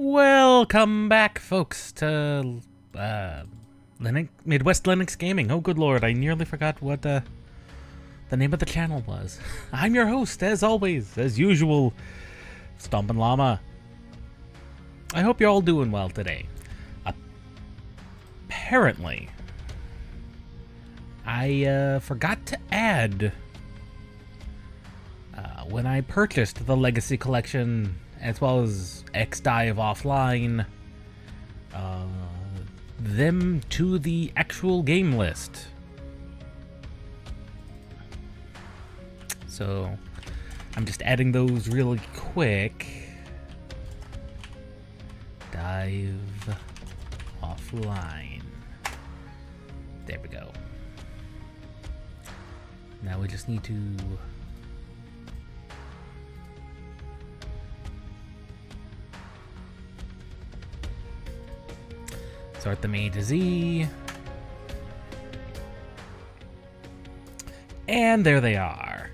Welcome back, folks, to Midwest Linux Gaming. Oh, good lord, I nearly forgot what the name of the channel was. I'm your host, as always, as usual, Stompin' Llama. I hope you're all doing well today. Apparently, I forgot to add, when I purchased the Legacy Collection, as well as X-Dive Offline, them to the actual game list. So, I'm just adding those really quick. Dive Offline. There we go. Now we just need to sort them A to Z. And there they are.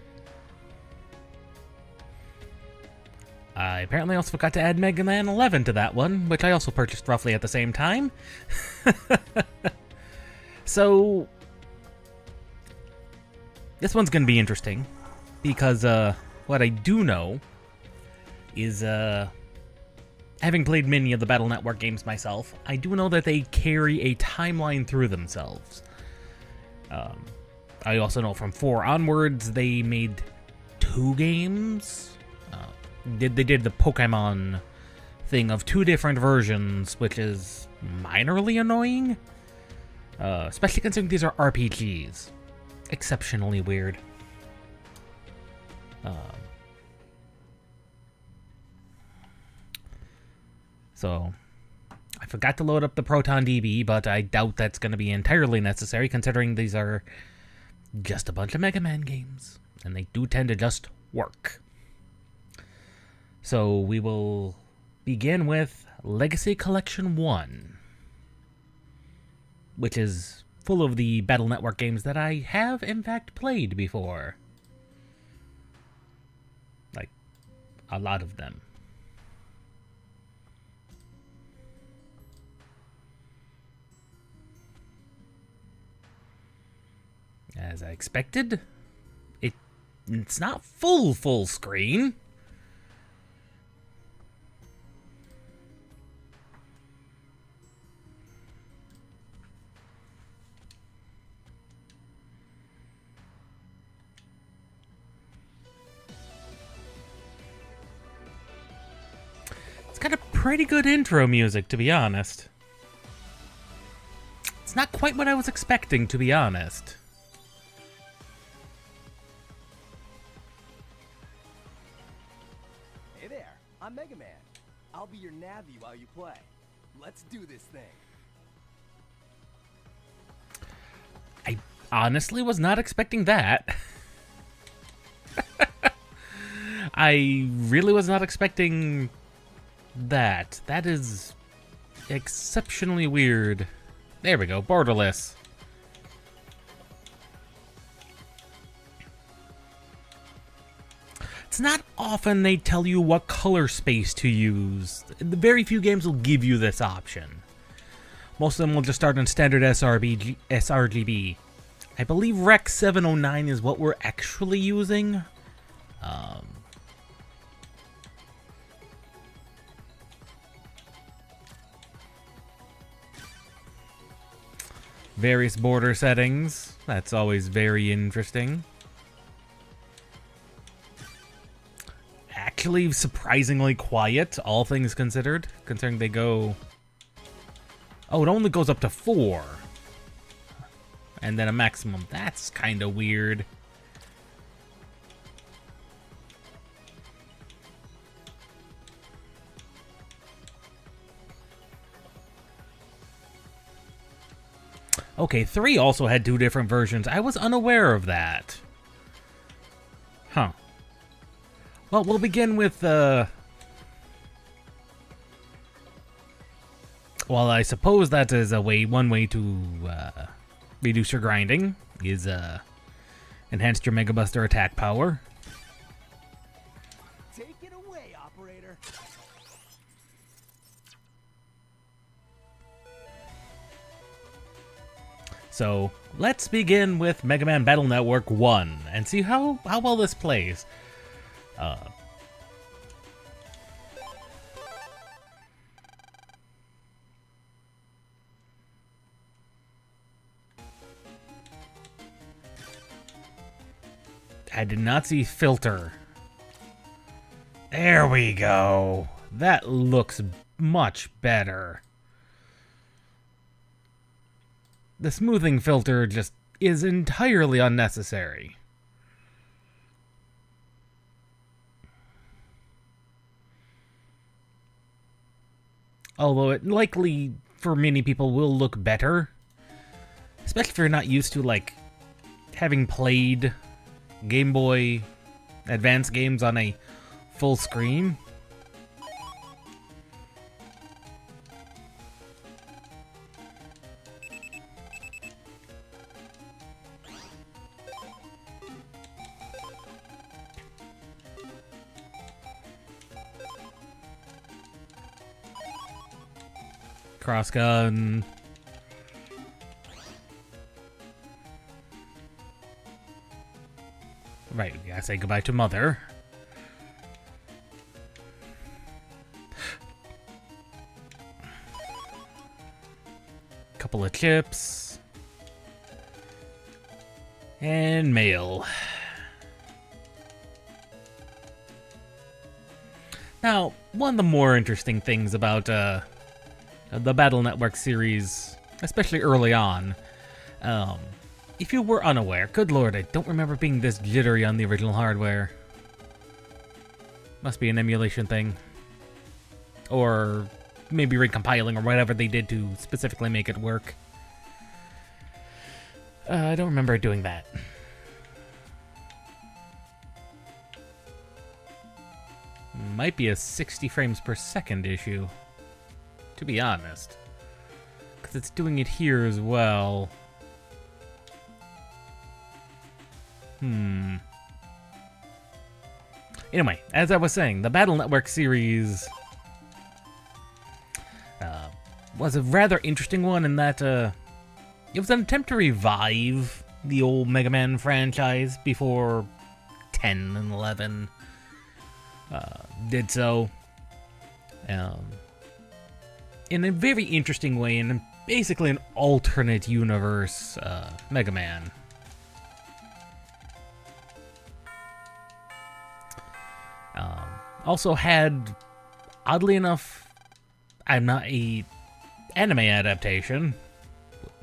I apparently also forgot to add Mega Man 11 to that one, which I also purchased roughly at the same time. So, this one's going to be interesting, because what I do know is, having played many of the Battle Network games myself, I do know that they carry a timeline through themselves. I also know from 4 onwards, they made 2 games. They did the Pokemon thing of 2 different versions, which is minorly annoying. Especially considering these are RPGs. Exceptionally weird. So, I forgot to load up the ProtonDB, but I doubt that's going to be entirely necessary, considering these are just a bunch of Mega Man games, and they do tend to just work. So, we will begin with Legacy Collection 1, which is full of the Battle Network games that I have, in fact, played before. Like, a lot of them. As I expected, it's not full screen. It's got a pretty good intro music, to be honest. It's not quite what I was expecting, to be honest. I'm Mega Man. I'll be your navvy while you play. Let's do this thing. I honestly was not expecting that. I really was not expecting that. That is exceptionally weird. There we go, borderless. It's not often they tell you what color space to use. Very few games will give you this option. Most of them will just start in standard sRGB. I believe Rec 709 is what we're actually using. Various border settings. That's always very interesting. Actually surprisingly quiet, all things considered, considering they go... Oh, it only goes up to 4. And then a maximum. That's kind of weird. Okay, 3 also had 2 different versions. I was unaware of that. Huh. Well, we'll begin with, well, I suppose that is one way to, reduce your grinding, is, enhance your Mega Buster attack power. Take it away, operator. So let's begin with Mega Man Battle Network 1 and see how well this plays. I did not see filter. There we go. That looks much better. The smoothing filter just is entirely unnecessary. Although it likely, for many people, will look better. Especially if you're not used to, like, having played Game Boy Advance games on a full screen. Cross gun. Right, we gotta say goodbye to Mother. Couple of chips. And mail. Now, one of the more interesting things about the Battle Network series, especially early on, if you were unaware, good lord, I don't remember being this jittery on the original hardware. Must be an emulation thing. Or maybe recompiling or whatever they did to specifically make it work. I don't remember doing that. Might be a 60 frames per second issue, to be honest. Because it's doing it here as well. Anyway, as I was saying, the Battle Network series was a rather interesting one in that it was an attempt to revive the old Mega Man franchise before 10 and 11 did so. In a very interesting way, in basically an alternate universe Mega Man. Also had, oddly enough, I'm not a anime adaptation,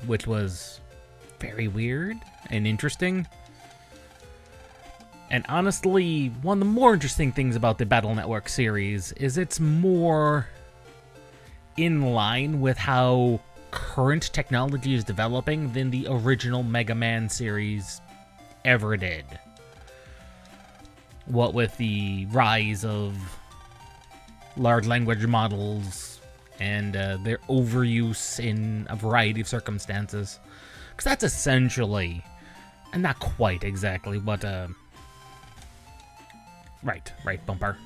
which was very weird and interesting. And honestly, one of the more interesting things about the Battle Network series is it's more in line with how current technology is developing than the original Mega Man series ever did. What with the rise of large language models and their overuse in a variety of circumstances. Because that's essentially, and not quite exactly, what, right, bumper.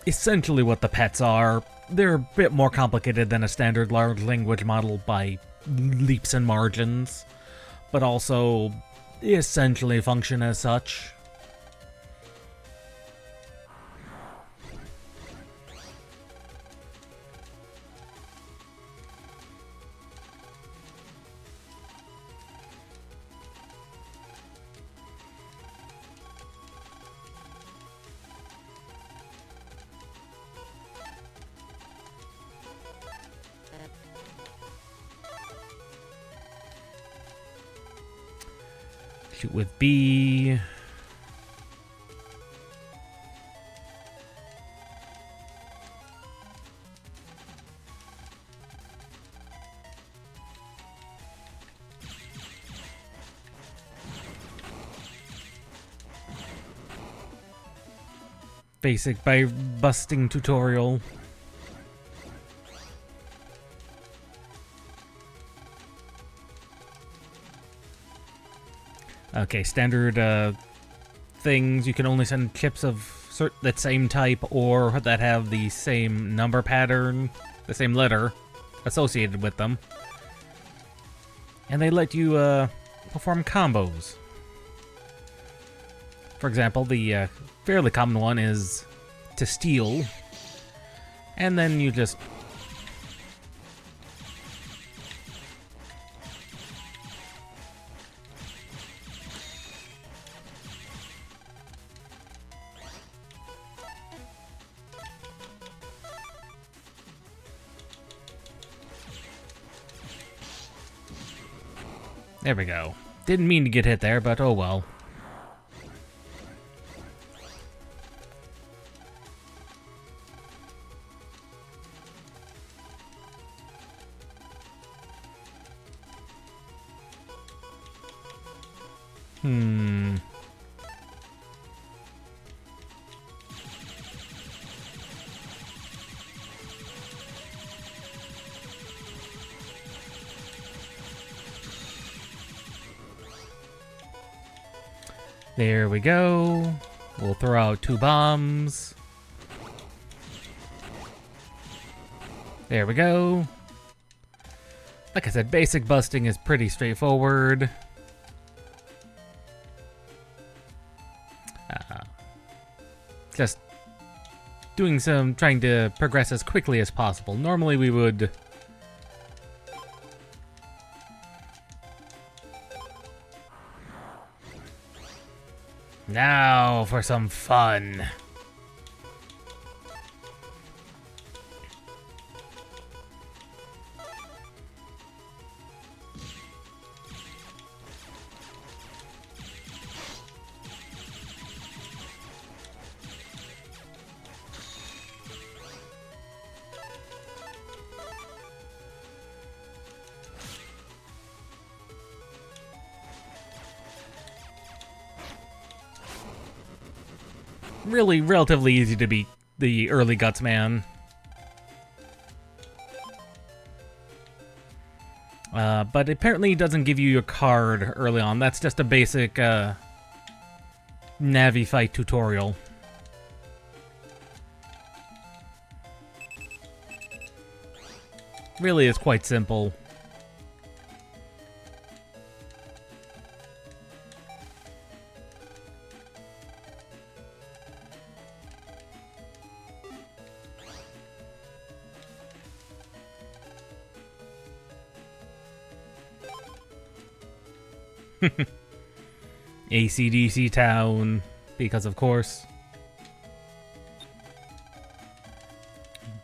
Essentially what the pets are. They're a bit more complicated than a standard large language model by leaps and margins, but also essentially function as such. Shoot with B. Basic by busting tutorial. Okay, standard things. You can only send chips of that same type or that have the same number pattern, the same letter associated with them. and they let you perform combos. For example, the fairly common one is to steal, and then you just there we go. Didn't mean to get hit there, but oh well. There we go. We'll throw out 2 bombs. There we go. Like I said, basic busting is pretty straightforward. Just trying to progress as quickly as possible. Normally we would now for some fun. Really relatively easy to beat the early Guts Man. But apparently it doesn't give you your card early on. That's just a basic Navi fight tutorial. Really is quite simple. AC/DC town, because of course.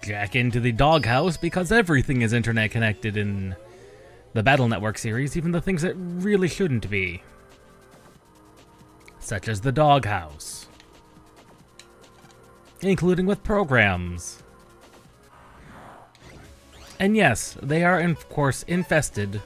Jack into the doghouse, because everything is internet connected in the Battle Network series, even the things that really shouldn't be. Such as the doghouse. Including with programs. And yes, they are of course infested.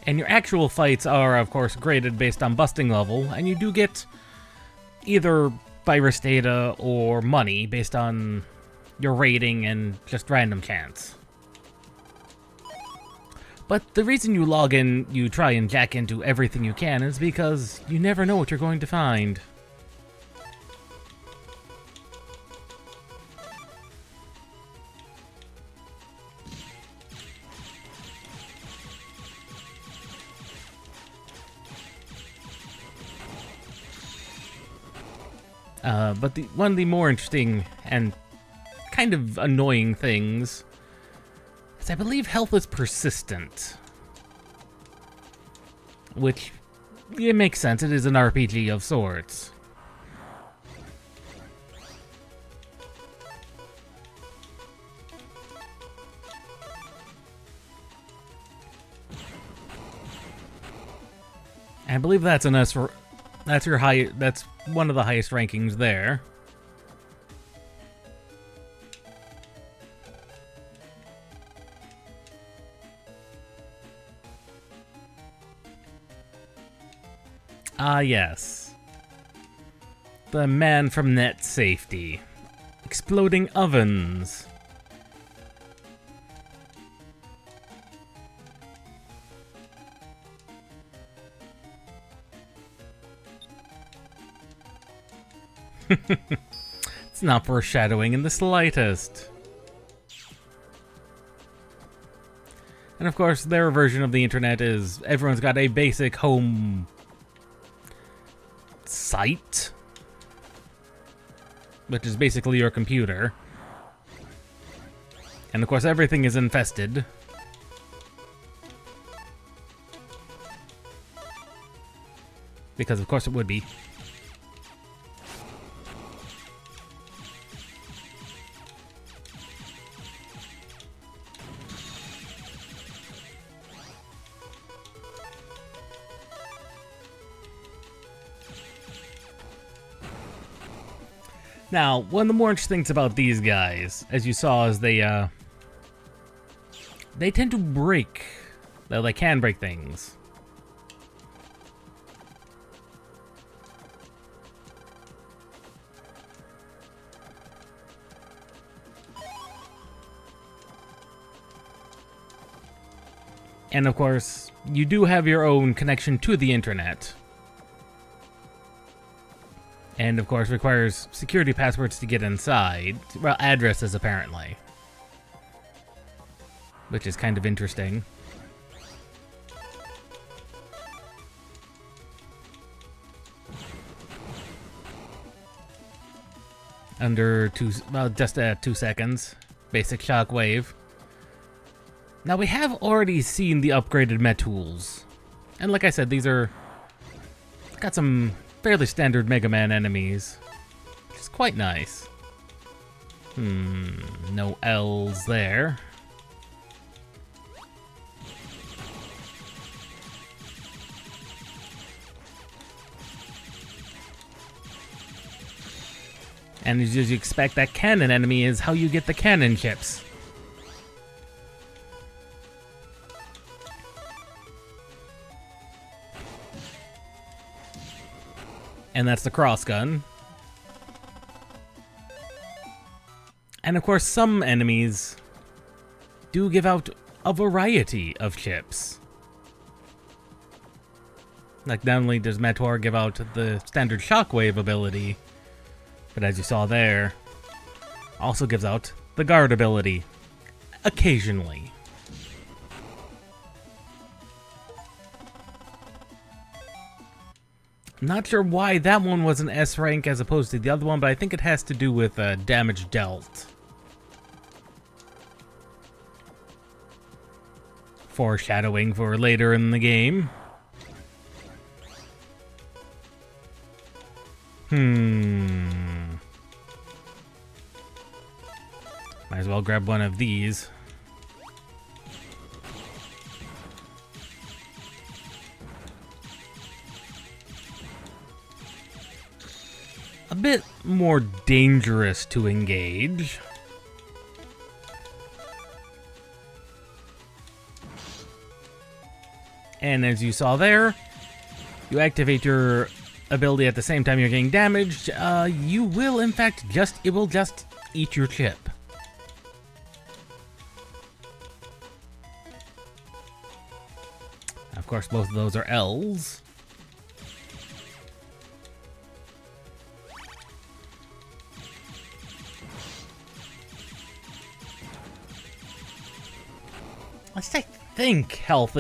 And your actual fights are, of course, graded based on busting level, and you do get either virus data or money based on your rating and just random chance. But the reason you log in, you try and jack into everything you can, is because you never know what you're going to find. But one of the more interesting and kind of annoying things is I believe health is persistent. Which, it makes sense, it is an RPG of sorts. I believe that's an S. That's your high. That's one of the highest rankings there. Ah, yes. The man from Net Safety. Exploding ovens. It's not foreshadowing in the slightest. And of course, their version of the internet is everyone's got a basic home site, which is basically your computer. And of course, everything is infested. Because of course it would be. Now, one of the more interesting things about these guys, as you saw, is they tend to break. Well, they can break things. And of course, you do have your own connection to the internet. And of course, requires security passwords to get inside. Well, addresses apparently. Which is kind of interesting. Under just 2 seconds. Basic shockwave. Now we have already seen the upgraded Met tools. And like I said, these are got some fairly standard Mega Man enemies, which is quite nice. No L's there. And as you expect, that cannon enemy is how you get the cannon chips. And that's the cross gun. And of course, some enemies do give out a variety of chips. Like, not only does Meteor give out the standard shockwave ability, but as you saw there, also gives out the guard ability. Occasionally. Not sure why that one was an S rank as opposed to the other one, but I think it has to do with damage dealt. Foreshadowing for later in the game. Might as well grab one of these. A bit more dangerous to engage. And as you saw there, you activate your ability at the same time you're getting damaged. You will in fact it will just eat your chip. Of course, both of those are L's. I think health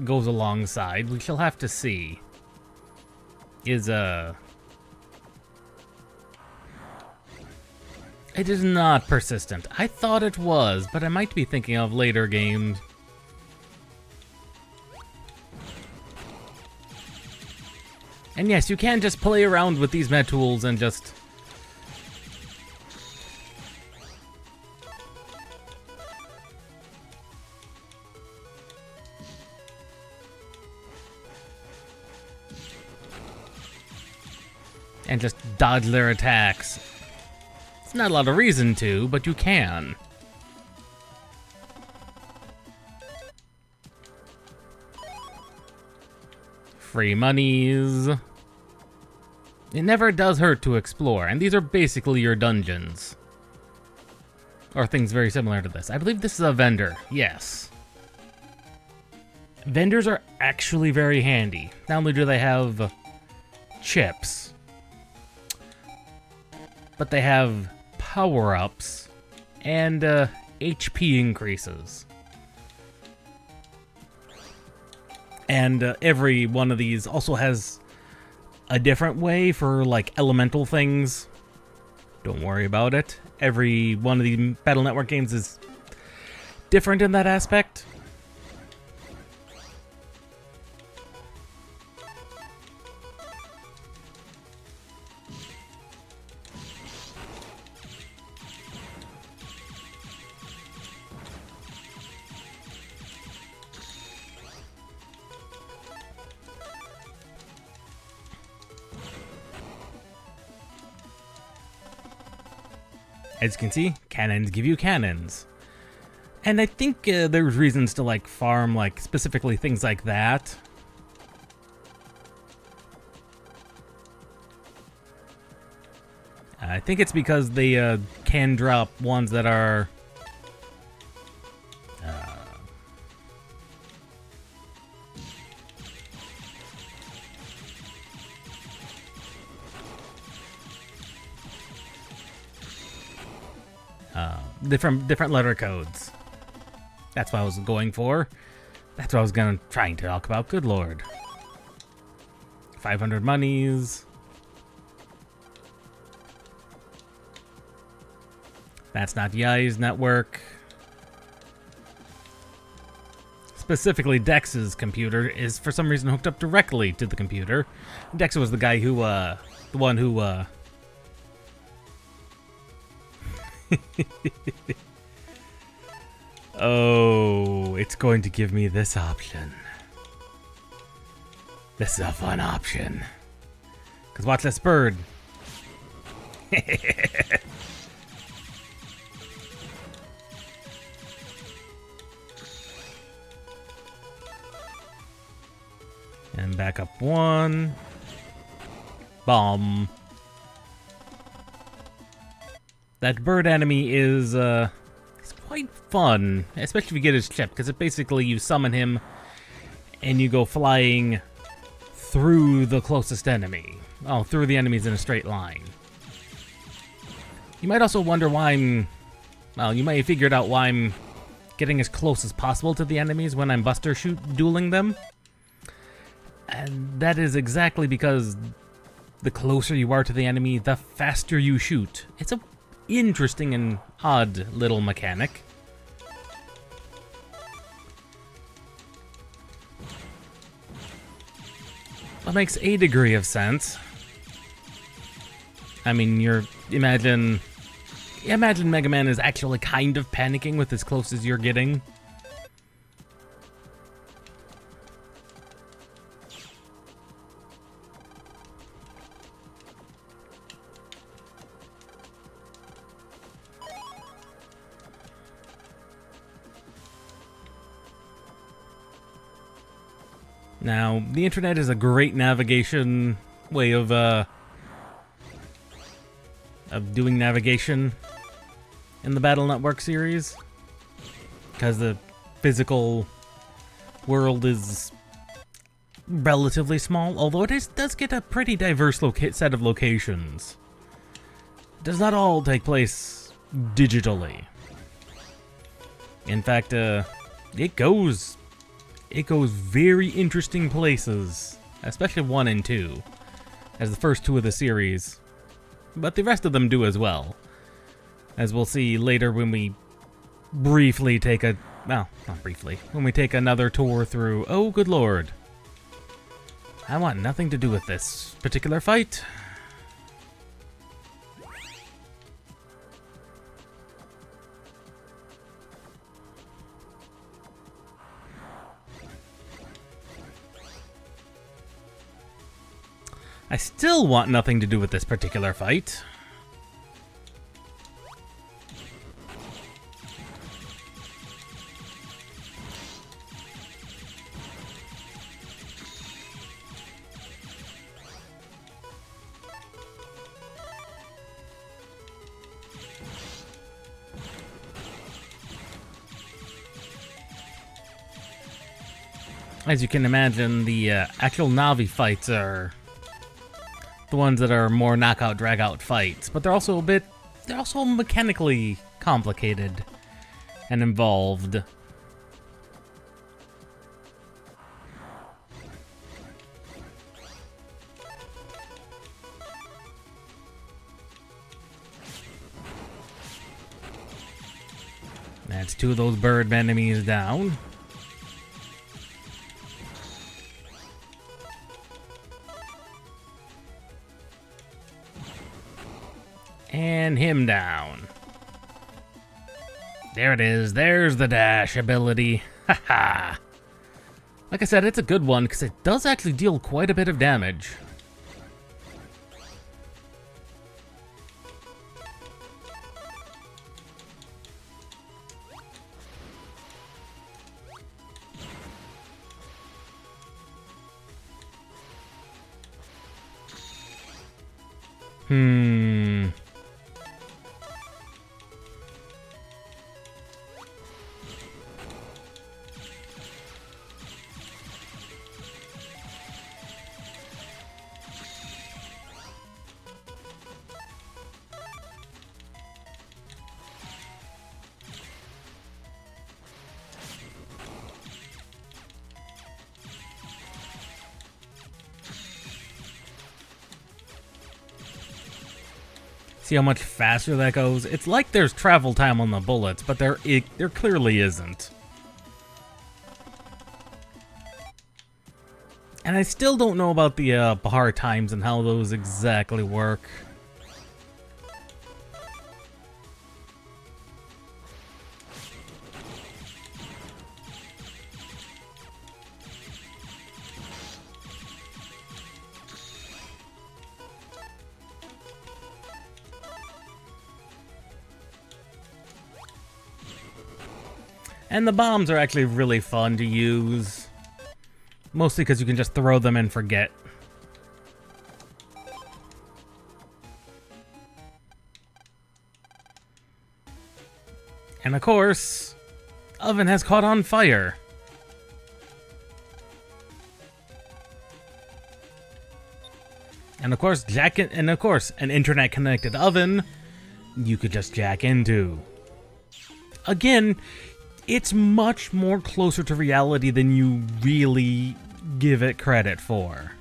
goes alongside. We shall have to see. It is not persistent. I thought it was, but I might be thinking of later games. And yes, you can just play around with these Met tools and just dodge their attacks. It's not a lot of reason to, but you can. Free monies. It never does hurt to explore, and these are basically your dungeons. Or things very similar to this. I believe this is a vendor, yes. vendors are actually very handy. Not only do they have chips, but they have power-ups and HP increases. And every one of these also has a different way for, like, elemental things. Don't worry about it. Every one of the Battle Network games is different in that aspect. As you can see, cannons give you cannons. And I think there's reasons to, like, farm, like, specifically things like that. I think it's because they can drop ones that are... different letter codes. That's what I was going for. That's what I was trying to talk about. Good lord. 500 monies. That's not Yai's network. Specifically, Dex's computer is for some reason hooked up directly to the computer. Dex was the guy who, the one who, oh, it's going to give me this option. This is a fun option. Because watch this bird. And back up one. Bomb. That bird enemy is, it's quite fun, especially if you get his chip, because it basically, you summon him, and you go flying through the closest enemy. Oh, through the enemies in a straight line. You might also wonder why well, you might have figured out why I'm getting as close as possible to the enemies when I'm Buster dueling them. And that is exactly because the closer you are to the enemy, the faster you shoot. It's a interesting and odd little mechanic. That makes a degree of sense. I mean, imagine Mega Man is actually kind of panicking with as close as you're getting. Now, the internet is a great navigation way of doing navigation in the Battle Network series, because the physical world is relatively small, although it does get a pretty diverse set of locations. It does not all take place digitally. In fact, it goes very interesting places, especially 1 and 2, as the first 2 of the series, but the rest of them do as well, as we'll see later when we briefly take well, not briefly, when we take another tour through. Oh, good lord. I want nothing to do with this particular fight. I still want nothing to do with this particular fight. As you can imagine, the actual Navi fights are the ones that are more knockout, drag-out fights, but they're also mechanically complicated and involved. That's two of those bird enemies down. And him down. There it is. There's the dash ability. Haha. Like I said, it's a good one because it does actually deal quite a bit of damage. See how much faster that goes? It's like there's travel time on the bullets, but there clearly isn't. And I still don't know about the bar times and how those exactly work. And the bombs are actually really fun to use. Mostly because you can just throw them and forget. And of course, Oven has caught on fire. And of course, an internet-connected oven you could just jack into. Again, it's much more closer to reality than you really give it credit for.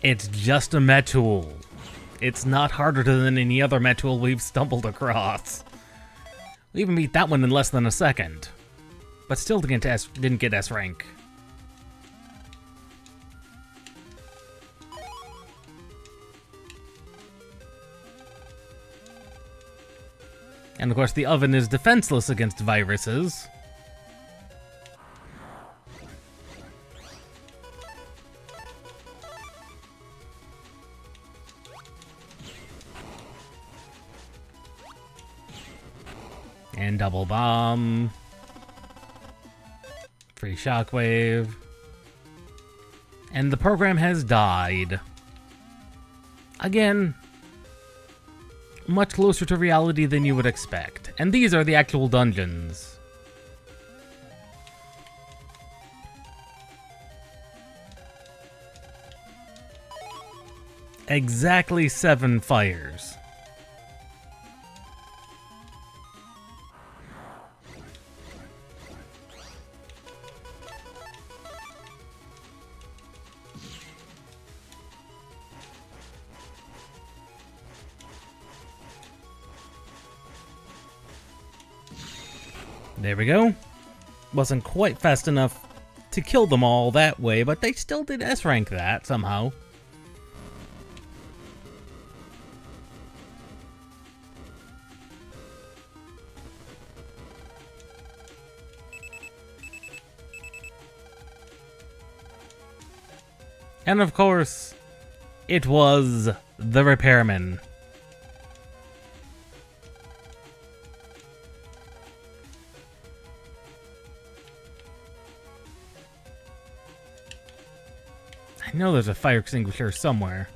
It's just a Metool. It's not harder than any other Metool we've stumbled across. We even beat that one in less than a second. But still didn't get S rank. And of course the oven is defenseless against viruses. And double bomb. Free shockwave. And the program has died. Again, much closer to reality than you would expect. And these are the actual dungeons. Exactly 7 fires. There we go. Wasn't quite fast enough to kill them all that way, but they still did S-rank that somehow. And of course, it was the repairman. I know there's a fire extinguisher somewhere.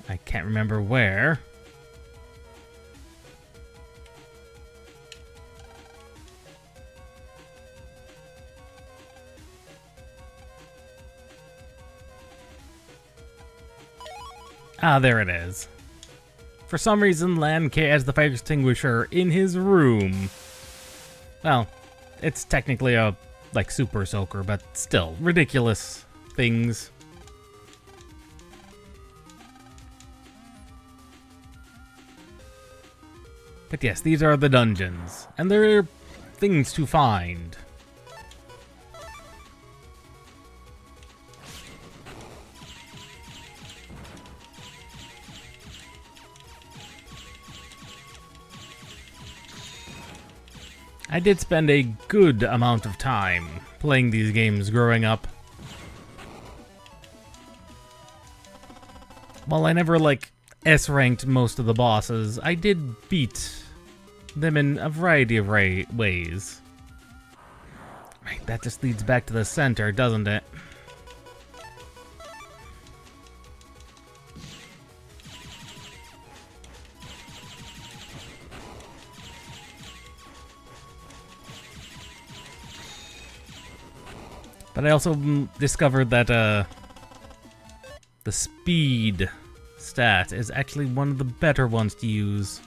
I can't remember where. Ah, there it is. For some reason, Lan K has the fire extinguisher in his room. Well, it's technically a, like, super soaker, but still, ridiculous things. But yes, these are the dungeons, and there are things to find. I did spend a good amount of time playing these games growing up. While I never, like, S-ranked most of the bosses, I did beat them in a variety of ways. Right, that just leads back to the center, doesn't it? But I also discovered that the speed stat is actually one of the better ones to use.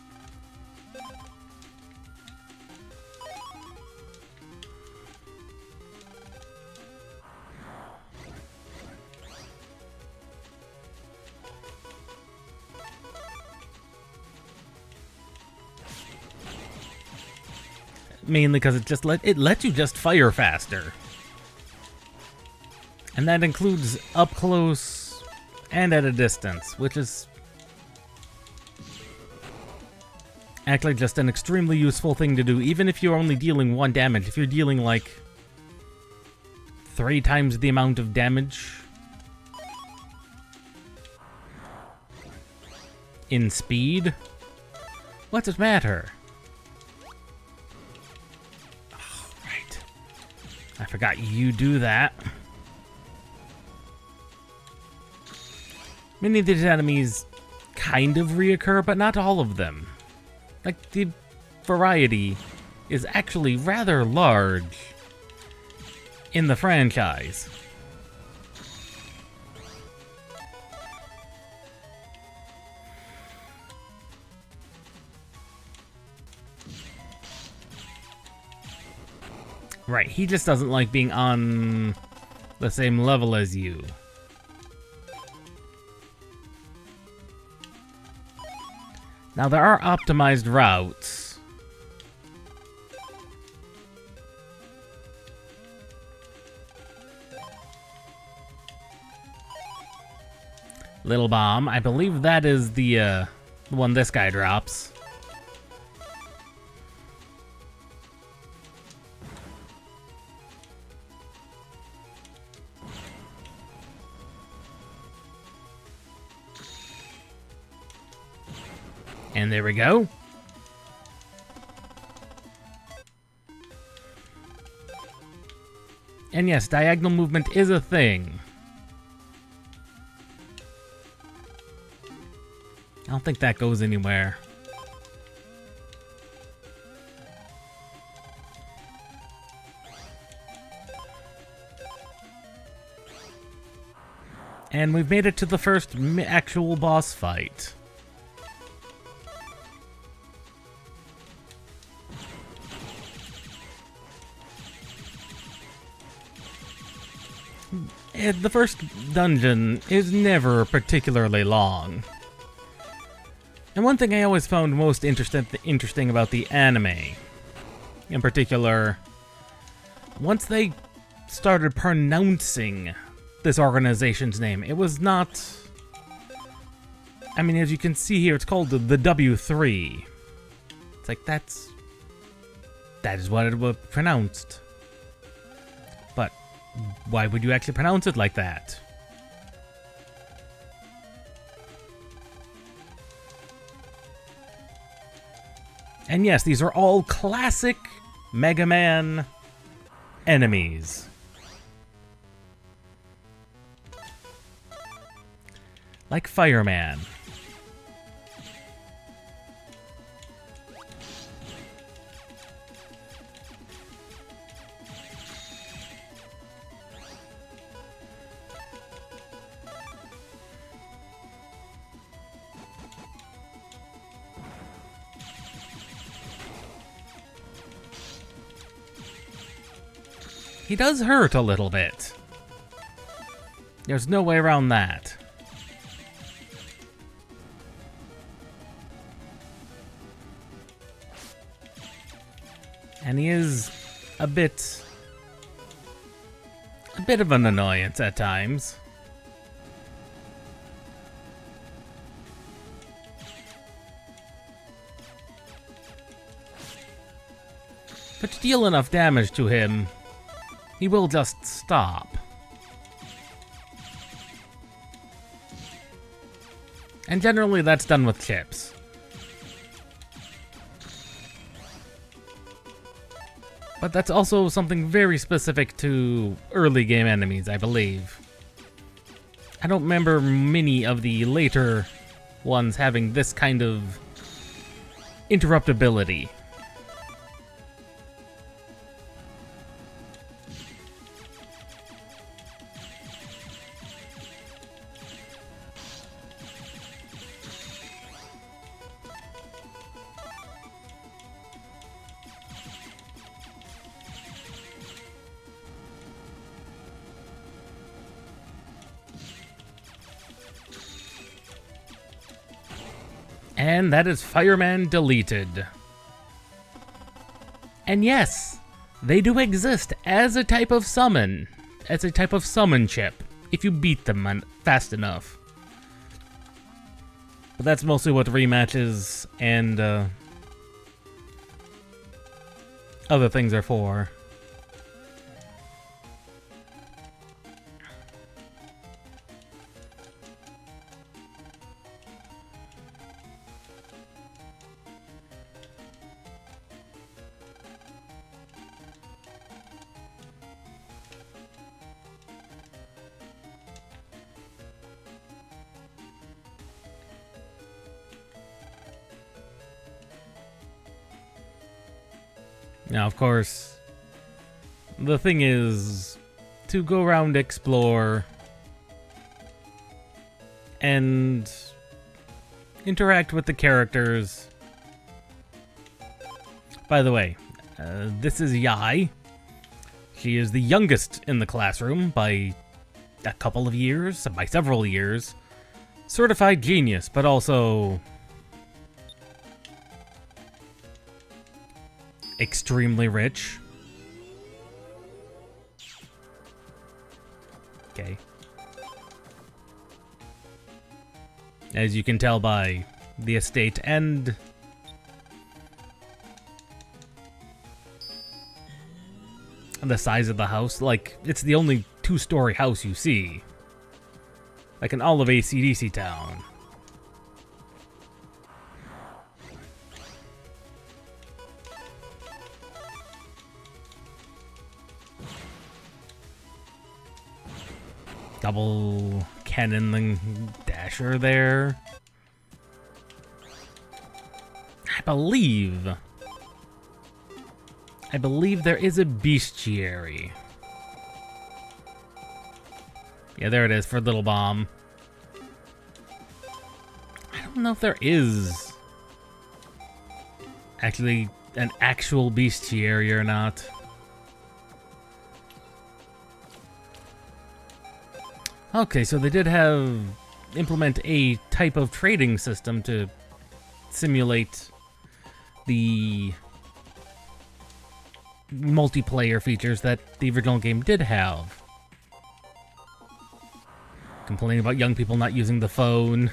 Mainly because it lets you just fire faster. And that includes up close and at a distance, which is actually just an extremely useful thing to do, even if you're only dealing 1 damage. If you're dealing like 3 times the amount of damage in speed, what's it matter? Oh, right. I forgot you do that. Many of these enemies kind of reoccur, but not all of them. Like, the variety is actually rather large in the franchise. Right, he just doesn't like being on the same level as you. Now, there are optimized routes. Little Bomb. I believe that is the one this guy drops. And there we go. And yes, diagonal movement is a thing. I don't think that goes anywhere. And we've made it to the first actual boss fight. The first dungeon is never particularly long. And one thing I always found most interesting about the anime, in particular, once they started pronouncing this organization's name, it was not... I mean, as you can see here, it's called the W3. It's like, that is what it was pronounced. But why would you actually pronounce it like that? And yes, these are all classic Mega Man enemies. like Fireman. He does hurt a little bit. There's no way around that. And he is a bit of an annoyance at times. But to deal enough damage to him, he will just stop. And generally that's done with chips. But that's also something very specific to early game enemies, I believe. I don't remember many of the later ones having this kind of interruptibility. And that is Fireman deleted. And yes, they do exist as a type of summon. As a type of summon chip, if you beat them fast enough. But that's mostly what rematches and other things are for. Now, of course, the thing is to go around, explore, and interact with the characters. By the way, this is Yai. She is the youngest in the classroom by a couple of years, by several years. Certified genius, but also extremely rich. Okay. As you can tell by the estate and the size of the house, like, it's the only two-story house you see. Like in all of AC/DC Town. Double cannon and dasher there. I believe there is a bestiary. Yeah, there it is for Little Bomb. I don't know if there is actually an actual bestiary or not. Okay, so they did implement a type of trading system to simulate the multiplayer features that the original game did have. Complaining about young people not using the phone.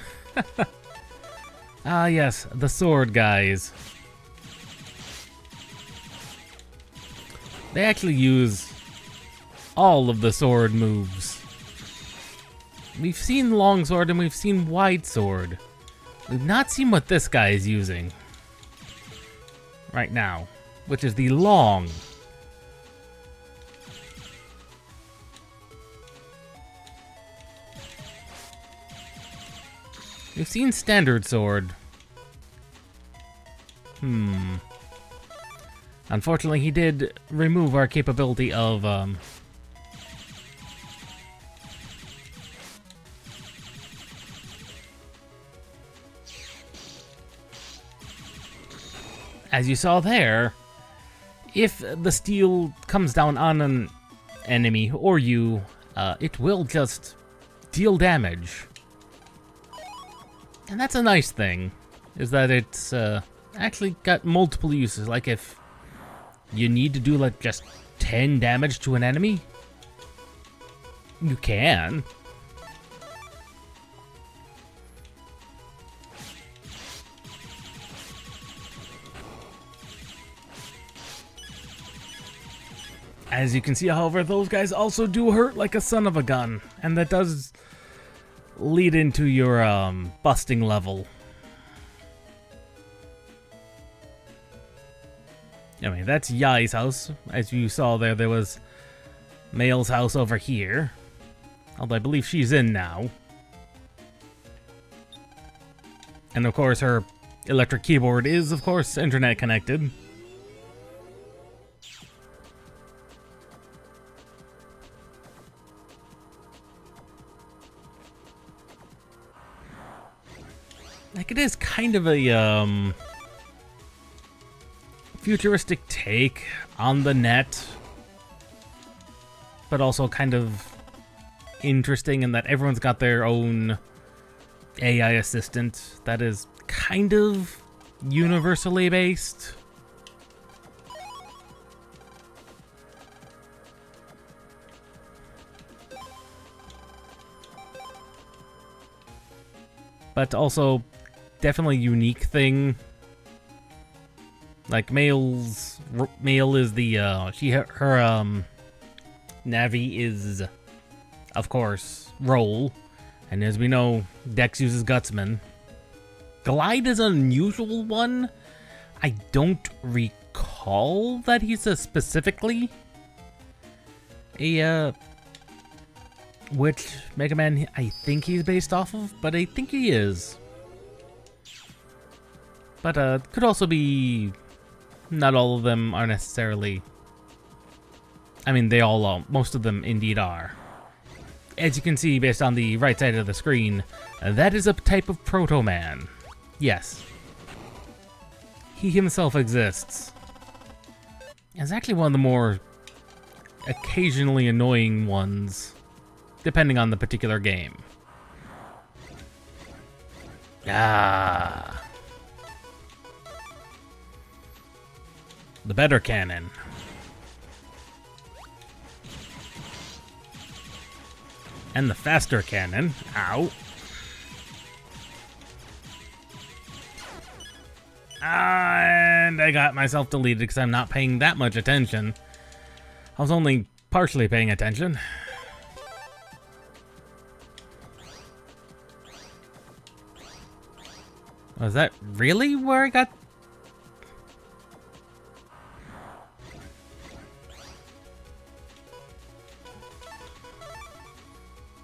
Ah, yes, the sword guys. They actually use all of the sword moves. We've seen longsword and we've seen wide sword. We've not seen what this guy is using right now, which is the long. We've seen Standard Sword. Unfortunately, he did remove our capability of, as you saw there, if the steel comes down on an enemy or you, it will just deal damage. And that's a nice thing, is that it's actually got multiple uses. Like if you need to do like just 10 damage to an enemy, you can. As you can see, however, those guys also do hurt like a son of a gun, and that does lead into your busting level. Anyway, that's Yai's house. As you saw there, there was Male's house over here. Although I believe she's in now. And of course, her electric keyboard is, of course, internet connected. Like, it is kind of a, futuristic take on the net, but also kind of interesting in that everyone's got their own AI assistant that is kind of universally based. But also definitely unique thing. Like Male is the her Navi is, of course, Roll, and as we know, Dex uses Gutsman. Glide is an unusual one. I don't recall that he's specifically a which Mega Man I think he's based off of, but I think he is. But could also be. Not all of them are necessarily. I mean, they all are. Most of them indeed are. As you can see based on the right side of the screen, that is a type of Proto-Man. Yes. He himself exists. It's actually one of the more occasionally annoying ones, depending on the particular game. Ah. The better cannon. And the faster cannon. Ow. And I got myself deleted because I'm not paying that much attention. I was only partially paying attention. Was that really where I got...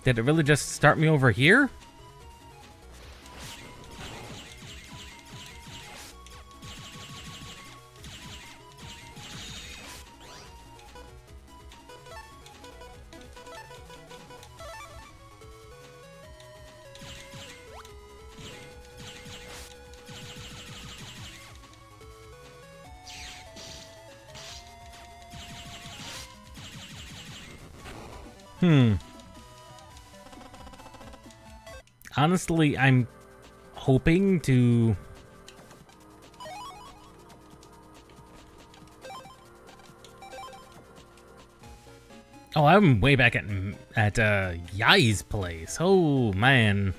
Did it really just start me over here? Honestly, I'm hoping to... Oh, I'm way back at Yai's place. Oh, man.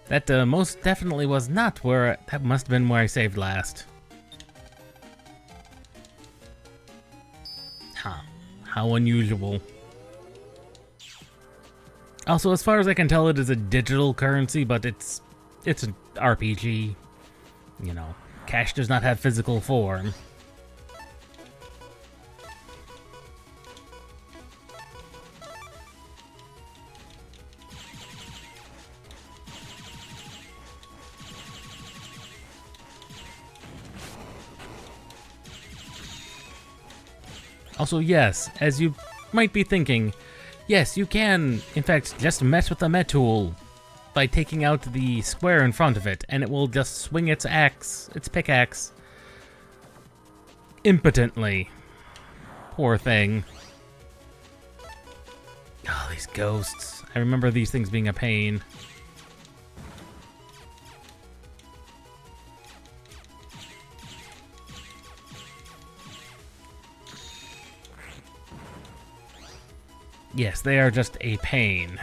That most definitely was not where... That must have been where I saved last. Huh. How unusual. Also, as far as I can tell, it is a digital currency, but it's an RPG. You know, cash does not have physical form. Also, yes, as you might be thinking, yes, you can, in fact, just mess with the Met tool by taking out the square in front of it, and it will just swing its axe, its pickaxe, impotently. Poor thing. Oh, these ghosts. I remember these things being a pain. Yes, they are just a pain.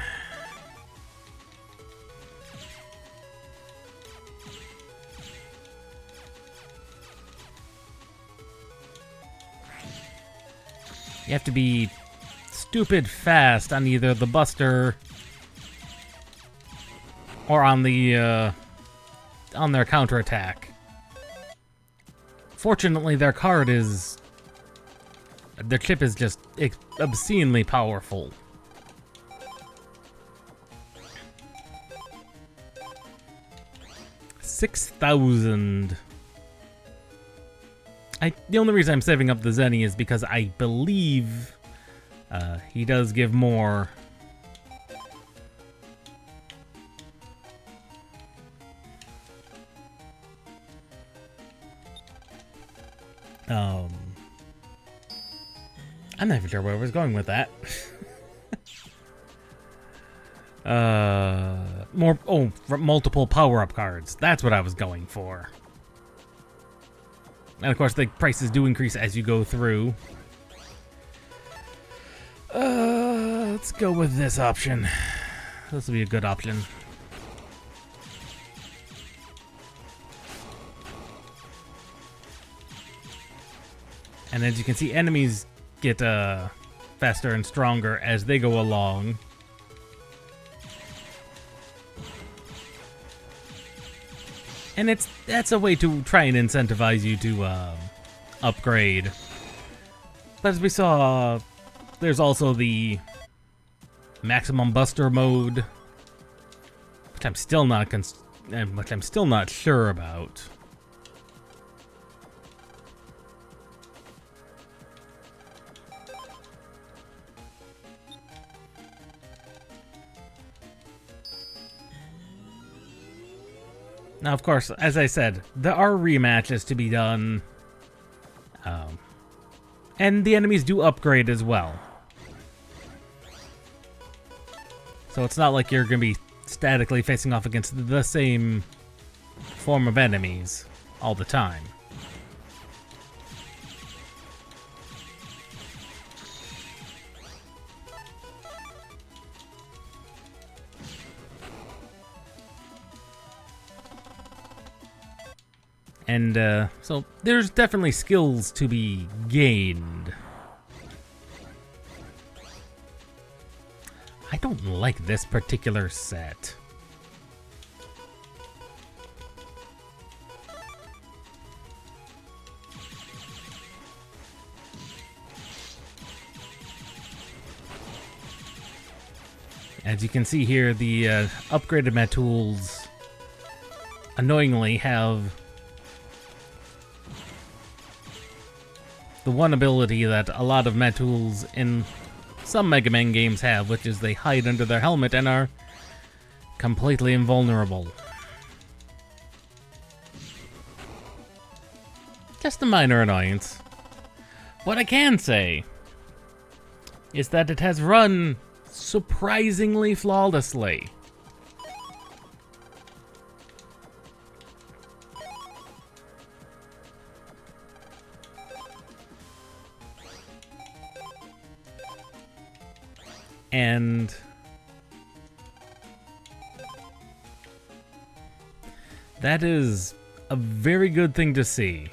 You have to be stupid fast on either the Buster or on the on their counterattack. Fortunately, their chip is just obscenely powerful. $6,000. The only reason I'm saving up the Zenny is because I believe he does give more. I'm not even sure where I was going with that. Multiple power-up cards. That's what I was going for. And of course, the prices do increase as you go through. Let's go with this option. This will be a good option. And as you can see, enemies get faster and stronger as they go along. And that's a way to try and incentivize you to upgrade. But as we saw, there's also the maximum buster mode, which I'm still not sure about. Now, of course, as I said, there are rematches to be done. And the enemies do upgrade as well. So it's not like you're going to be statically facing off against the same form of enemies all the time. And so there's definitely skills to be gained. I don't like this particular set. As you can see here, the upgraded Met tools annoyingly have the one ability that a lot of Met tools in some Mega Man games have, which is they hide under their helmet and are completely invulnerable. Just a minor annoyance. What I can say is that it has run surprisingly flawlessly. And that is a very good thing to see.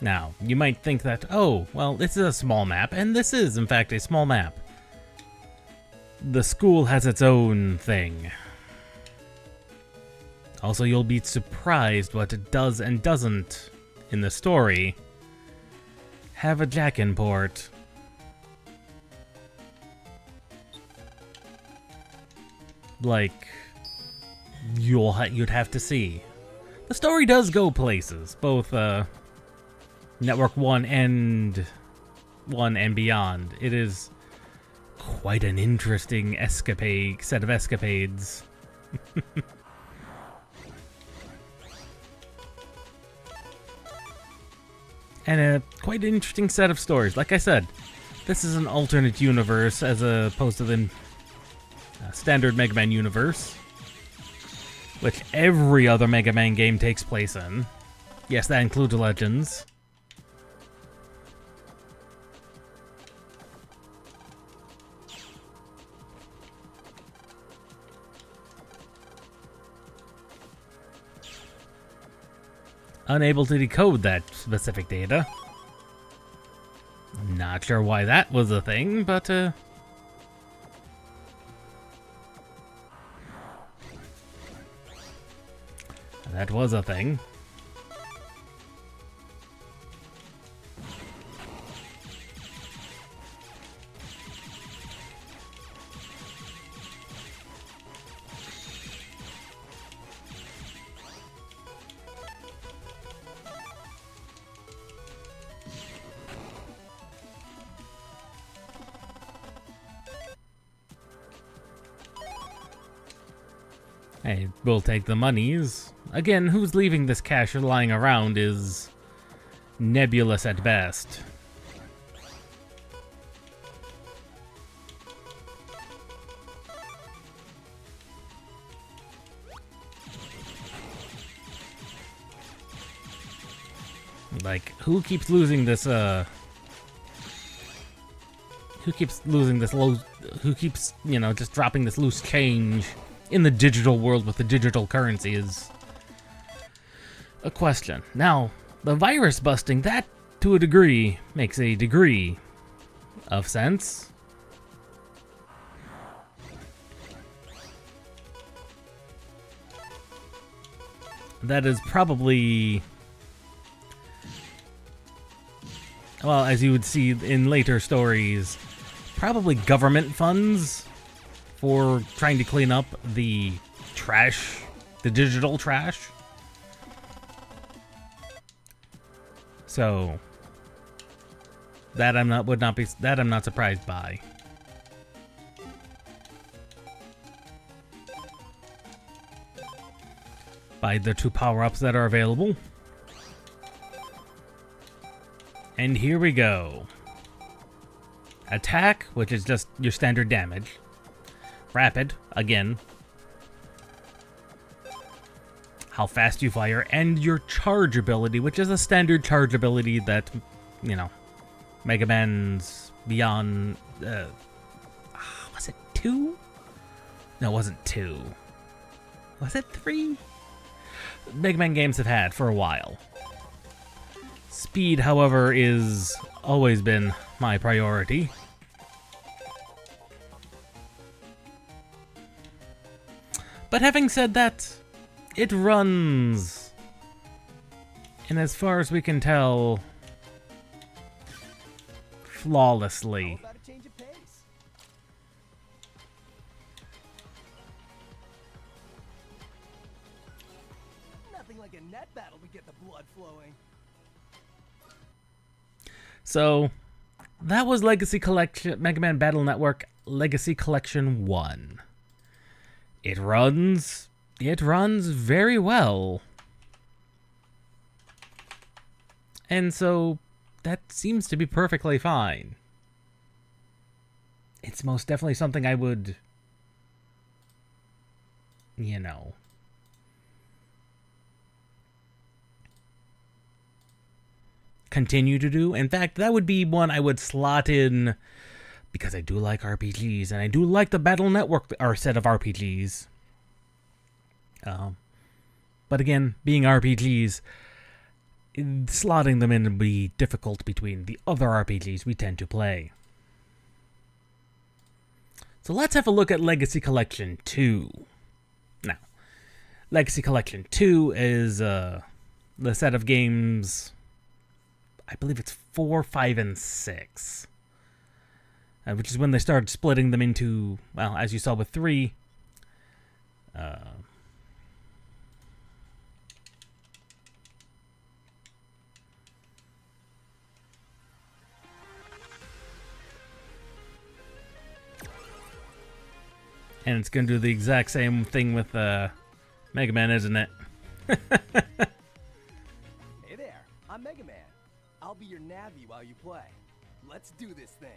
Now, you might think that, oh, well, this is a small map, and this is, in fact, a small map. The school has its own thing. Also, you'll be surprised what it does and doesn't in the story have a jack in port. Like, you'd have to see. The story does go places, both Network 1 and Beyond. It is quite an interesting set of escapades. And a quite interesting set of stories. Like I said, this is an alternate universe as opposed to the standard Mega Man universe, which every other Mega Man game takes place in. Yes, that includes Legends. Unable to decode that specific data. Not sure why that was a thing, but that was a thing. Hey, we'll take the monies. Again, who's leaving this cash lying around is nebulous at best. Like, who keeps losing this, who keeps, you know, just dropping this loose change in the digital world with the digital currency is a question. Now, the virus busting, that to a degree makes a degree of sense. That is probably, well, as you would see in later stories, probably government funds for trying to clean up the trash, the digital trash. So that I'm not surprised by. By the 2 power-ups that are available. And here we go. Attack, which is just your standard damage. Rapid, again. How fast you fire, and your charge ability, which is a standard charge ability that, you know, Mega Man's Beyond, was it 2? No, it wasn't 2. Was it 3? Mega Man games have had for a while. Speed, however, is always been my priority. But having said that, it runs, and as far as we can tell, flawlessly. How about a change of pace? Nothing like a net battle to get the blood flowing. So, that was Legacy Collection, Mega Man Battle Network Legacy Collection 1. It runs very well. And so, that seems to be perfectly fine. It's most definitely something I would, you know, continue to do. In fact, that would be one I would slot in, because I do like RPGs, and I do like the Battle Network, our set of RPGs. But again, being RPGs, slotting them in would be difficult between the other RPGs we tend to play. So let's have a look at Legacy Collection 2. Now, Legacy Collection 2 is the set of games, I believe it's 4, 5, and 6. Which is when they started splitting them into, well, as you saw with 3, And it's going to do the exact same thing with Mega Man, isn't it? Hey there, I'm Mega Man. I'll be your Navi while you play. Let's do this thing.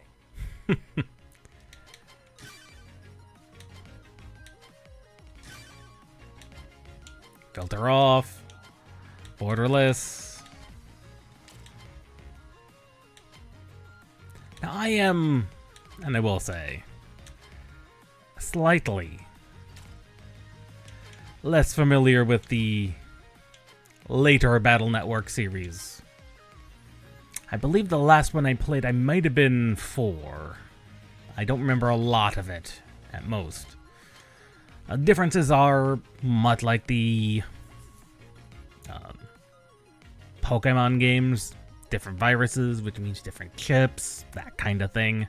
Filter off. Borderless. Now I am, and I will say, slightly less familiar with the later Battle Network series. I believe the last one I played, I might have been 4. I don't remember a lot of it, at most. Differences are much like the Pokemon games. Different viruses, which means different chips, that kind of thing.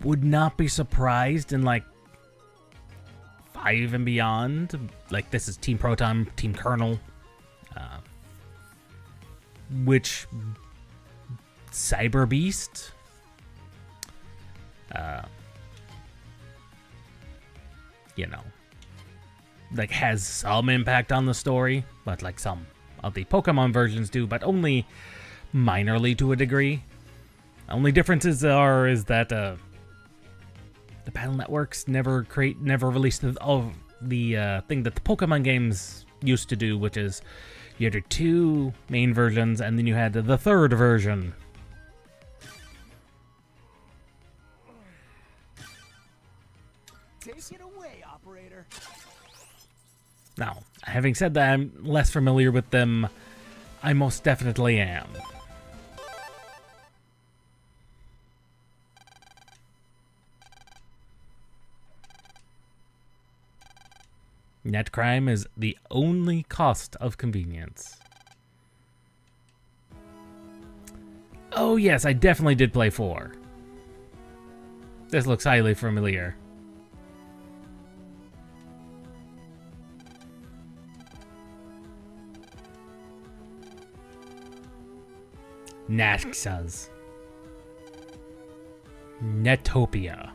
Would not be surprised in like 5 and beyond. Like this is Team Proton, Team Colonel. Which Cyber Beast? You know, like has some impact on the story, but like some of the Pokemon versions do, but only minorly to a degree. Only differences is that the Battle Networks never released the thing that the Pokemon games used to do, which is you had your 2 main versions, and then you had the 3rd version. Take it away, operator. Now, having said that, I'm less familiar with them. I most definitely am. Net crime is the only cost of convenience. Oh yes, I definitely did play 4. This looks highly familiar. Naxxas. Netopia.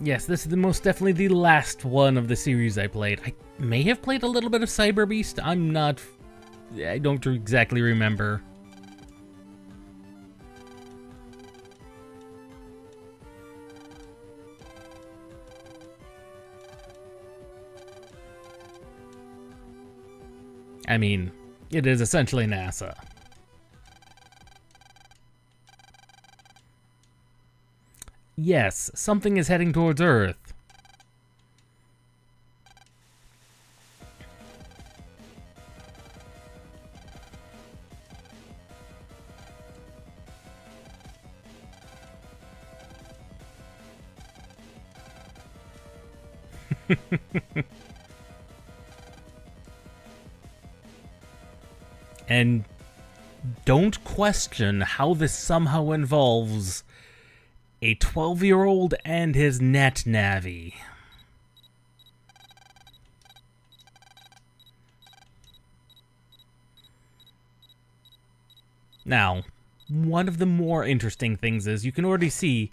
Yes, this is the most definitely the last one of the series I played. I may have played a little bit of Cyber Beast. I don't exactly remember. I mean, it is essentially NASA. Yes, something is heading towards Earth. And don't question how this somehow involves a 12-year-old and his net Navi. Now, one of the more interesting things is you can already see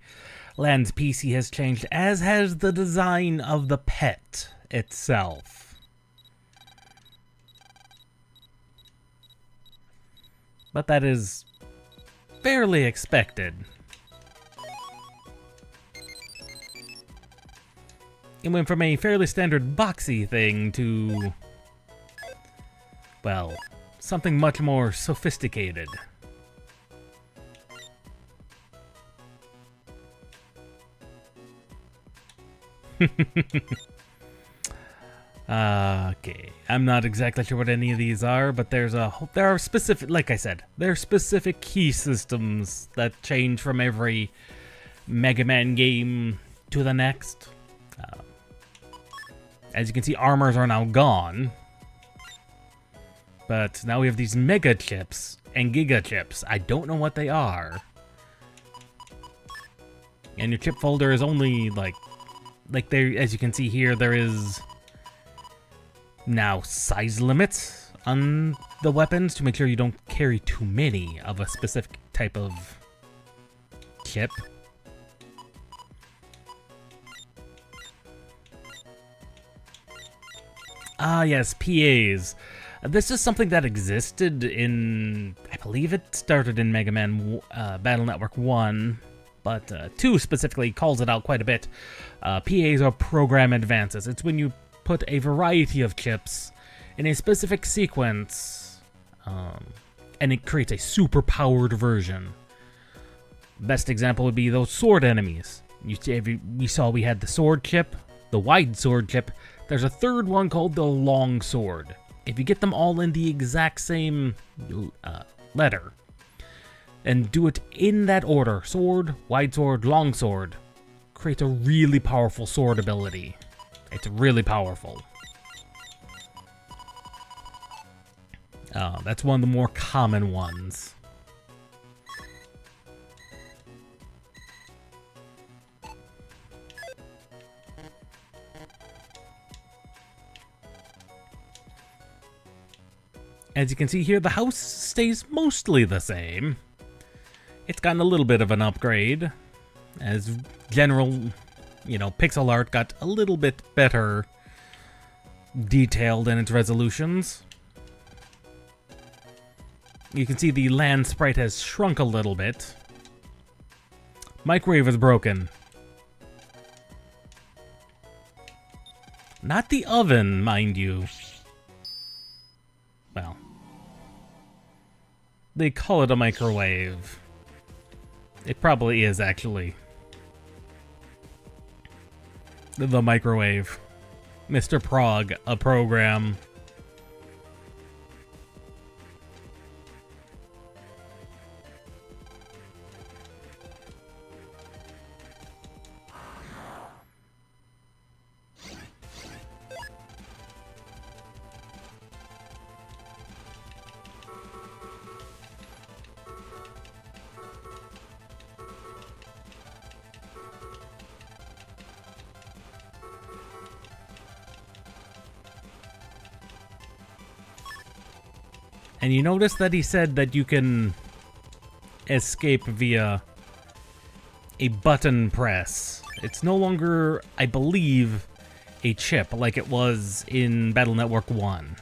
Land's PC has changed, as has the design of the pet itself. But that is fairly expected. It went from a fairly standard boxy thing to, well, something much more sophisticated. Okay, I'm not exactly sure what any of these are, but there are specific, like I said, there are specific key systems that change from every Mega Man game to the next. As you can see, armors are now gone. But now we have these mega chips and giga chips. I don't know what they are. And your chip folder is only like there, as you can see here, there is now size limits on the weapons to make sure you don't carry too many of a specific type of chip. Ah, yes, PAs. This is something that existed in, I believe it started in Mega Man Battle Network 1, but 2 specifically calls it out quite a bit. PAs are program advances. It's when you put a variety of chips in a specific sequence, and it creates a super-powered version. Best example would be those sword enemies. We saw we had the sword chip, the wide sword chip. There's a third one called the long sword. If you get them all in the exact same letter, and do it in that order, sword, wide sword, long sword, creates a really powerful sword ability. It's really powerful. That's one of the more common ones. As you can see here, the house stays mostly the same. It's gotten a little bit of an upgrade, as general, pixel art got a little bit better detailed in its resolutions. You can see the land sprite has shrunk a little bit. Microwave is broken. Not the oven, mind you. Well, they call it a microwave. It probably is, actually. The microwave. Mr. Prog, a program. And you notice that he said that you can escape via a button press. It's no longer, I believe, a chip like it was in Battle Network 1.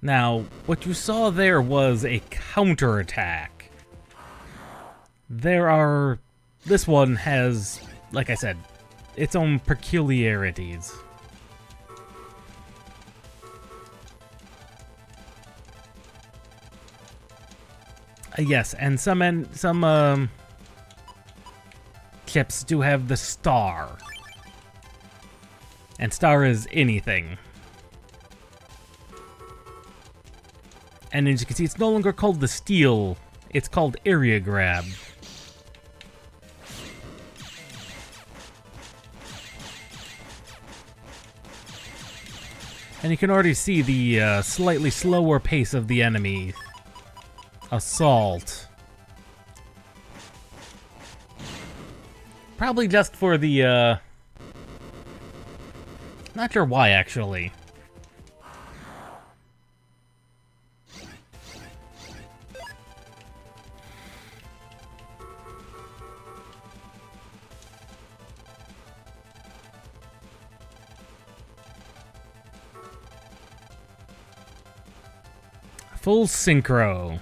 Now, what you saw there was a counterattack. This one has, like I said, its own peculiarities. Yes, and some chips do have the star. And star is anything. And as you can see, it's no longer called the steal, it's called area grab. And you can already see the slightly slower pace of the enemy. Assault. Probably just for the, not sure why, actually. Full synchro.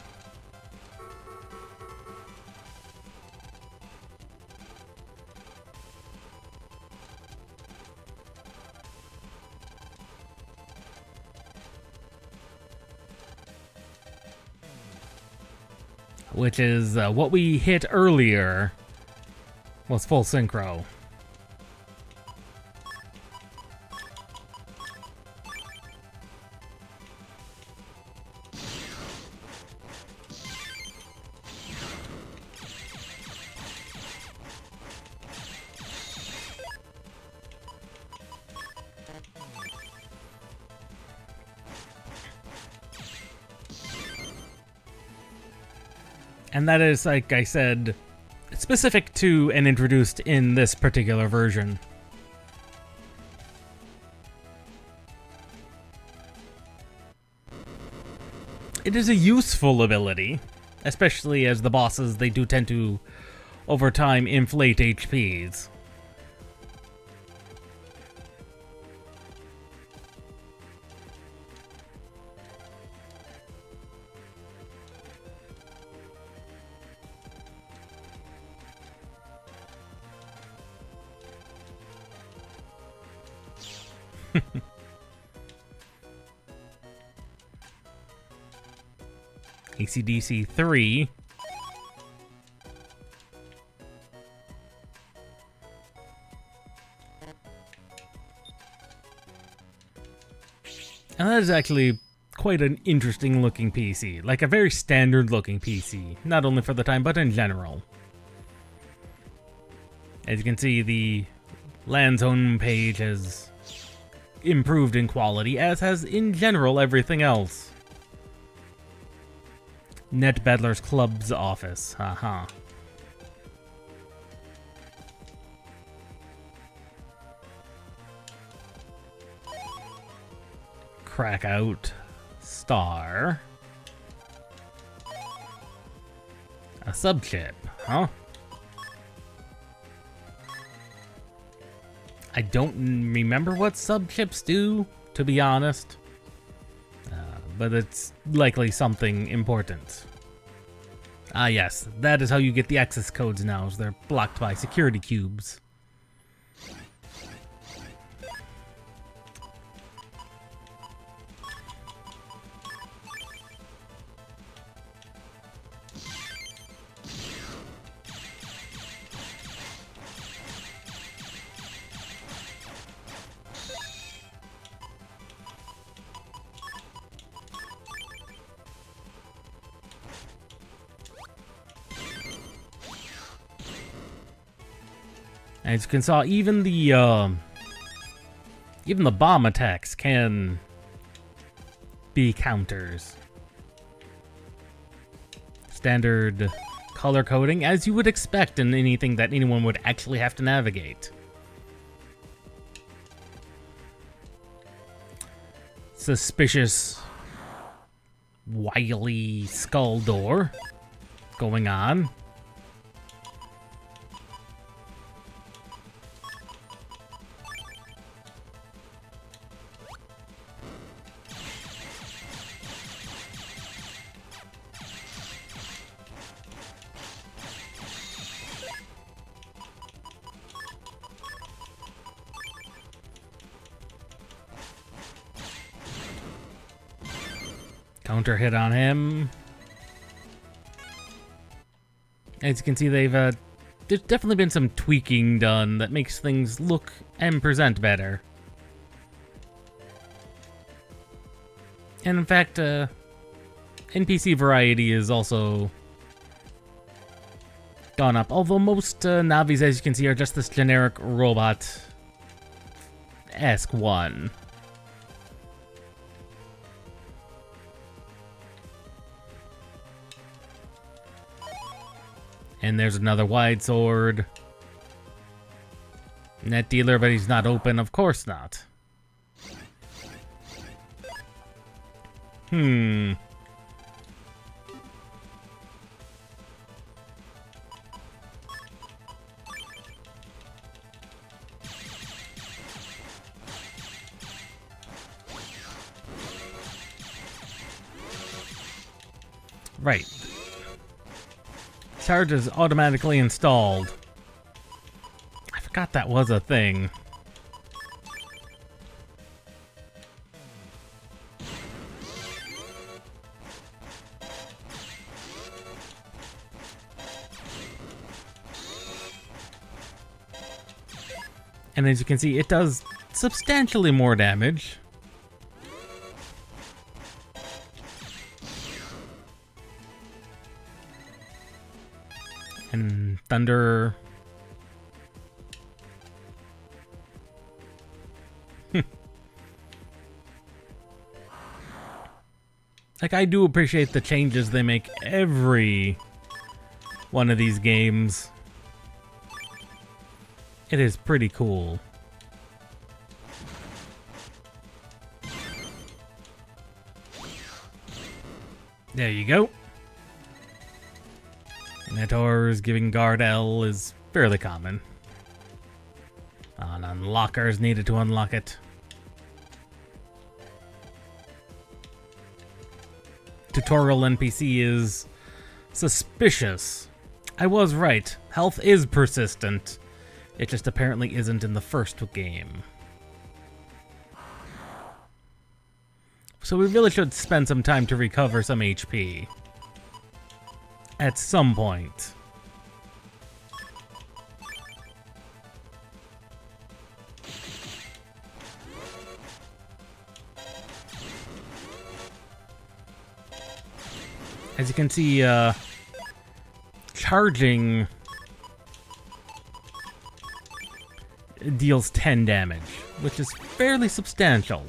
Which is what we hit earlier was full synchro. And that is, like I said, specific to and introduced in this particular version. It is a useful ability, especially as the bosses, they do tend to, over time, inflate HPs. AC/DC 3. And that is actually quite an interesting looking PC. Like a very standard looking PC. Not only for the time, but in general. As you can see, the land's home page has improved in quality, as has in general everything else. Net Battler's Club's office. Haha. Crack out. Star. A sub-chip, huh? I don't remember what sub-chips do, to be honest. But it's likely something important. Ah yes, that is how you get the access codes now, as they're blocked by security cubes. As you can see, even the bomb attacks can be counters. Standard color coding, as you would expect in anything that anyone would actually have to navigate. Suspicious, wily skull door going on. Counter hit on him. As you can see, there's definitely been some tweaking done that makes things look and present better. And in fact, NPC variety is also gone up. Although most Navis, as you can see, are just this generic robot-esque one. And there's another wide sword. Net dealer, but he's not open. Of course not. Right. Charge is automatically installed. I forgot that was a thing. And as you can see, it does substantially more damage. And thunder. Like, I do appreciate the changes they make every one of these games. It is pretty cool. There you go. Minotaurs giving guard L is fairly common. An unlocker is needed to unlock it. Tutorial NPC is suspicious. I was right. Health is persistent. It just apparently isn't in the first game. So we really should spend some time to recover some HP. At some point. As you can see, charging deals 10 damage, which is fairly substantial.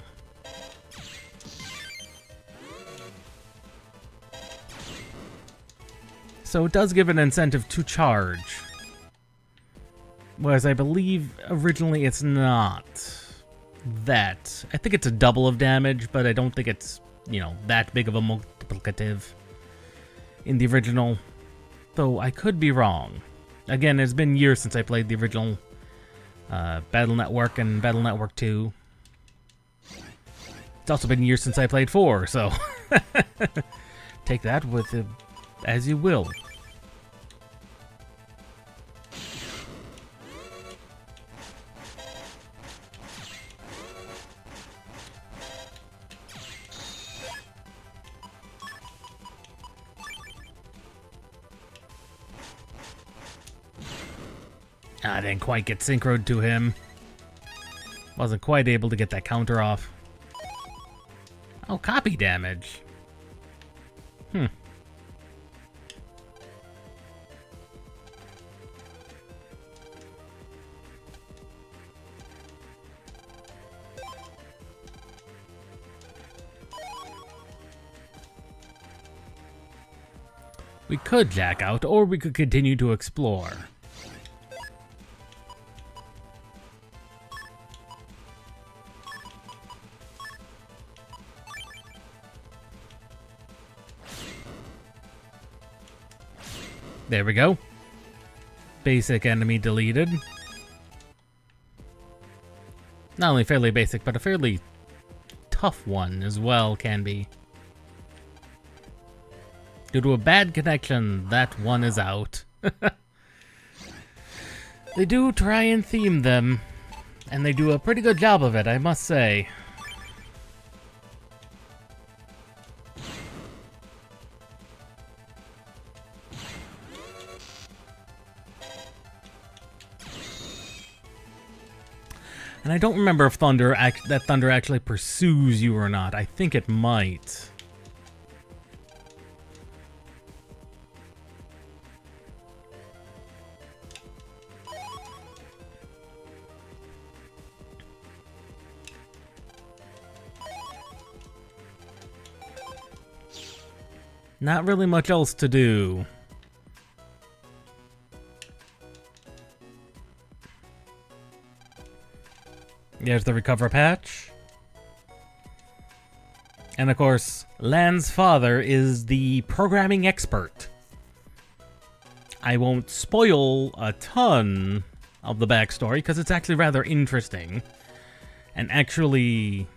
So it does give an incentive to charge. Whereas I believe originally it's not that. I think it's a double of damage, but I don't think it's, you know, that big of a multiplicative in the original. Though I could be wrong. Again, it's been years since I played the original Battle Network and Battle Network 2. It's also been years since I played 4, so take that with as you will. I didn't quite get synchroed to him. Wasn't quite able to get that counter off. Oh, copy damage. We could jack out, or we could continue to explore. There we go. Basic enemy deleted. Not only fairly basic, but a fairly tough one as well can be. Due to a bad connection, that one is out. They do try and theme them, and they do a pretty good job of it, I must say. And I don't remember if that thunder actually pursues you or not. I think it might. Not really much else to do. There's the recover patch. And of course, Lan's father is the programming expert. I won't spoil a ton of the backstory because it's actually rather interesting. And actually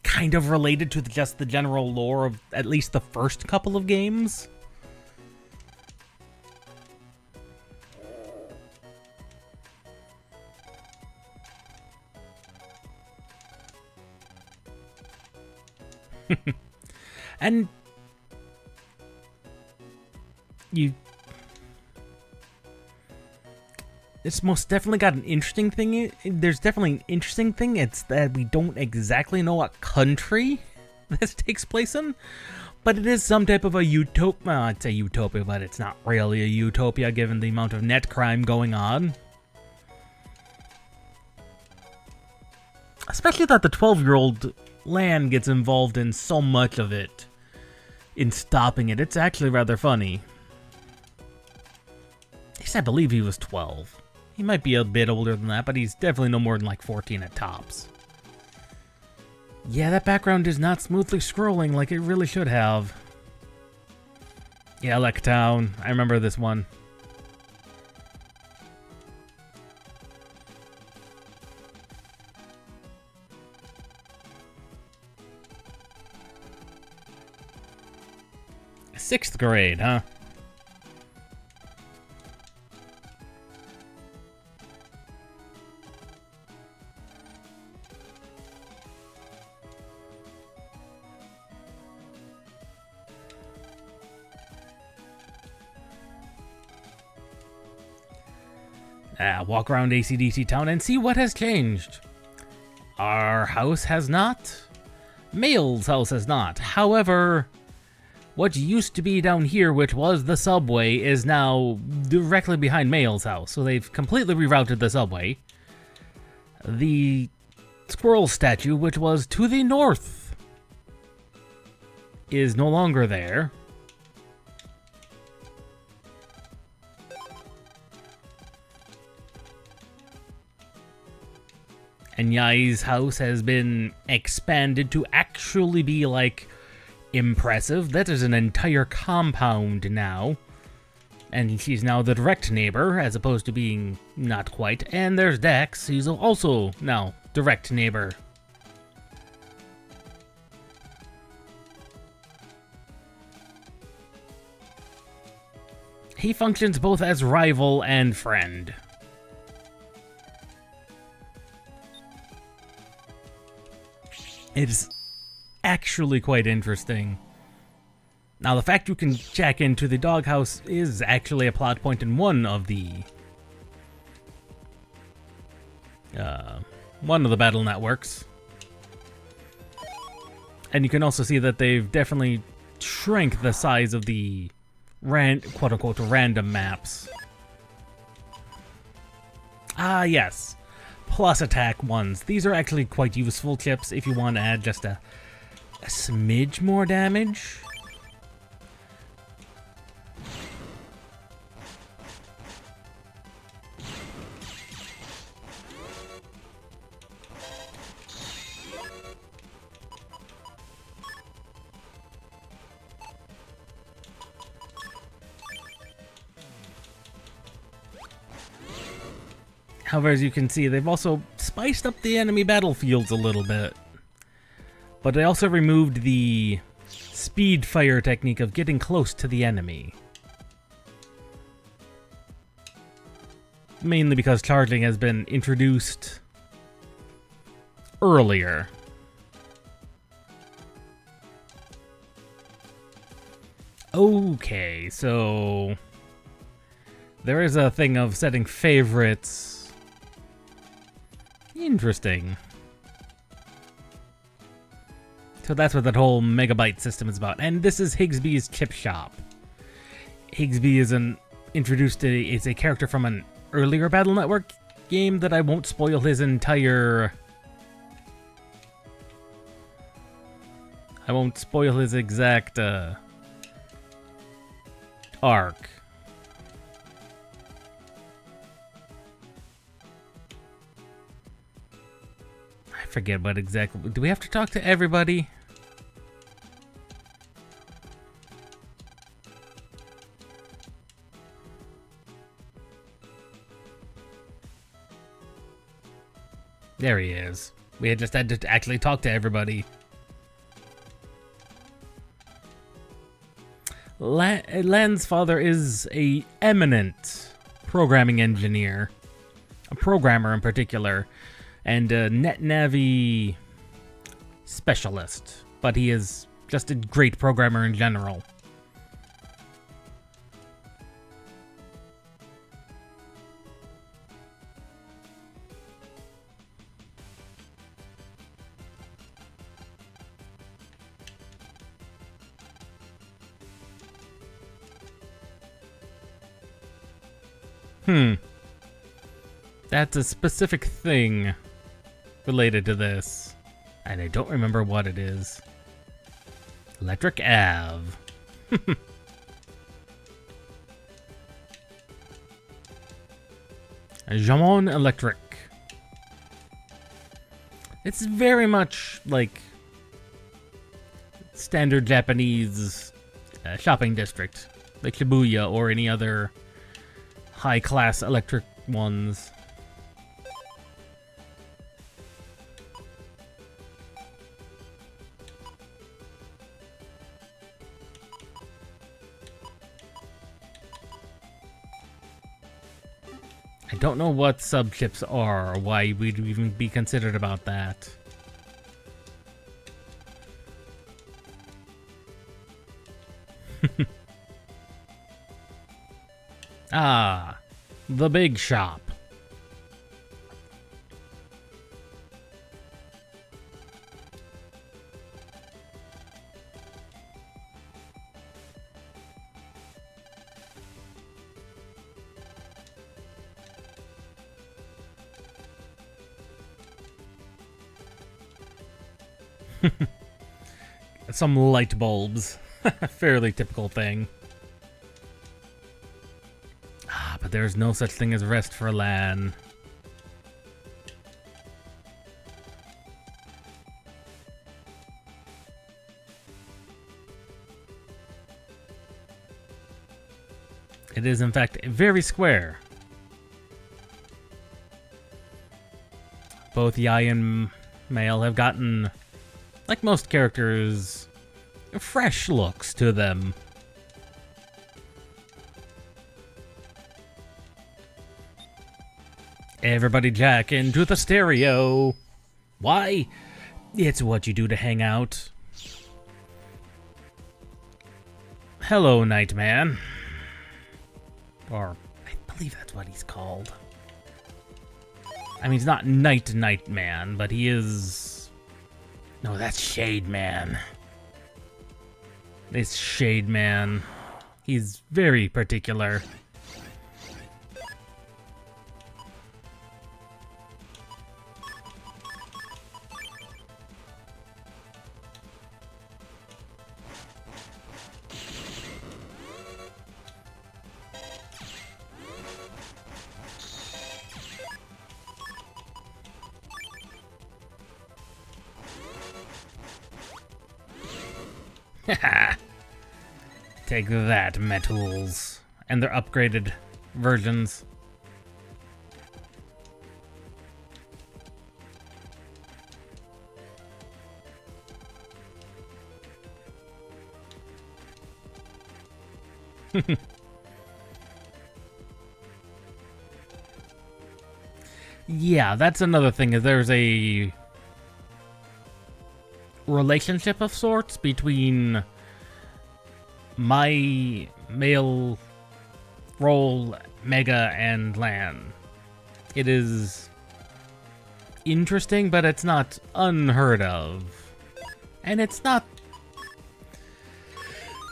kind of related to just the general lore of at least the first couple of games. And it's most definitely got an interesting thing. There's definitely an interesting thing. It's that we don't exactly know what country this takes place in, but it is some type of a utopia. Well, I'd say utopia, but it's not really a utopia given the amount of net crime going on. Especially that the 12-year-old Lan gets involved in so much of it. in stopping it. It's actually rather funny. At least I believe he was 12. He might be a bit older than that, but he's definitely no more than like 14 at tops. Yeah, that background is not smoothly scrolling like it really should have. Yeah, Town. I remember this one. Sixth grade, huh? Walk around ACDC Town and see what has changed. Our house has not. Mail's house has not. However, what used to be down here, which was the subway, is now directly behind Mail's house. So they've completely rerouted the subway. The squirrel statue, which was to the north, is no longer there. And Yai's house has been expanded to actually be, like, impressive. That is an entire compound now. And she's now the direct neighbor, as opposed to being not quite. And there's Dex, he's also now direct neighbor. He functions both as rival and friend. It's actually quite interesting. Now, the fact you can check into the doghouse is actually a plot point in one of the battle networks. And you can also see that they've definitely shrank the size of the quote-unquote random maps. Ah, yes. Plus attack ones. These are actually quite useful chips if you want to add just a smidge more damage. However, as you can see, they've also spiced up the enemy battlefields a little bit. But they also removed the speed fire technique of getting close to the enemy. Mainly because charging has been introduced earlier. Okay, so there is a thing of setting favorites. Interesting. So that's what that whole megabyte system is about. And this is Higsby's chip shop. Higsby is is a character from an earlier Battle Network game that I won't spoil his entire... I won't spoil his exact arc. I forget what exactly... Do we have to talk to everybody? There he is. We had just had to actually talk to everybody. Lan's father is a eminent programming engineer. A programmer in particular. And a NetNavi specialist. But he is just a great programmer in general. That's a specific thing related to this. And I don't remember what it is. Electric Ave. Jamon Electric. It's very much like standard Japanese shopping district, like Shibuya or any other high-class electric ones. I don't know what subchips are, or why we'd even be considered about that. Ah, the big shop. Some light bulbs. Fairly typical thing. Ah, but there's no such thing as rest for Lan. It is, in fact, very square. Both Yai and Mail have gotten, like most characters, fresh looks to them. Everybody jack into the stereo. Why? It's what you do to hang out. Hello, Nightman. Or, I believe that's what he's called. I mean, he's not Nightman, but he is... No, that's Shade Man. It's Shade Man. He's very particular. Take that, Metools. And their upgraded versions. Yeah, that's another thing, is there's a relationship of sorts between my male role, Mega, and Lan. It is interesting, but it's not unheard of. And it's not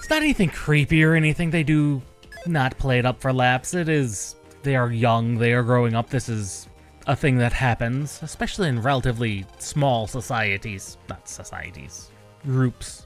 anything creepy or anything. They do not play it up for laughs. It is, they are young, they are growing up. This is a thing that happens, especially in relatively small societies. Not societies, groups.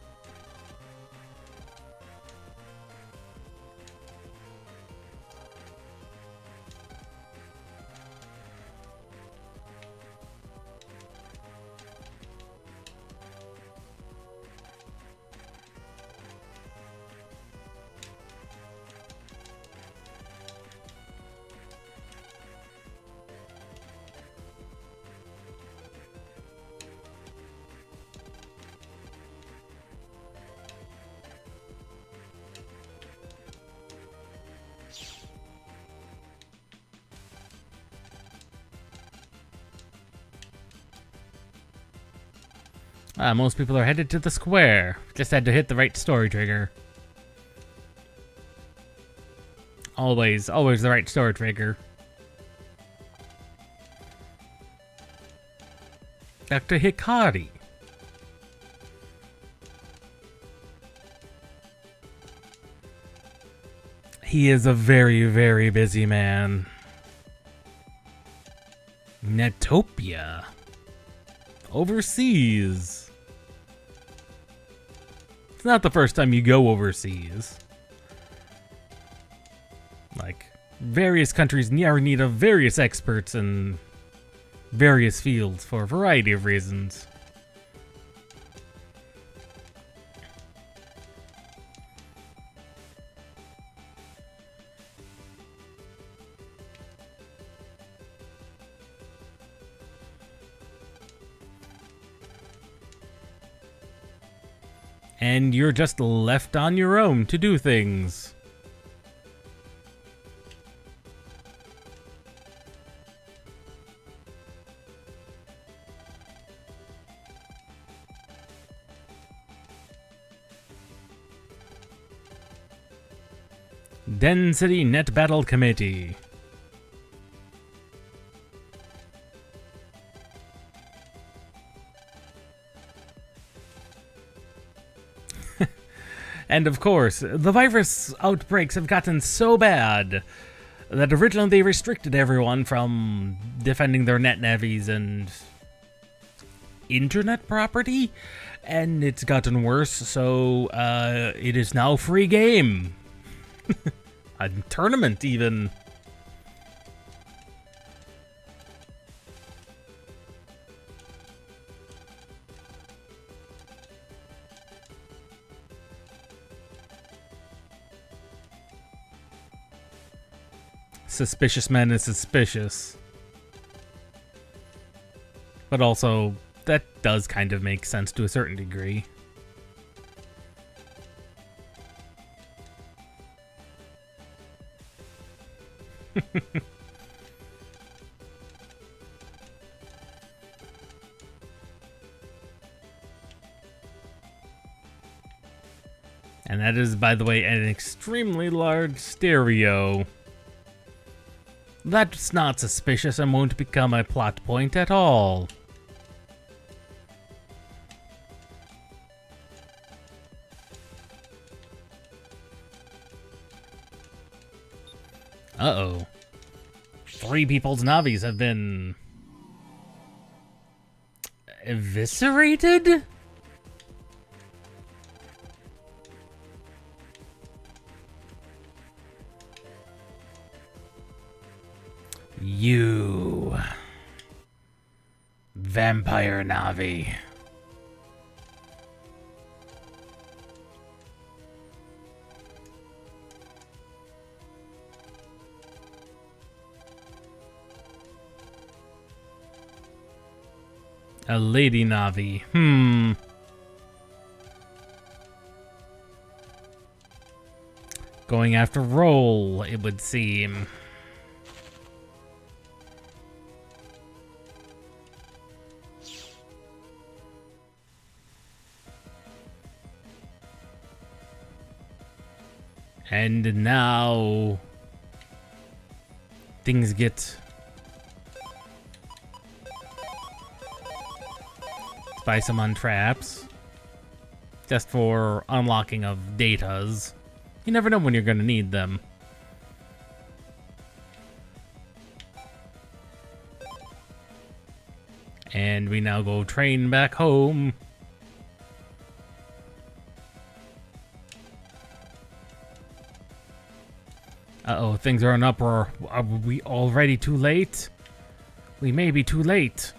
Most people are headed to the square. Just had to hit the right story trigger. Always the right story trigger. Dr. Hikari. He is a very, very busy man. Netopia. Overseas. It's not the first time you go overseas. Like, various countries are in need of various experts in various fields for a variety of reasons. And you're just left on your own to do things. Density Net Battle Committee. And of course, the virus outbreaks have gotten so bad that originally they restricted everyone from defending their net navies and internet property, and it's gotten worse, so it is now free game. A tournament even. Suspicious man is suspicious. But also, that does kind of make sense to a certain degree. And that is, by the way, an extremely large stereo. That's not suspicious and won't become a plot point at all. Uh-oh. 3 people's navis have been eviscerated? You vampire Navi. A lady Navi. Going after Roll, it would seem. And now things get by some untraps just for unlocking of datas. You never know when you're going to need them. And we now go train back home. Uh-oh, things are in uproar. Are we already too late? We may be too late.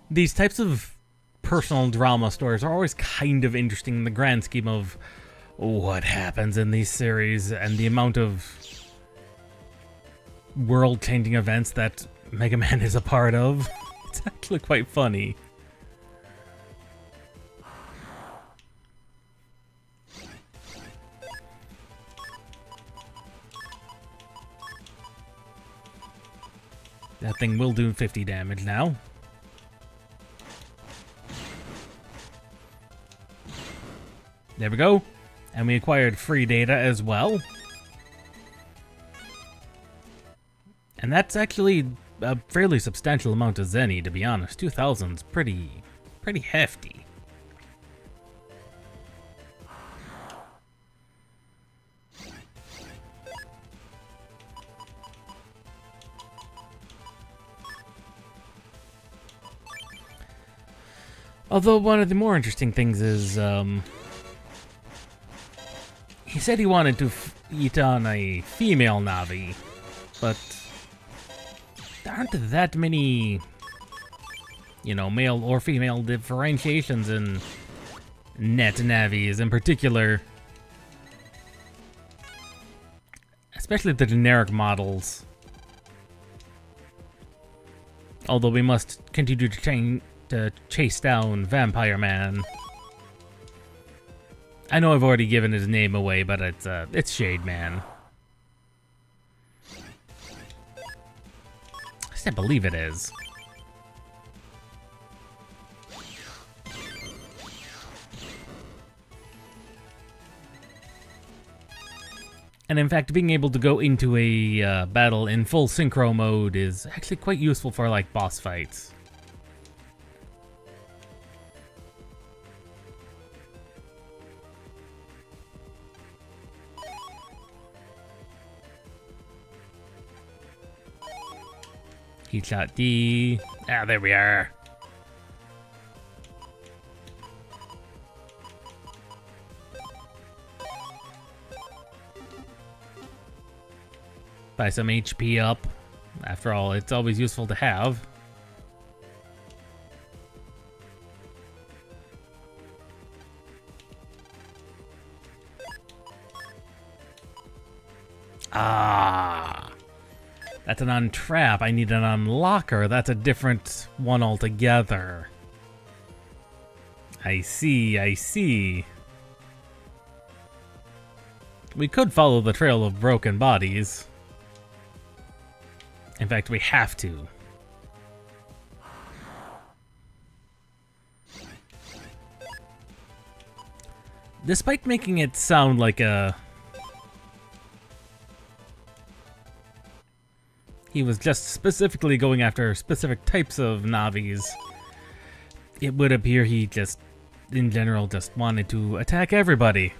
These types of personal drama stories are always kind of interesting in the grand scheme of what happens in these series and the amount of world-changing events that Mega Man is a part of. It's actually quite funny. That thing will do 50 damage now. There we go. And we acquired free data as well. And that's actually a fairly substantial amount of Zenny, to be honest. 2,000's pretty hefty. Although one of the more interesting things is, he said he wanted to eat on a female Navi, but there aren't that many, you know, male or female differentiations in net Navis in particular. Especially the generic models. Although we must continue to chase down Vampire Man. I know I've already given his name away, but it's Shade Man. I just can't believe it is. And in fact, being able to go into a battle in full synchro mode is actually quite useful for, like, boss fights. Heat shot D. Ah, there we are. Buy some HP up. After all, it's always useful to have. Ah, that's an untrap. I need an unlocker. That's a different one altogether. I see, I see. We could follow the trail of broken bodies. In fact, we have to. Despite making it sound like he was just specifically going after specific types of Navis, it would appear he just, in general, just wanted to attack everybody.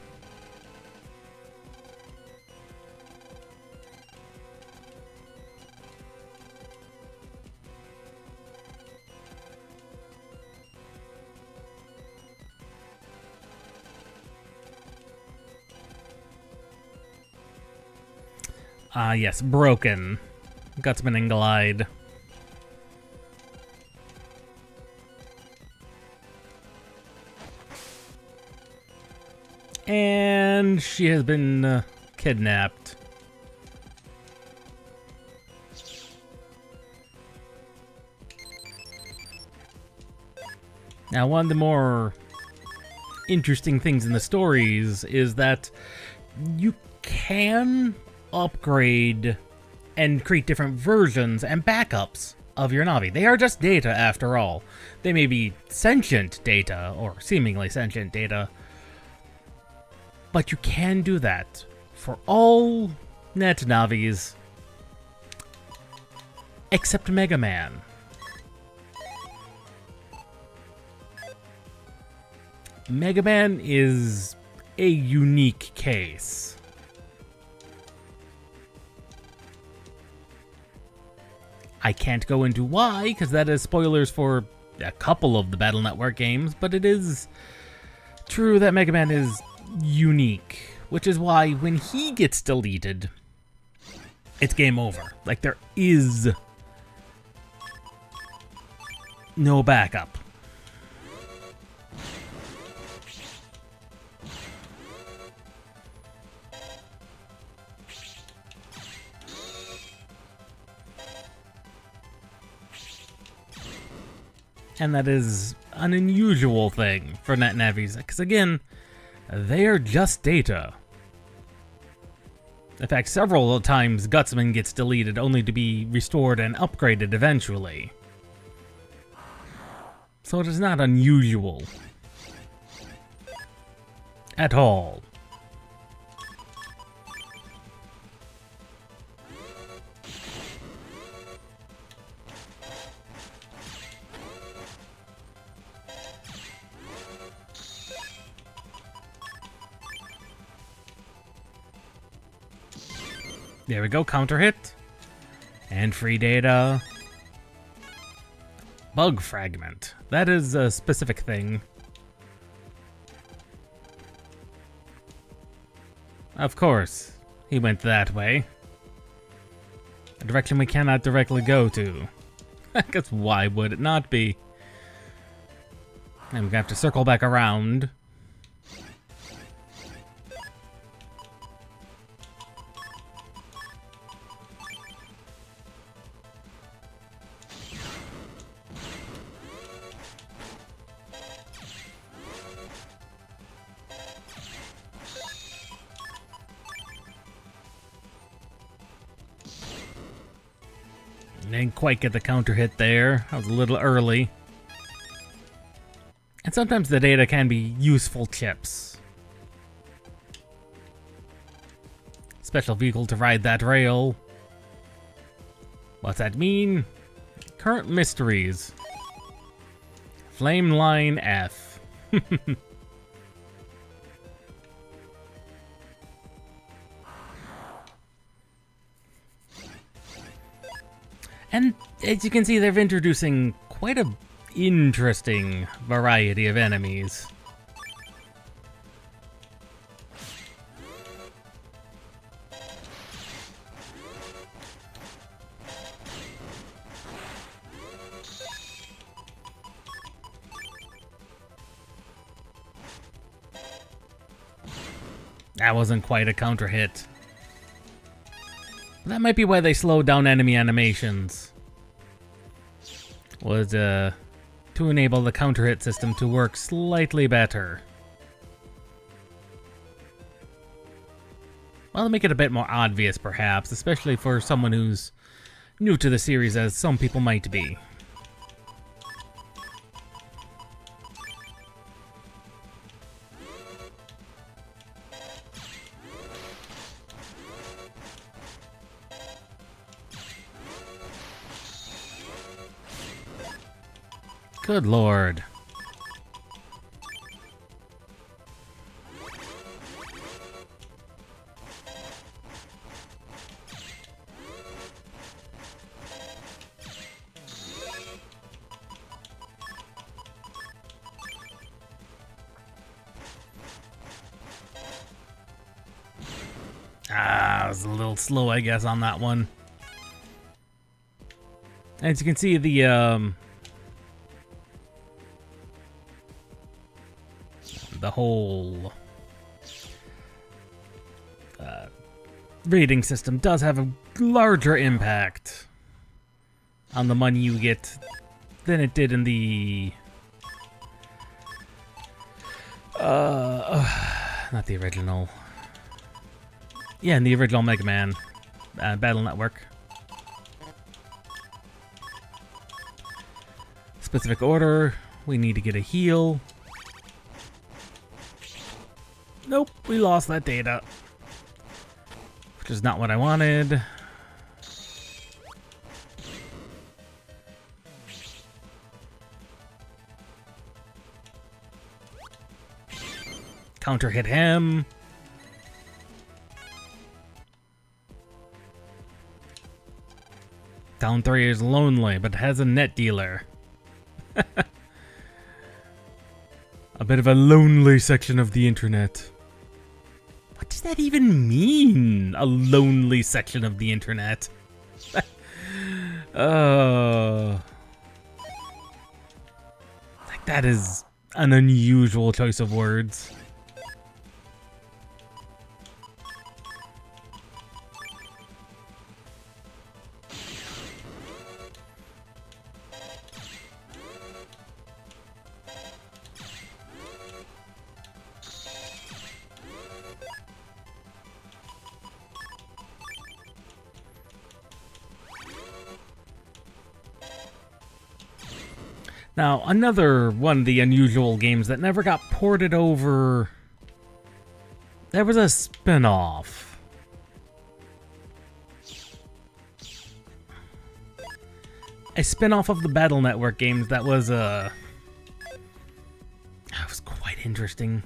Ah, yes, broken. Gutsman and Glide. And she has been kidnapped. Now, one of the more interesting things in the stories is that you can upgrade and create different versions and backups of your Navi. They are just data after all. They may be sentient data, or seemingly sentient data, but you can do that for all net Navis except Mega Man. Mega Man is a unique case. I can't go into why, because that is spoilers for a couple of the Battle Network games, but it is true that Mega Man is unique, which is why when he gets deleted, it's game over. Like, there is no backup. And that is an unusual thing for net Navis, because again, they are just data. In fact, several times Gutsman gets deleted only to be restored and upgraded eventually. So it is not unusual. At all. There we go, counter hit. And free data. Bug fragment. That is a specific thing. Of course, he went that way. A direction we cannot directly go to. I guess why would it not be? And we have to circle back around. Didn't quite get the counter hit there. I was a little early. And sometimes the data can be useful chips. Special vehicle to ride that rail. What's that mean? Current mysteries. Flame line F. And as you can see, they're introducing quite a interesting variety of enemies. That wasn't quite a counter hit. That might be why they slowed down enemy animations. Was to enable the counter hit system to work slightly better. Well, to make it a bit more obvious perhaps, especially for someone who's new to the series, as some people might be. Good lord. I was a little slow, I guess, on that one. As you can see, the whole rating system does have a larger impact on the money you get than it did in the not the original. Yeah, in the original Mega Man Battle Network. Specific order. We need to get a heal. Nope, we lost that data. Which is not what I wanted. Counter hit him. Town 3 is lonely, but has a net dealer. A bit of a lonely section of the internet. What does that even mean? A lonely section of the internet? Like, that is an unusual choice of words. Now, another one of the unusual games that never got ported over. There was a spin-off. A spin-off of the Battle Network games that was that was quite interesting.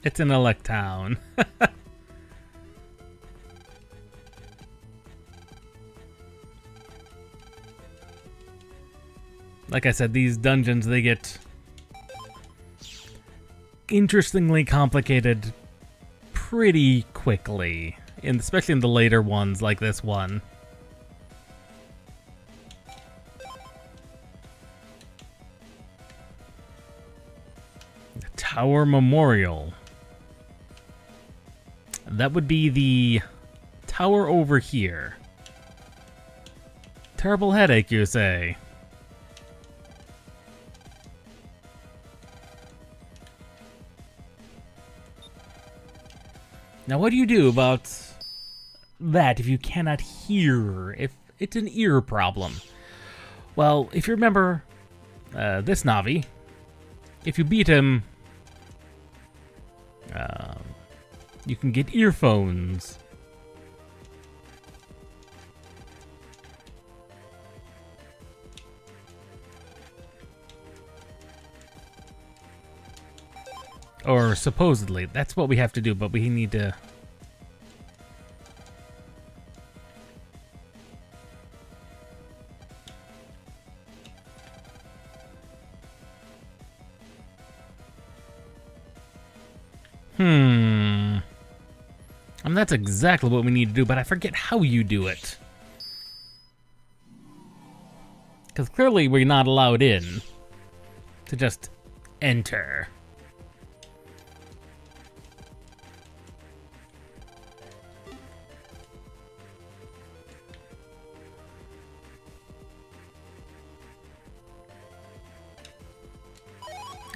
It's an Electown. Like I said, these dungeons, they get interestingly complicated pretty quickly, especially in the later ones like this one. The Tower Memorial. That would be the tower over here. Terrible headache, you say? Now, what do you do about that if you cannot hear? If it's an ear problem? Well, if you remember this Navi, if you beat him, you can get earphones. Or supposedly, that's what we have to do, but we need to... And that's exactly what we need to do, but I forget how you do it. Because clearly we're not allowed in to just enter.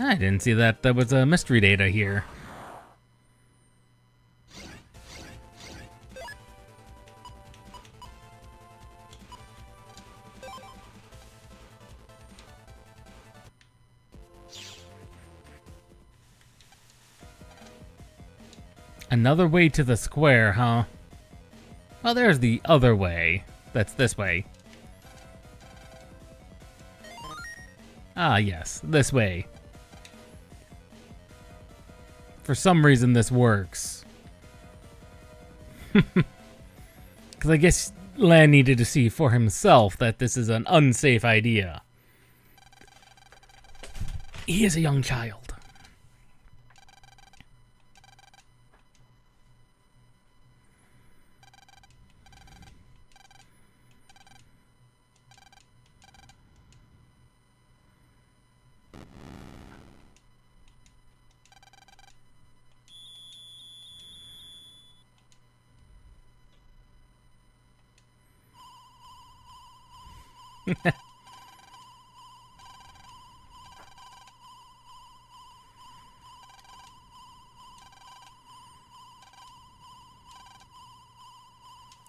I didn't see that there was a mystery data here. Another way to the square, huh? Well, there's the other way. That's this way. Ah, yes, this way. For some reason, this works. Because I guess Lan needed to see for himself that this is an unsafe idea. He is a young child.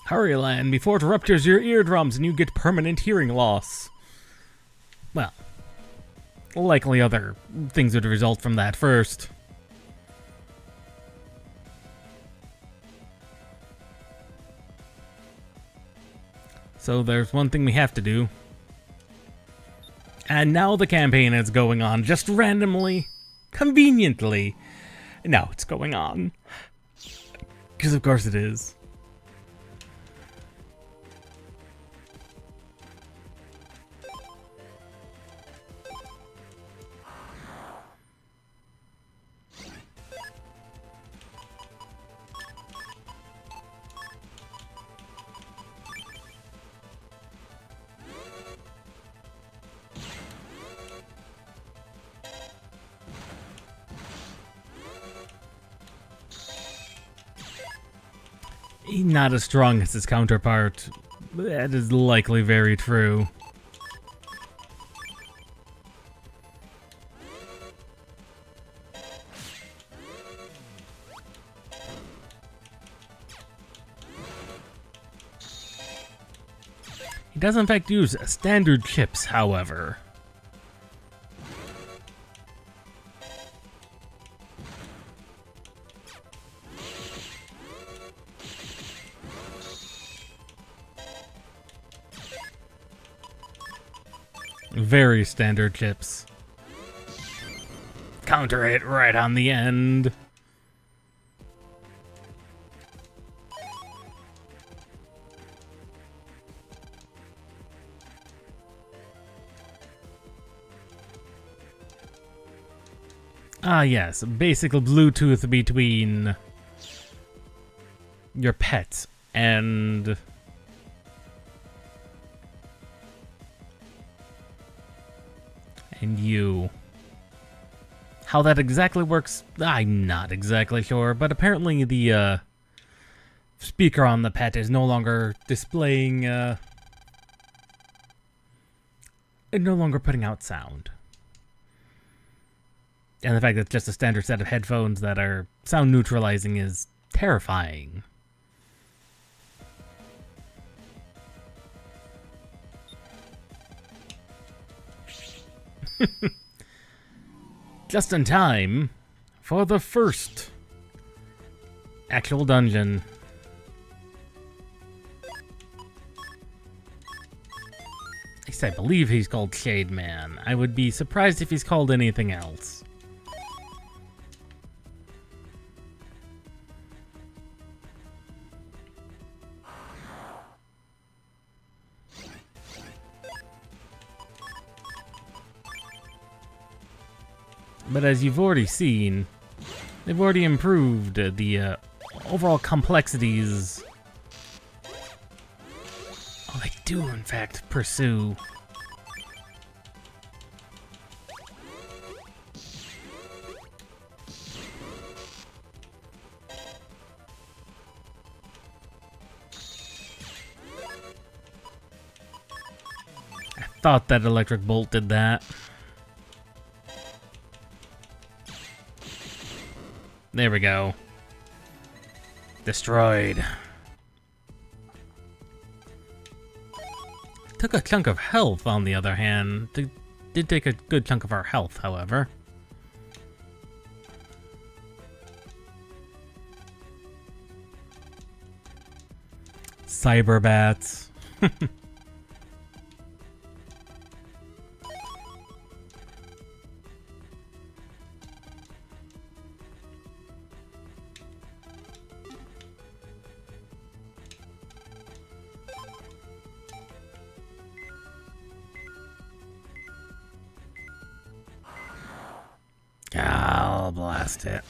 Hurry, Lan, before it ruptures your eardrums and you get permanent hearing loss. Well, likely other things would result from that first. So there's one thing we have to do. And now the campaign is going on just randomly, conveniently. Now it's going on. Because of course it is. Not as strong as his counterpart. That is likely very true. He does in fact use standard chips, however. Very standard chips. Counter it right on the end. Ah, yes. Basic Bluetooth between your pet and you. How that exactly works, I'm not exactly sure, but apparently the speaker on the pet is no longer displaying, no longer putting out sound. And the fact that it's just a standard set of headphones that are sound neutralizing is terrifying. Just in time for the first actual dungeon. At least I believe he's called Shade Man. I would be surprised if he's called anything else. But as you've already seen, they've already improved the overall complexities. Oh, they do, in fact, pursue. I thought that electric bolt did that. There we go. Destroyed. Took a chunk of health, on the other hand. Did take a good chunk of our health, however. Cyber bats. I'll blast it.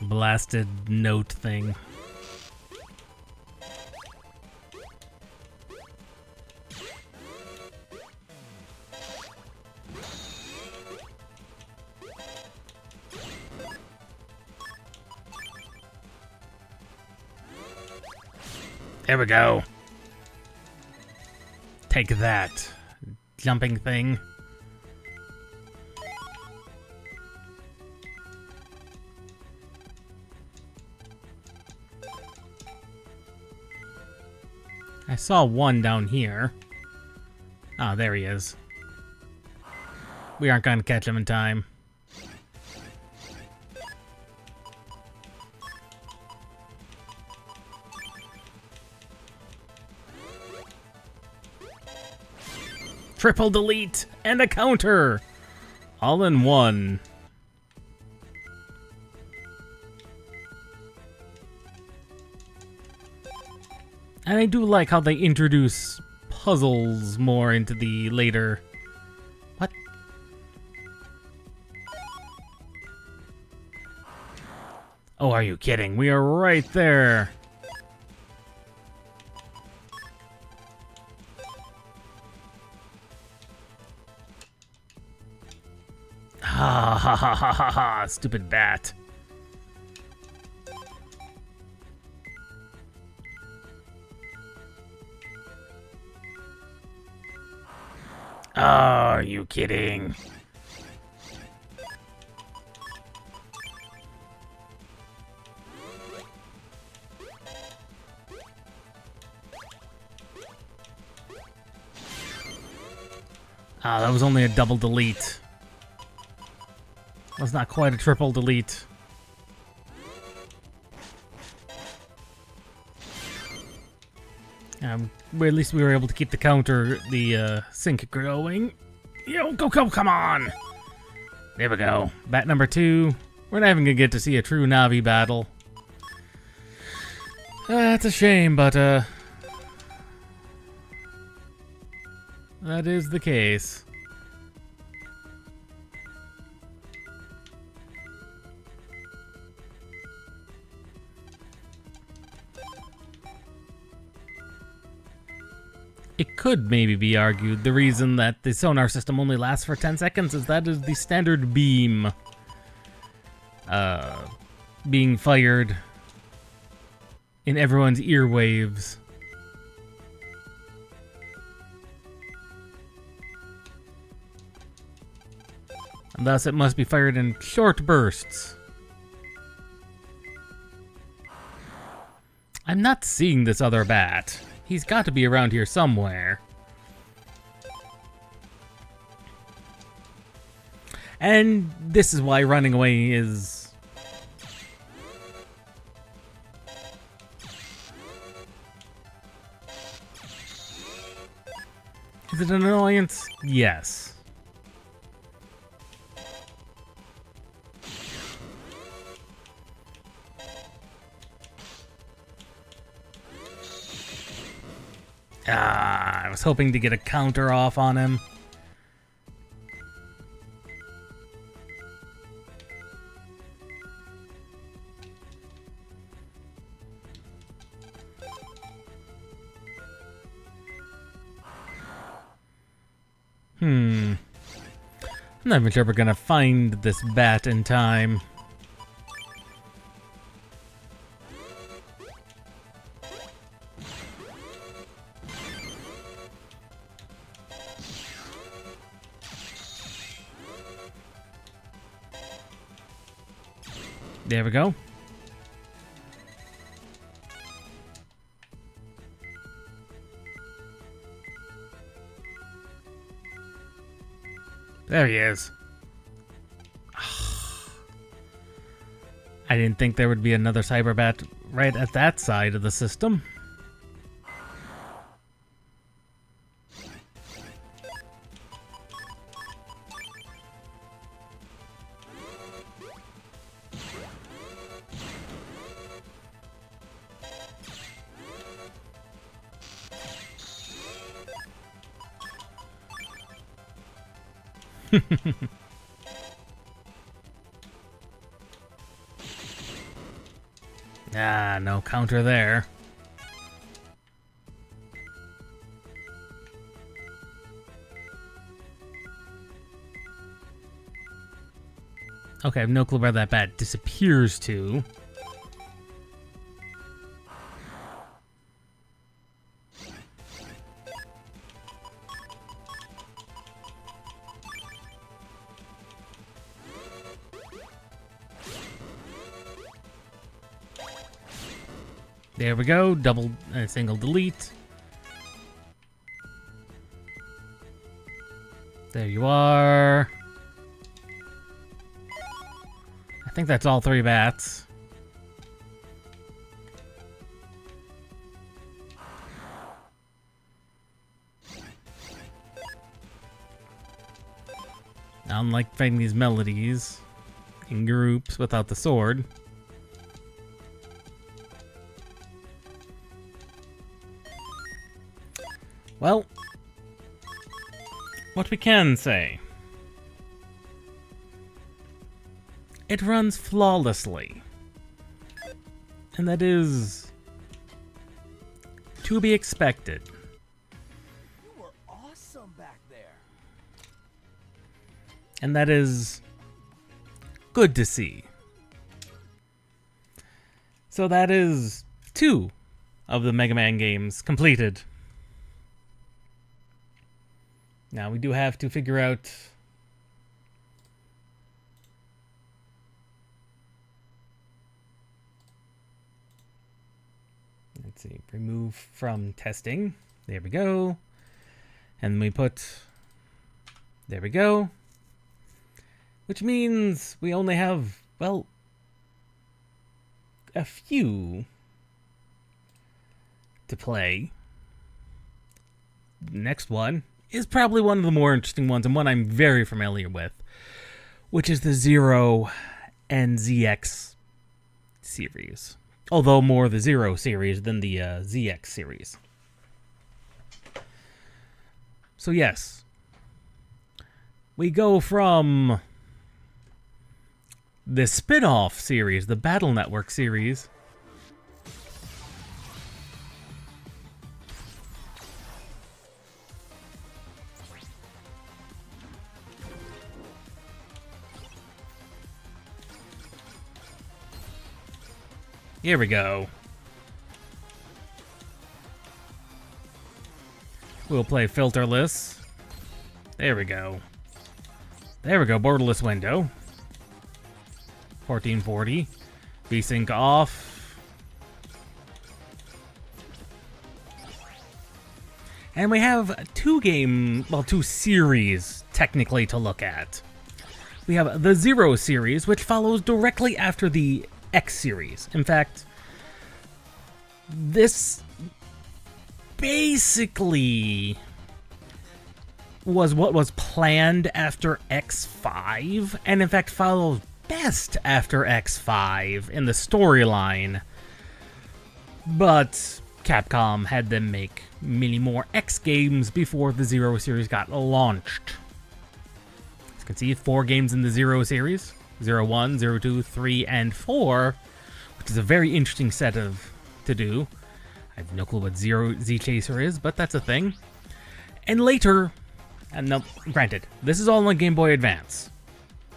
Blasted note thing. There we go. Take that, jumping thing. I saw one down here. Ah, there he is. We aren't going to catch him in time. Triple delete and a counter, all in one. And I do like how they introduce puzzles more into the later... What? Oh, are you kidding? We are right there. Ha ha ha ha ha ha, stupid bat. Oh, are you kidding? Ah, that was only a double delete. That's not quite a triple delete. Well, at least we were able to keep the sync going. Yo, go, come on! There we go. Bat number 2. We're not even gonna get to see a true Navi battle. That's a shame, but that is the case. It could maybe be argued the reason that the sonar system only lasts for 10 seconds is that is the standard beam being fired in everyone's earwaves. And thus it must be fired in short bursts. I'm not seeing this other bat. He's got to be around here somewhere. And this is why running away is... Is it an annoyance? Yes. I was hoping to get a counter off on him. I'm not even sure we're gonna find this bat in time. There we go. There he is. I didn't think there would be another Cyberbat right at that side of the system. No counter there. Okay, I have no clue where that bat disappears to. There we go, double single delete. There you are. I think that's all 3 bats. I don't like fighting these melodies in groups without the sword. Well, what we can say, it runs flawlessly, and that is to be expected. You were awesome back there. And that is good to see. So that is 2 of the Mega Man games completed. Now we do have to figure out let's see, remove from testing. There we go. And we put there we go. Which means we only have, well, a few to play. next one is probably one of the more interesting ones and one I'm very familiar with, which is the Zero and ZX series. Although more the Zero series than the ZX series. So yes, we go from the spin-off series, the Battle Network series, here we go. We'll play filterless. There we go. There we go, borderless window. 1440. VSync off. And we have two series technically to look at. We have the Zero series, which follows directly after the X series. In fact, this basically was what was planned after X5, and in fact follows best after X5 in the storyline. But Capcom had them make many more X games before the Zero series got launched. As you can see, 4 games in the Zero series. 01, 02, 3, and 4, which is a very interesting set to do. I have no clue what Zero Z Chaser is, but that's a thing. And later, and no, granted, this is all on Game Boy Advance.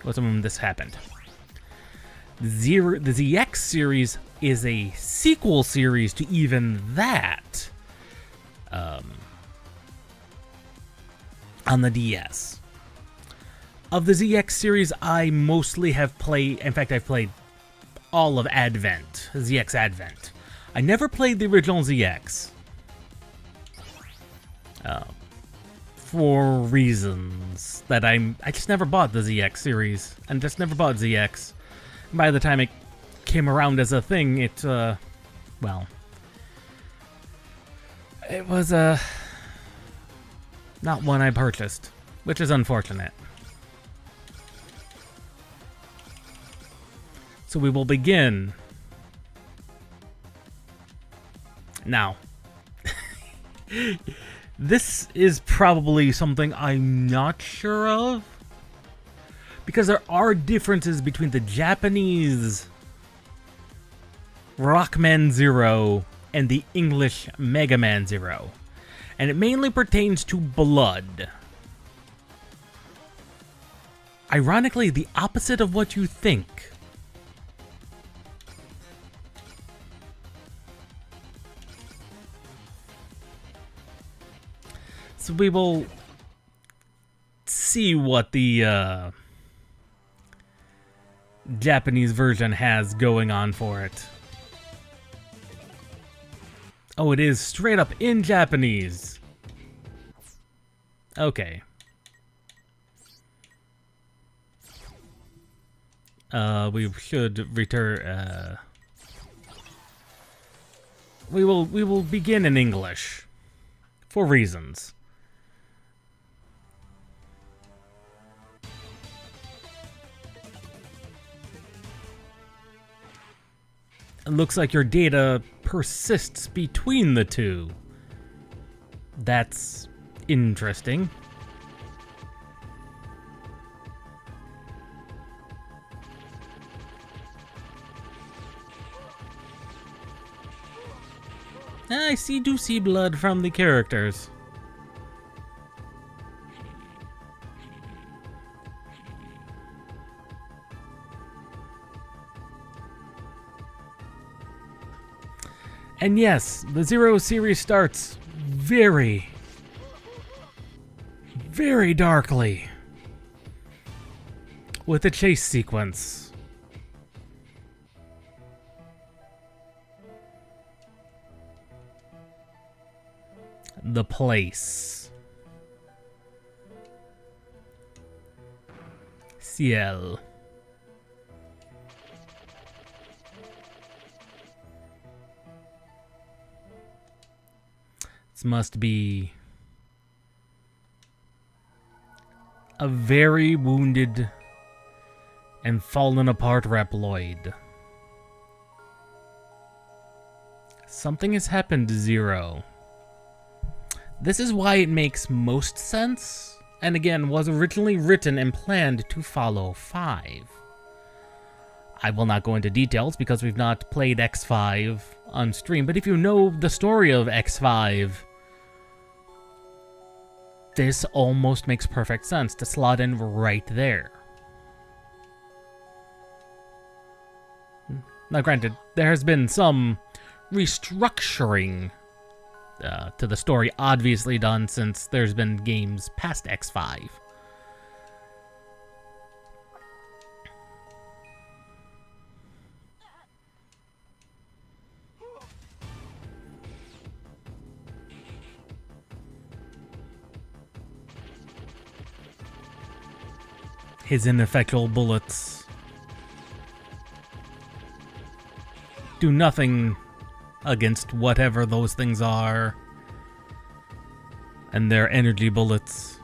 What's when this happened? The ZX series is a sequel series to even that, on the DS. Of the ZX series, I mostly have played. In fact, I've played all of Advent, ZX Advent. I never played the original ZX. For reasons that I just never bought the ZX series, and just never bought ZX. By the time it came around as a thing, it well, it was not one I purchased, which is unfortunate. So we will begin now. This is probably something I'm not sure of, because there are differences between the Japanese Rockman Zero and the English Mega Man Zero, and it mainly pertains to blood. Ironically, the opposite of what you think. So we will see what the Japanese version has going on for it. Oh, it is straight up in Japanese. Okay. We should return. We will begin in English for reasons. It looks like your data persists between the two. That's interesting. I do see blood from the characters. And yes, the Zero series starts very, very darkly with a chase sequence. The place. Ciel. This must be a very wounded and fallen apart Reploid. Something has happened to Zero. This is why it makes most sense, and again, was originally written and planned to follow 5. I will not go into details because we've not played X5 on stream, but if you know the story of X5, this almost makes perfect sense to slot in right there. Now granted, there has been some restructuring to the story obviously done since there's been games past X5. His ineffectual bullets do nothing against whatever those things are, and their energy bullets.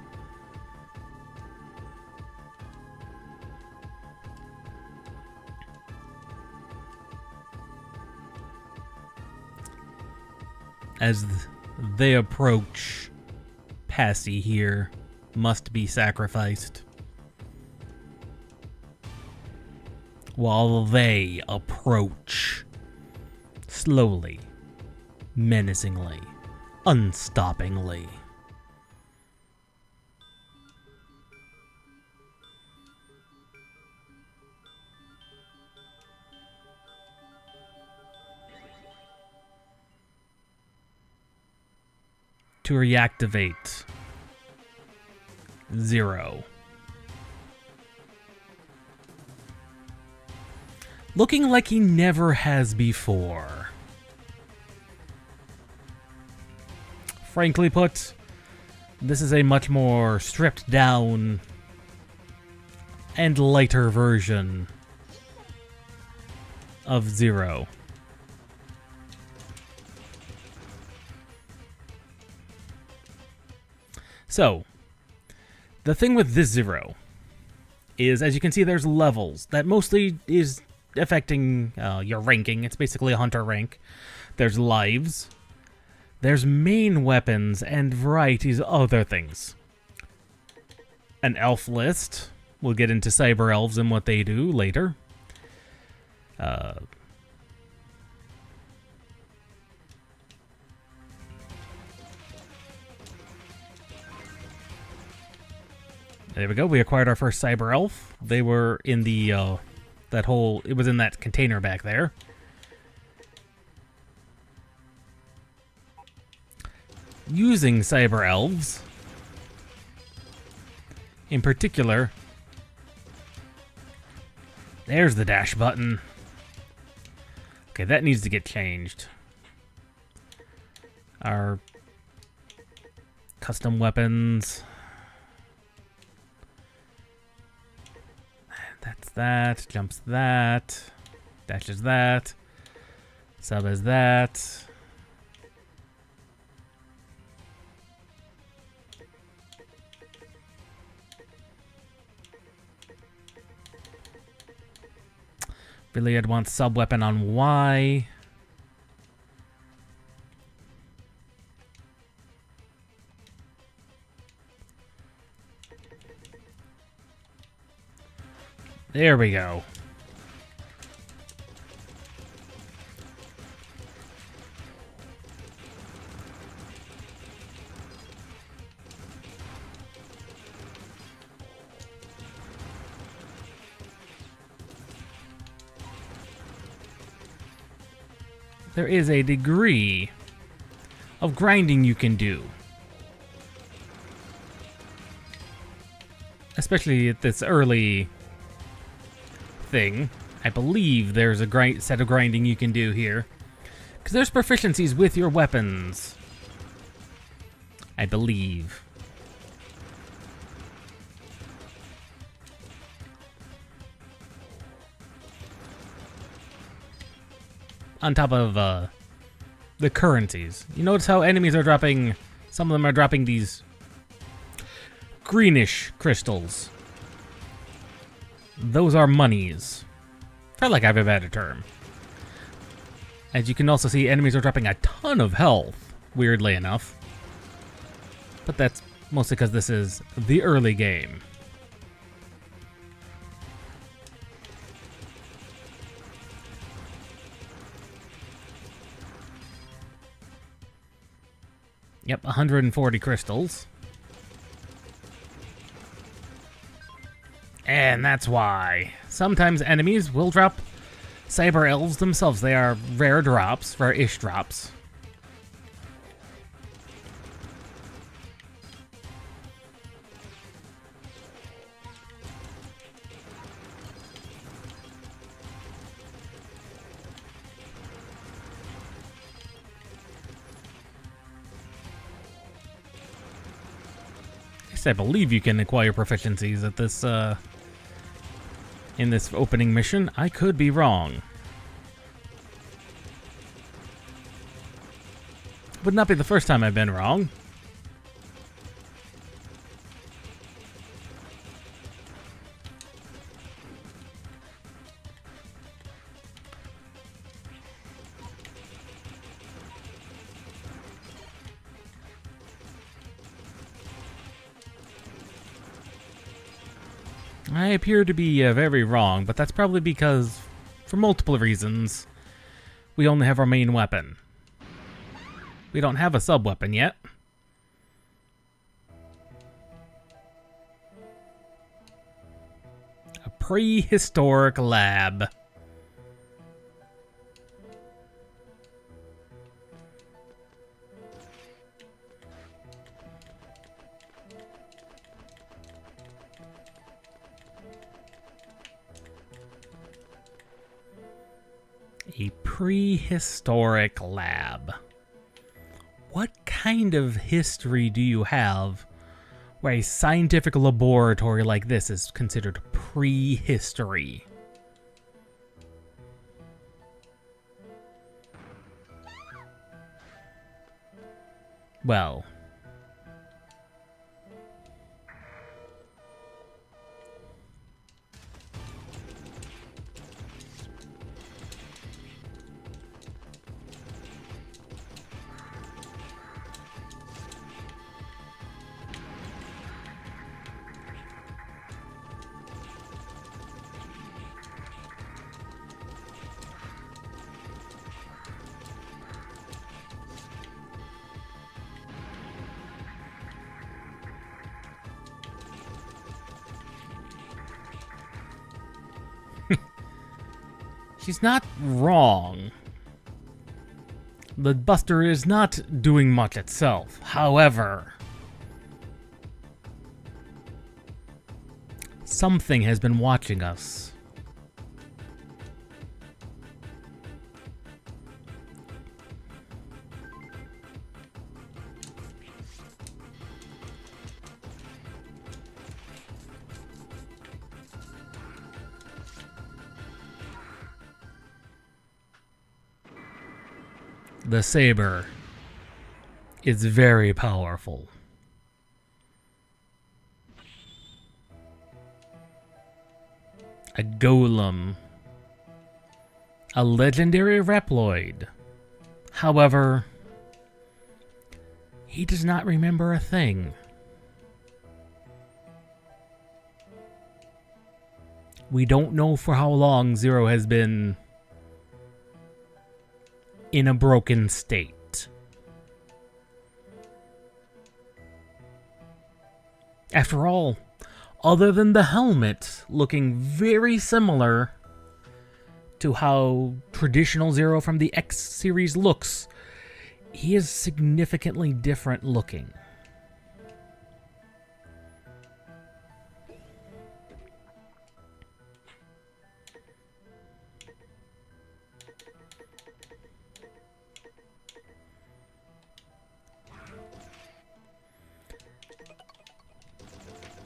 As they approach, Passy here must be sacrificed. While they approach, slowly, menacingly, unstoppingly. To reactivate Zero. Looking like he never has before. Frankly put, this is a much more stripped down and lighter version of Zero. So, the thing with this Zero is, as you can see, there's levels that mostly is affecting your ranking. It's basically a hunter rank. There's lives. There's main weapons and varieties of other things. An elf list. We'll get into cyber elves and what they do later. There we go. We acquired our first cyber elf. They were in the it was in that container back there. Using cyber elves, in particular, there's the dash button. Okay, that needs to get changed. Our custom weapons. That's that, jumps that, dashes that, sub is that. Really, I'd want sub weapon on Y. There we go. There is a degree of grinding you can do. Especially at this early thing. I believe there's a set of grinding you can do here. Because there's proficiencies with your weapons. I believe. On top of the currencies. You notice how enemies are dropping... Some of them are dropping these greenish crystals. Those are monies. For lack of a better term. As you can also see, enemies are dropping a ton of health, weirdly enough. But that's mostly because this is the early game. Yep, 140 crystals. And that's why sometimes enemies will drop Cyber Elves themselves. They are rare drops, rare-ish drops. I believe you can acquire proficiencies at this, in this opening mission. I could be wrong. Would not be the first time I've been wrong. I appear to be very wrong, but that's probably because, for multiple reasons, we only have our main weapon. We don't have a sub-weapon yet. A prehistoric lab. A prehistoric lab. What kind of history do you have where a scientific laboratory like this is considered prehistory? Well, she's not wrong. The Buster is not doing much itself. However, something has been watching us. The saber is very powerful. A golem. A legendary Reploid. However, he does not remember a thing. We don't know for how long Zero has been in a broken state. After all, other than the helmet looking very similar to how traditional Zero from the X series looks, he is significantly different looking.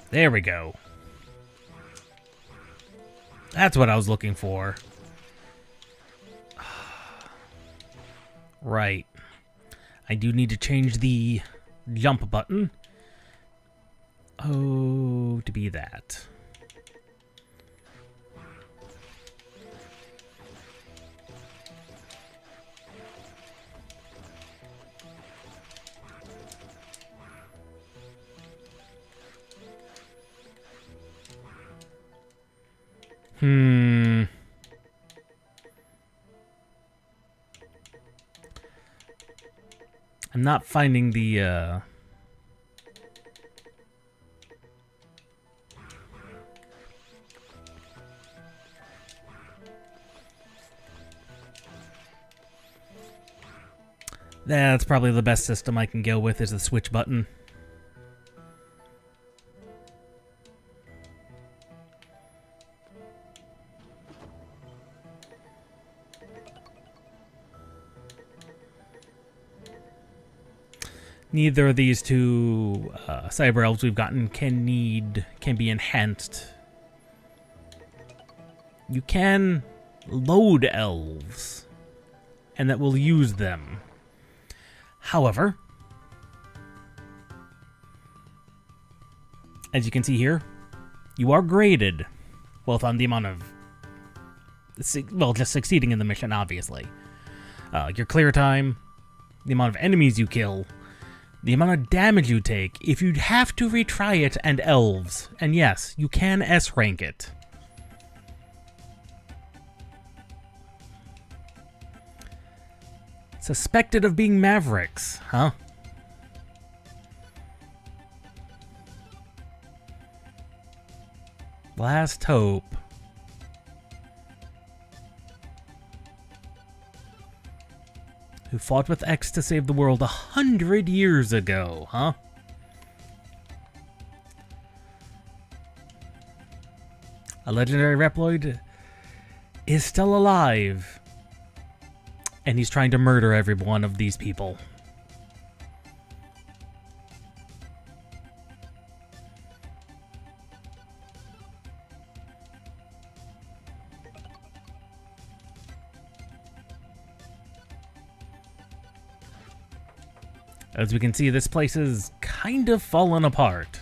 There we go. That's what I was looking for. Right. I do need to change the jump button. Oh, to be that. I'm not finding the, That's probably the best system I can go with is the switch button. Neither of these two cyber elves we've gotten can be enhanced. You can load elves, and that will use them. However, as you can see here, you are graded, both on the amount of, well, just succeeding in the mission, obviously. Your clear time, the amount of enemies you kill, the amount of damage you take, if you'd have to retry it, and elves. And yes, you can S-rank it. Suspected of being mavericks, huh? Last hope. Who fought with X to save the world 100 years ago, huh? A legendary Reploid is still alive. And he's trying to murder every one of these people. As we can see, this place is kind of fallen apart.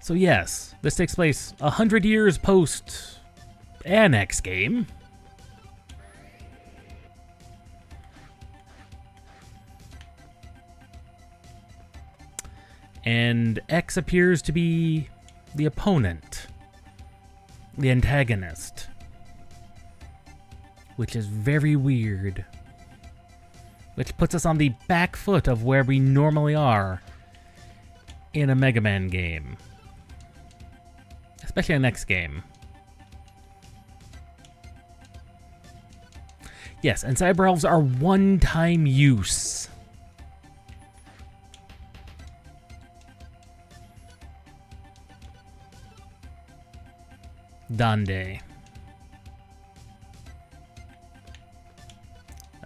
So yes, this takes place 100 years post Annex game. And X appears to be the opponent, the antagonist, which is very weird. Which puts us on the back foot of where we normally are in a Mega Man game. Especially the next game. Yes, and cyber elves are one-time use. Dande.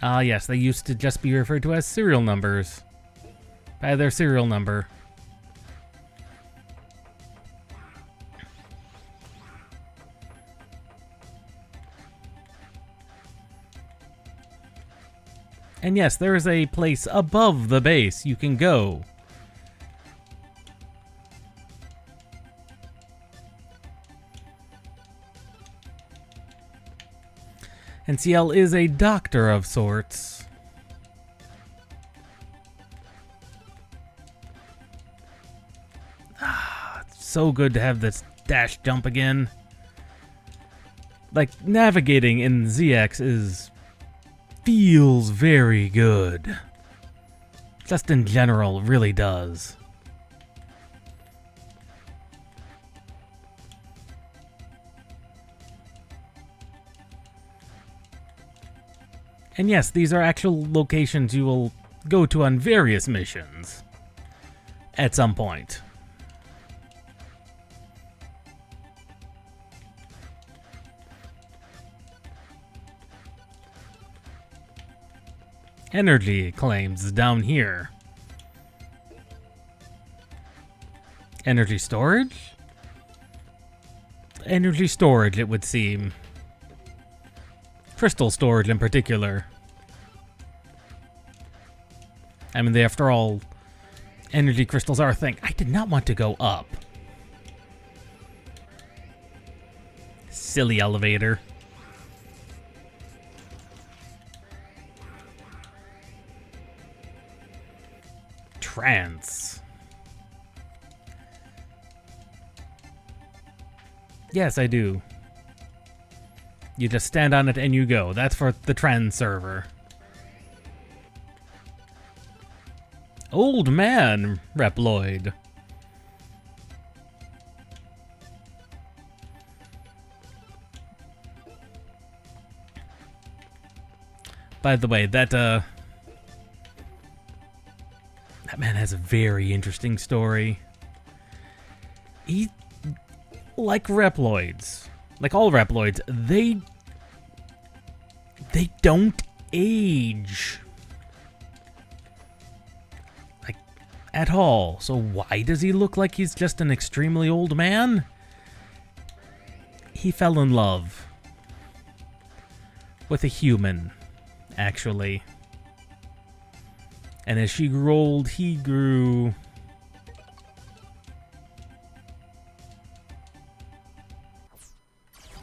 Ah, yes, they used to just be referred to as serial numbers. By their serial number. And yes, there is a place above the base you can go. And CL is a doctor of sorts. Ah, it's so good to have this dash jump again. Like, navigating in ZX feels very good. Just in general, really does. And yes, these are actual locations you will go to on various missions at some point. Energy claims down here. Energy storage? Energy storage, it would seem. Crystal storage in particular. I mean, after all, energy crystals are a thing. I did not want to go up. Silly elevator. Trance. Yes, I do. You just stand on it and you go. That's for the trance server. Old man, Reploid. By the way, that man has a very interesting story. He, like Reploids, like all Reploids, they don't age. Like, at all. So why does he look like he's just an extremely old man? He fell in love with a human, actually. And as she grew old, he grew...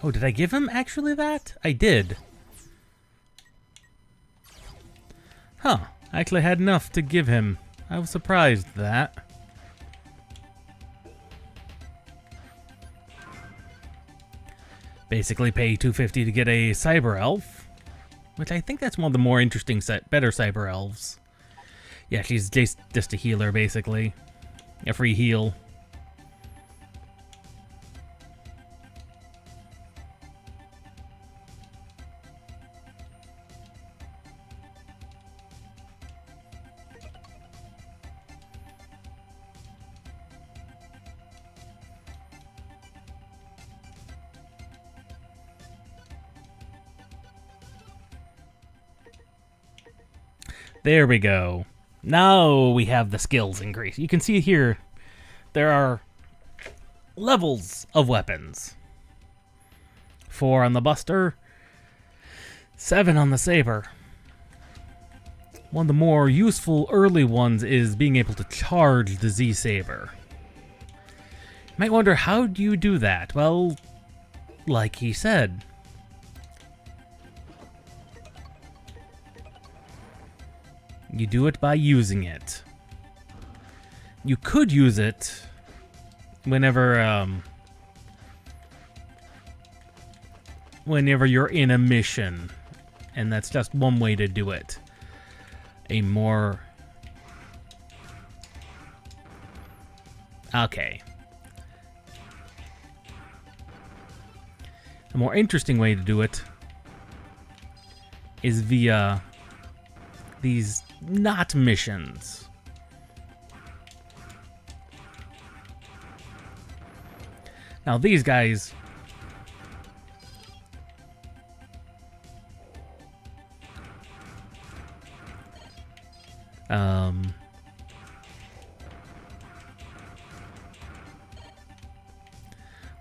Oh, did I give him actually that? I did. Huh. I actually had enough to give him. I was surprised at that. Basically pay $250 to get a cyber elf, which I think that's one of the more interesting, better cyber elves. Yeah, she's just a healer, basically. A free heal. There we go. Now we have the skills increase. You can see here there are levels of weapons. 4 on the Buster, 7 on the Saber. One of the more useful early ones is being able to charge the Z-Saber. You might wonder, how do you do that? Well, like he said, you do it by using it. You could use it whenever you're in a mission, and that's just one way to do it. A more... Okay. A more interesting way to do it is via these not missions. Now these guys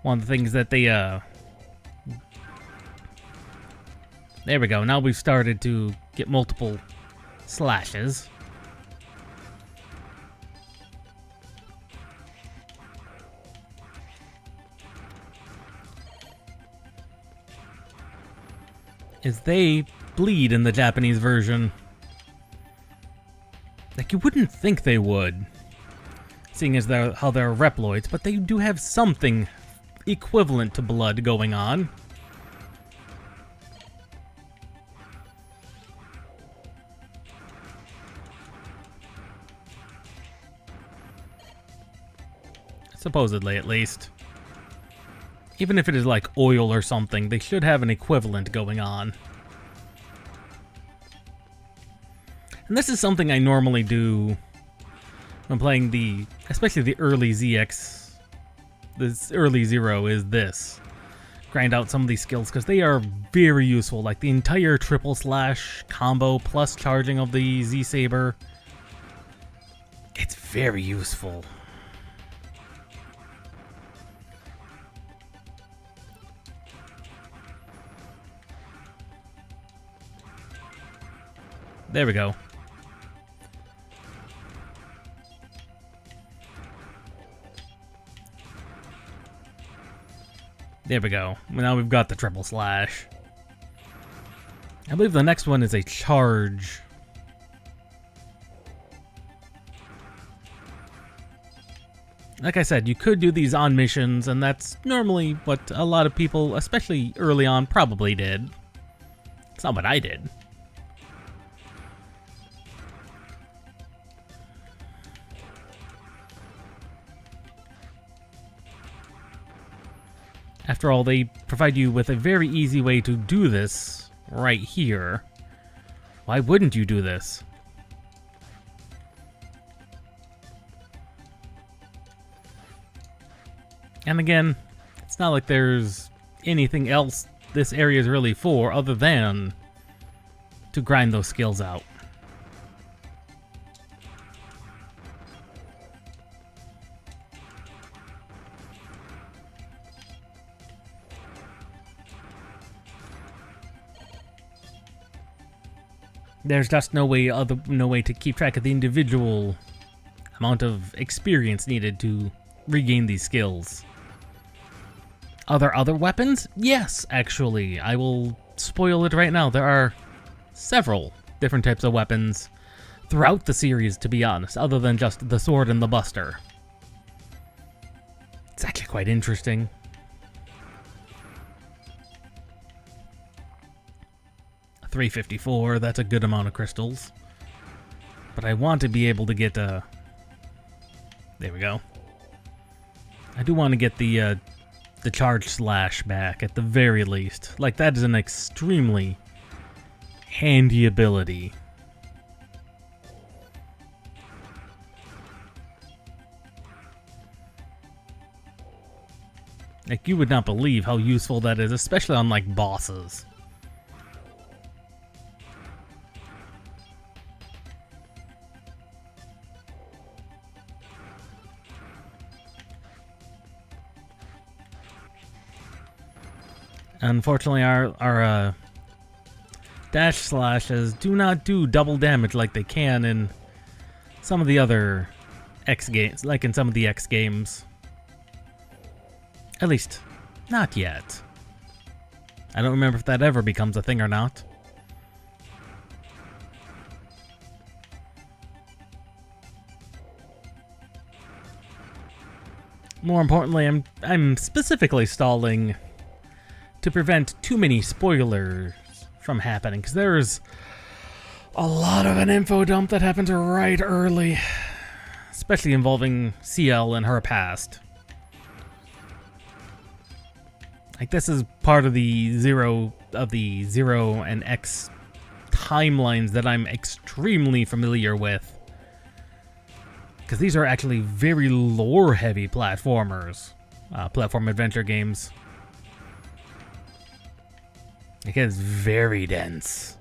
one of the things that they there we go. Now we've started to get multiple slashes. As they bleed in the Japanese version. Like, you wouldn't think they would, seeing as how they're Reploids, but they do have something equivalent to blood going on. Supposedly, at least. Even if it is like oil or something, they should have an equivalent going on. And this is something I normally do when playing especially the early ZX. This early Zero is this. Grind out some of these skills because they are very useful. Like the entire triple slash combo plus charging of the Z-Saber. It's very useful. There we go. There we go. Now we've got the triple slash. I believe the next one is a charge. Like I said, you could do these on missions, and that's normally what a lot of people, especially early on, probably did. It's not what I did. After all, they provide you with a very easy way to do this right here. Why wouldn't you do this? And again, it's not like there's anything else this area is really for other than to grind those skills out. There's just no way to keep track of the individual amount of experience needed to regain these skills. Are there other weapons? Yes, actually. I will spoil it right now. There are several different types of weapons throughout the series, to be honest, other than just the sword and the buster. It's actually quite interesting. $354, that's a good amount of crystals. But I want to be able to get there we go. I do want to get the charge slash back at the very least. Like, that is an extremely handy ability. Like, you would not believe how useful that is, especially on like bosses. Unfortunately, our dash slashes do not do double damage like they can in some of the other X games, like in some of the X games. At least, not yet. I don't remember if that ever becomes a thing or not. More importantly, I'm specifically stalling to prevent too many spoilers from happening, because there's a lot of an info dump that happens right early, especially involving CL and her past. Like, this is part of the Zero and X timelines that I'm extremely familiar with, because these are actually very lore-heavy platformers, platform adventure games. It gets very dense.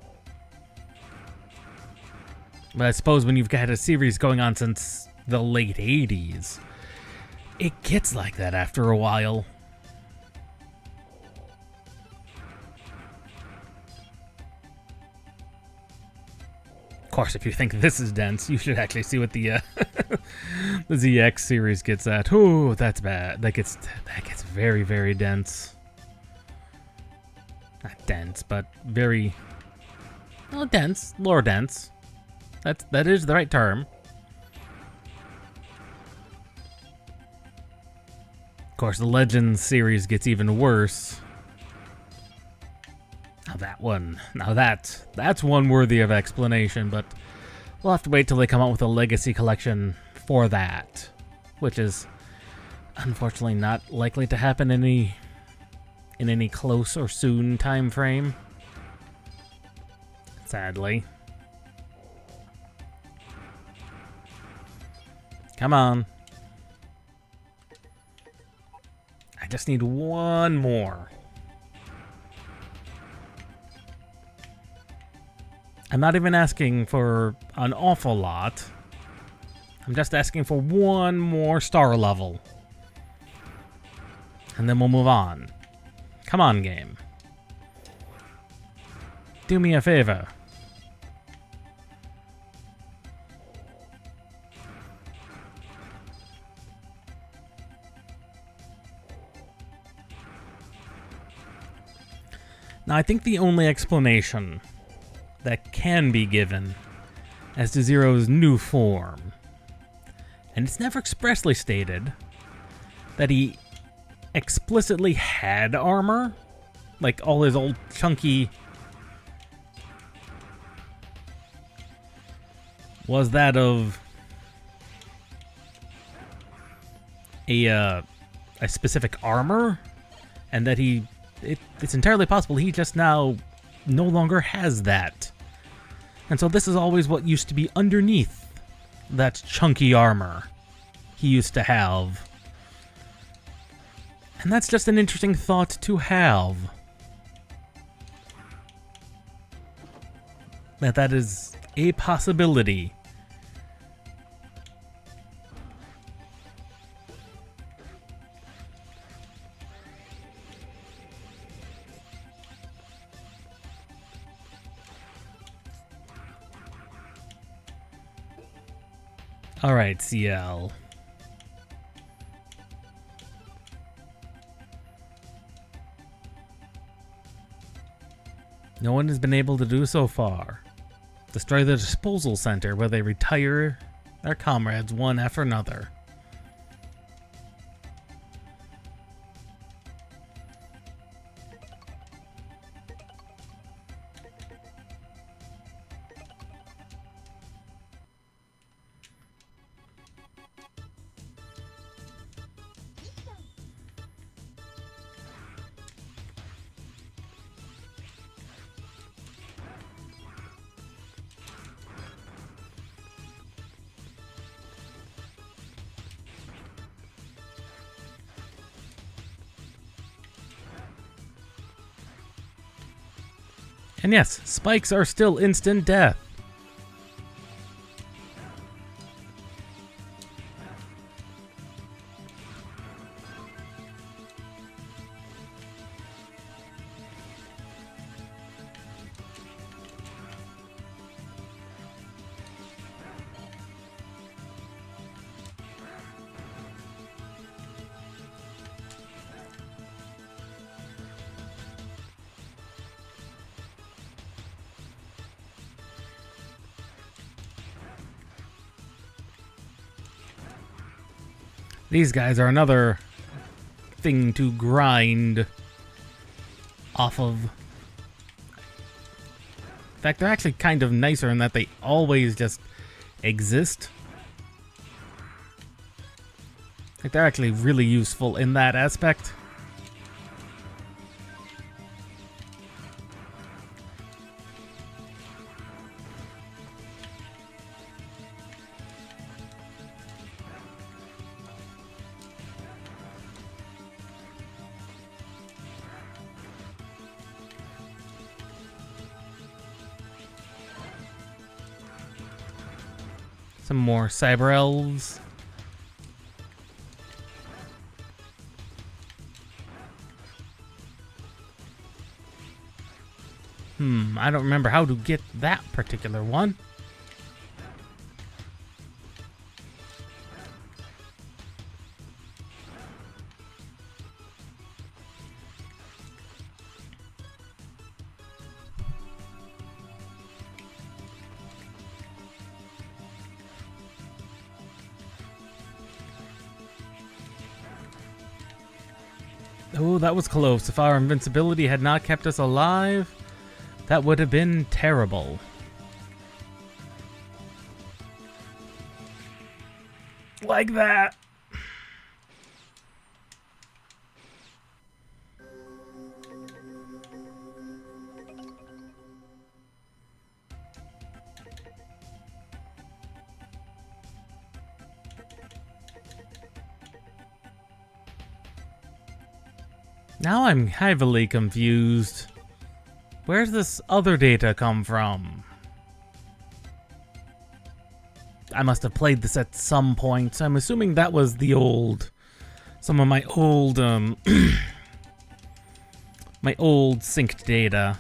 But I suppose when you've had a series going on since the late 80s, it gets like that after a while. Of course, if you think this is dense, you should actually see what the the ZX series gets at. Ooh, that's bad. That gets very, very dense. Not dense, but very, well, dense, lore dense. That is the right term. Of course, the Legends series gets even worse. Now that's one worthy of explanation, but we'll have to wait till they come out with a Legacy collection for that, which is unfortunately not likely to happen in any close or soon time frame. Sadly. Come on. I just need one more. I'm not even asking for an awful lot. I'm just asking for one more star level. And then we'll move on. Come on, game. Do me a favor. Now, I think the only explanation that can be given as to Zero's new form, and it's never expressly stated that he explicitly had armor, like all his old chunky, was that of a specific armor, and that it's entirely possible he just now no longer has that. And so this is always what used to be underneath that chunky armor he used to have. And that's just an interesting thought to have. That is a possibility. Alright, CL. No one has been able to do so far. Destroy the disposal center where they retire their comrades one after another. And yes, spikes are still instant death. These guys are another thing to grind off of. In fact, they're actually kind of nicer in that they always just exist. Like, they're actually really useful in that aspect. Some more cyber elves. I don't remember how to get that particular one. Oh, that was close. If our invincibility had not kept us alive, that would have been terrible. Like that. Now I'm heavily confused. Where's this other data come from? I must have played this at some point. I'm assuming that was the old... some of my old, my old synced data.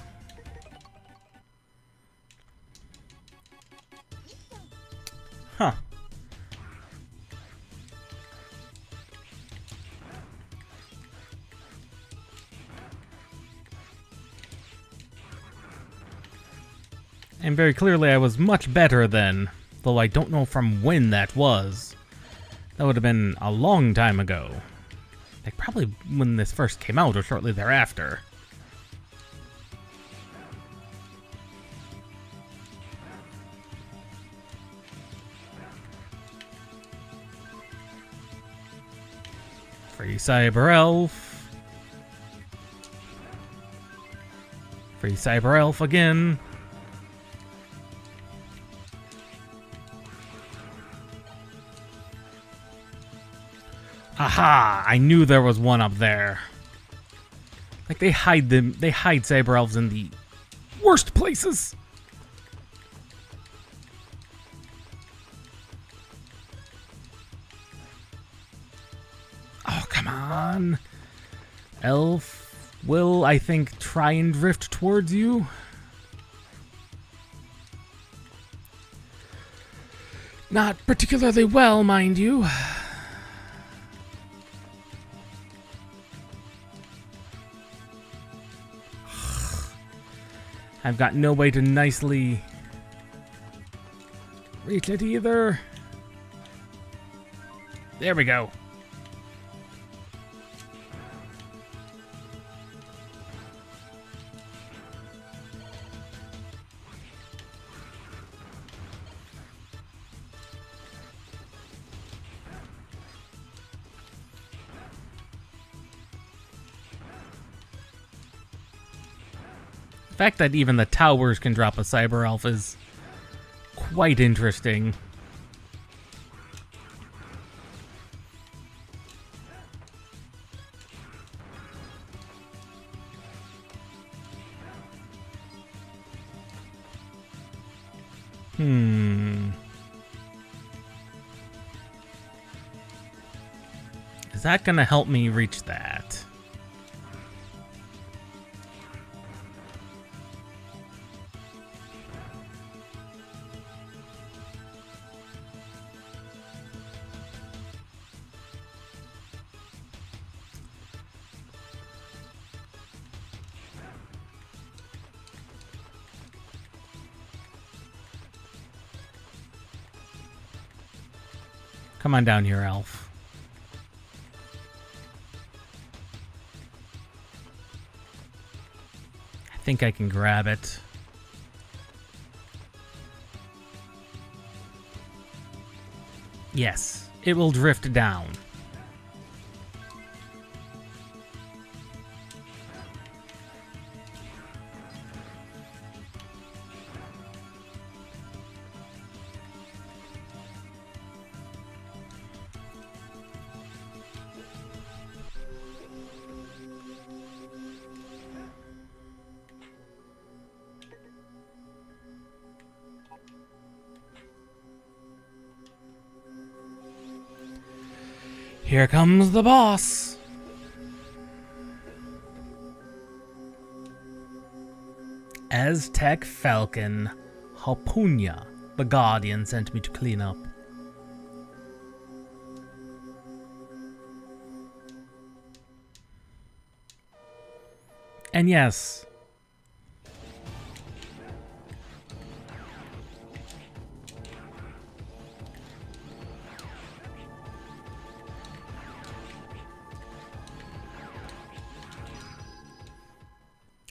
Huh. And very clearly I was much better then, though I don't know from when that was. That would have been a long time ago. Like probably when this first came out or shortly thereafter. Free Cyber Elf. Free Cyber Elf again. Aha! I knew there was one up there. Like they hide Cyber Elves in the worst places. Oh, come on. Elf will, I think, try and drift towards you. Not particularly well, mind you. I've got no way to nicely reach it either. There we go. The fact that even the towers can drop a Cyber Elf is quite interesting. Is that gonna help me reach that? Come on down here, Elf. I think I can grab it. Yes, it will drift down. Here comes the boss. Aztec Falcon. Harpunia, the Guardian, sent me to clean up. And yes,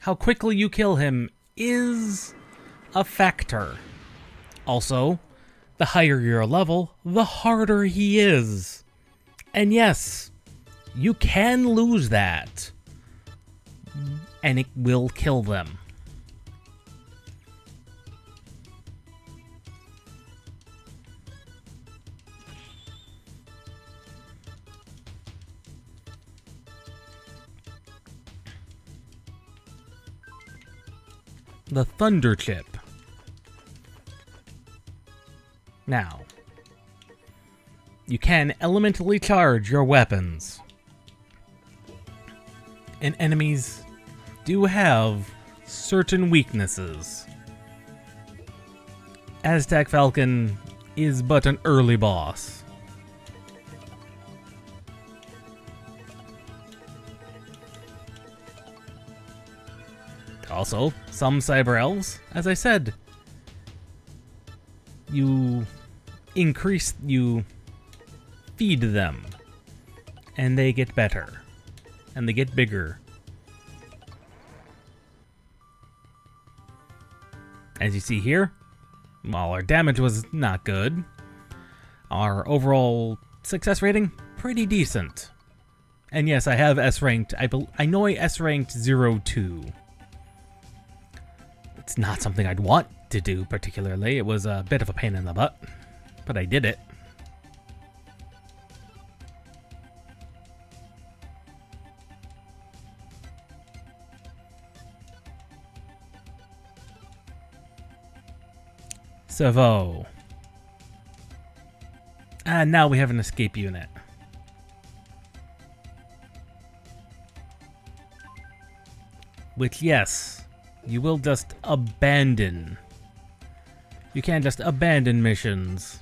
how quickly you kill him is a factor. Also, the higher your level, the harder he is. And yes, you can lose that. And it will kill them. The Thunder Chip. Now, you can elementally charge your weapons. And enemies do have certain weaknesses. Aztec Falcon is but an early boss. Also, some Cyber Elves, as I said, you feed them, and they get better, and they get bigger. As you see here, while our damage was not good, our overall success rating, pretty decent. And yes, I have S-ranked, I know I S-ranked 02. It's not something I'd want to do particularly. It was a bit of a pain in the butt, but I did it. Savo. And now we have an escape unit. Which, yes, you will just abandon. You can't just abandon missions.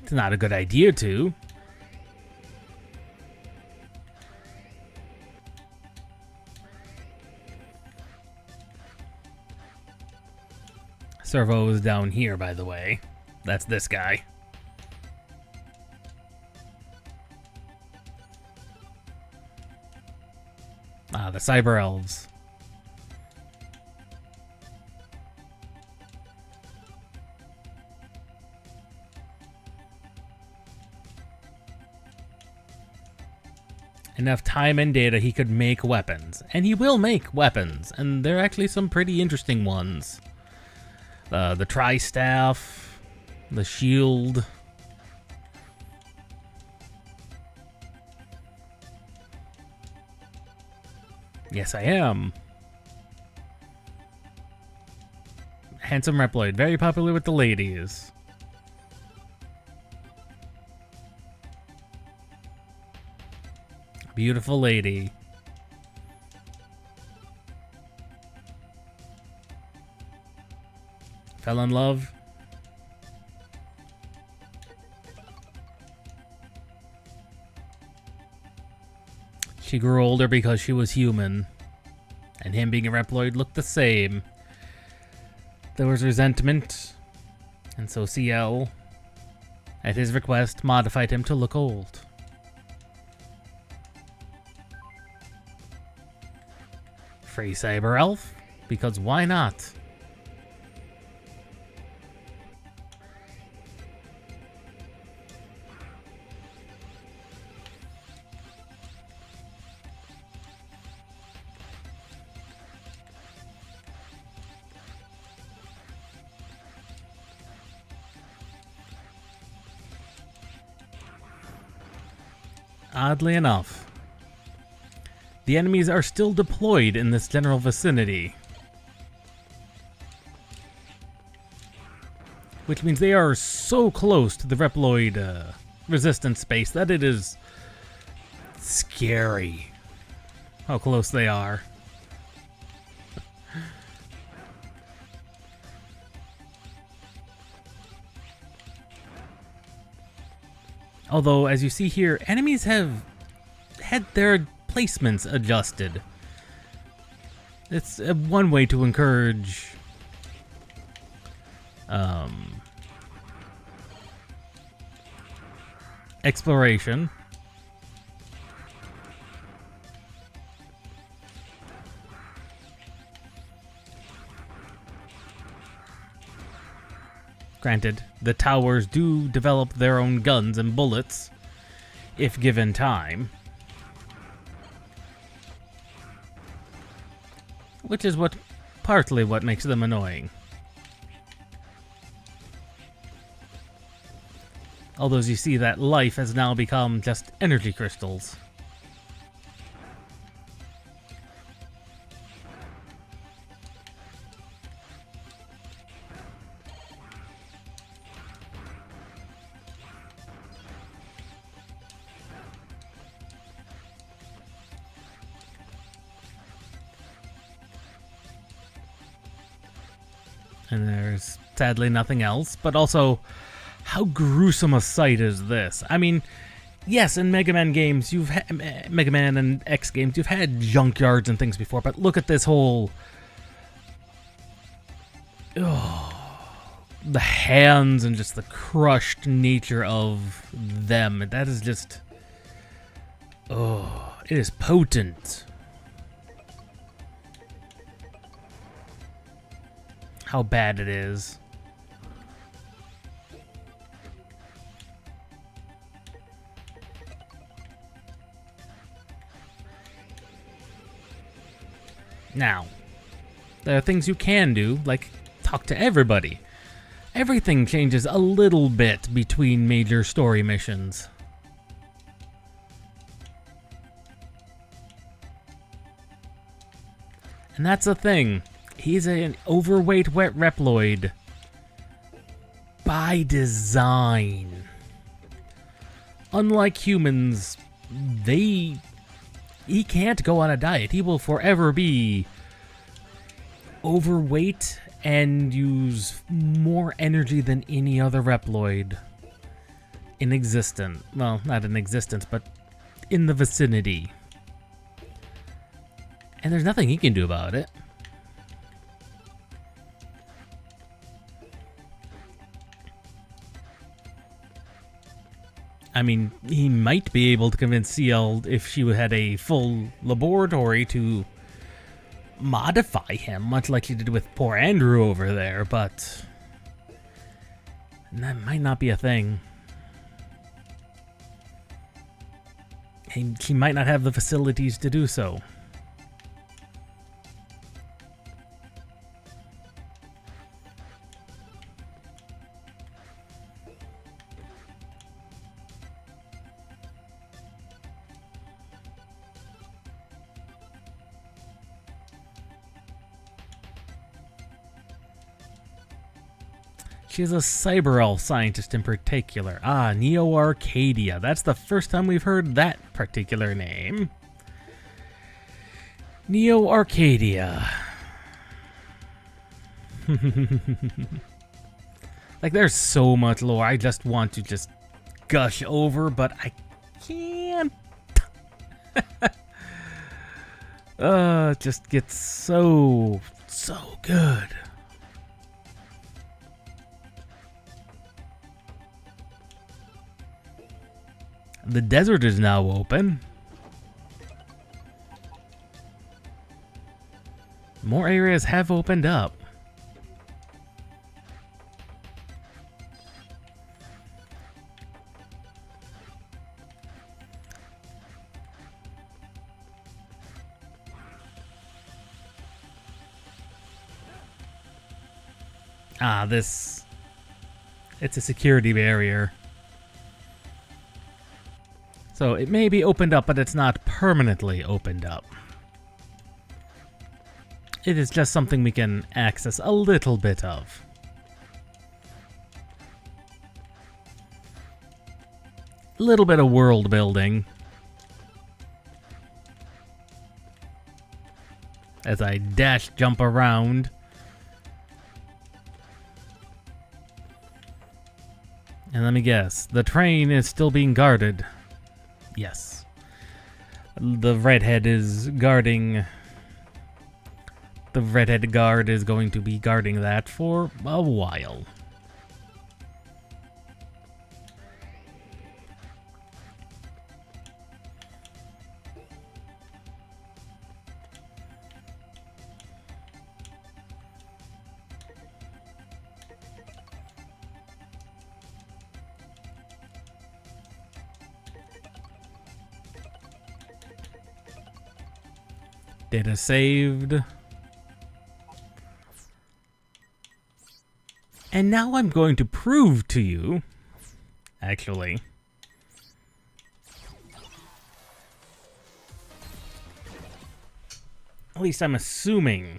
It's not a good idea to. Servo is down here, by the way. That's this guy. Ah, the Cyber Elves. Enough time and data, he could make weapons. And he will make weapons. And they're actually some pretty interesting ones. The Tri-Staff, the Shield. Yes, I am. Handsome Reploid, very popular with the ladies. Beautiful lady. Fell in love. She grew older because she was human. And him being a Reploid looked the same. There was resentment. And so CL, at his request, modified him to look old. Free Cyber Elf, because why not? Oddly enough, the enemies are still deployed in this general vicinity. Which means they are so close to the Reploid resistance space that it is scary how close they are. Although, as you see here, enemies have had their placements adjusted. It's one way to encourage exploration. Granted, the towers do develop their own guns and bullets, if given time. Which is partly what makes them annoying. Although as you see, that life has now become just energy crystals. And there's sadly nothing else, but also, how gruesome a sight is this? I mean, yes, in Mega Man games, Mega Man and X games, you've had junkyards and things before, but look at this whole... Oh. the hands and just the crushed nature of them. That is just... oh, it is potent. How bad it is. Now, there are things you can do, like talk to everybody. Everything changes a little bit between major story missions. And that's the thing. He's an overweight wet Reploid. By design. Unlike humans, he can't go on a diet. He will forever be overweight and use more energy than any other Reploid in existence. Well, not in existence, but in the vicinity. And there's nothing he can do about it. I mean, he might be able to convince CL if she had a full laboratory to modify him, much like she did with poor Andrew over there, but that might not be a thing. She might not have the facilities to do so. She's a cyber elf scientist in particular. Ah, Neo Arcadia. That's the first time we've heard that particular name. Neo Arcadia. Like, there's so much lore I just want to just gush over, but I can't. It just gets so good. The desert is now open. More areas have opened up. Ah, it's a security barrier. So it may be opened up, but it's not permanently opened up. It is just something we can access a little bit of. A little bit of world building. As I dash jump around. And let me guess, the train is still being guarded. Yes. The redhead is guarding... The redhead guard is going to be guarding that for a while. Data saved. And now I'm going to prove to you, actually, at least I'm assuming,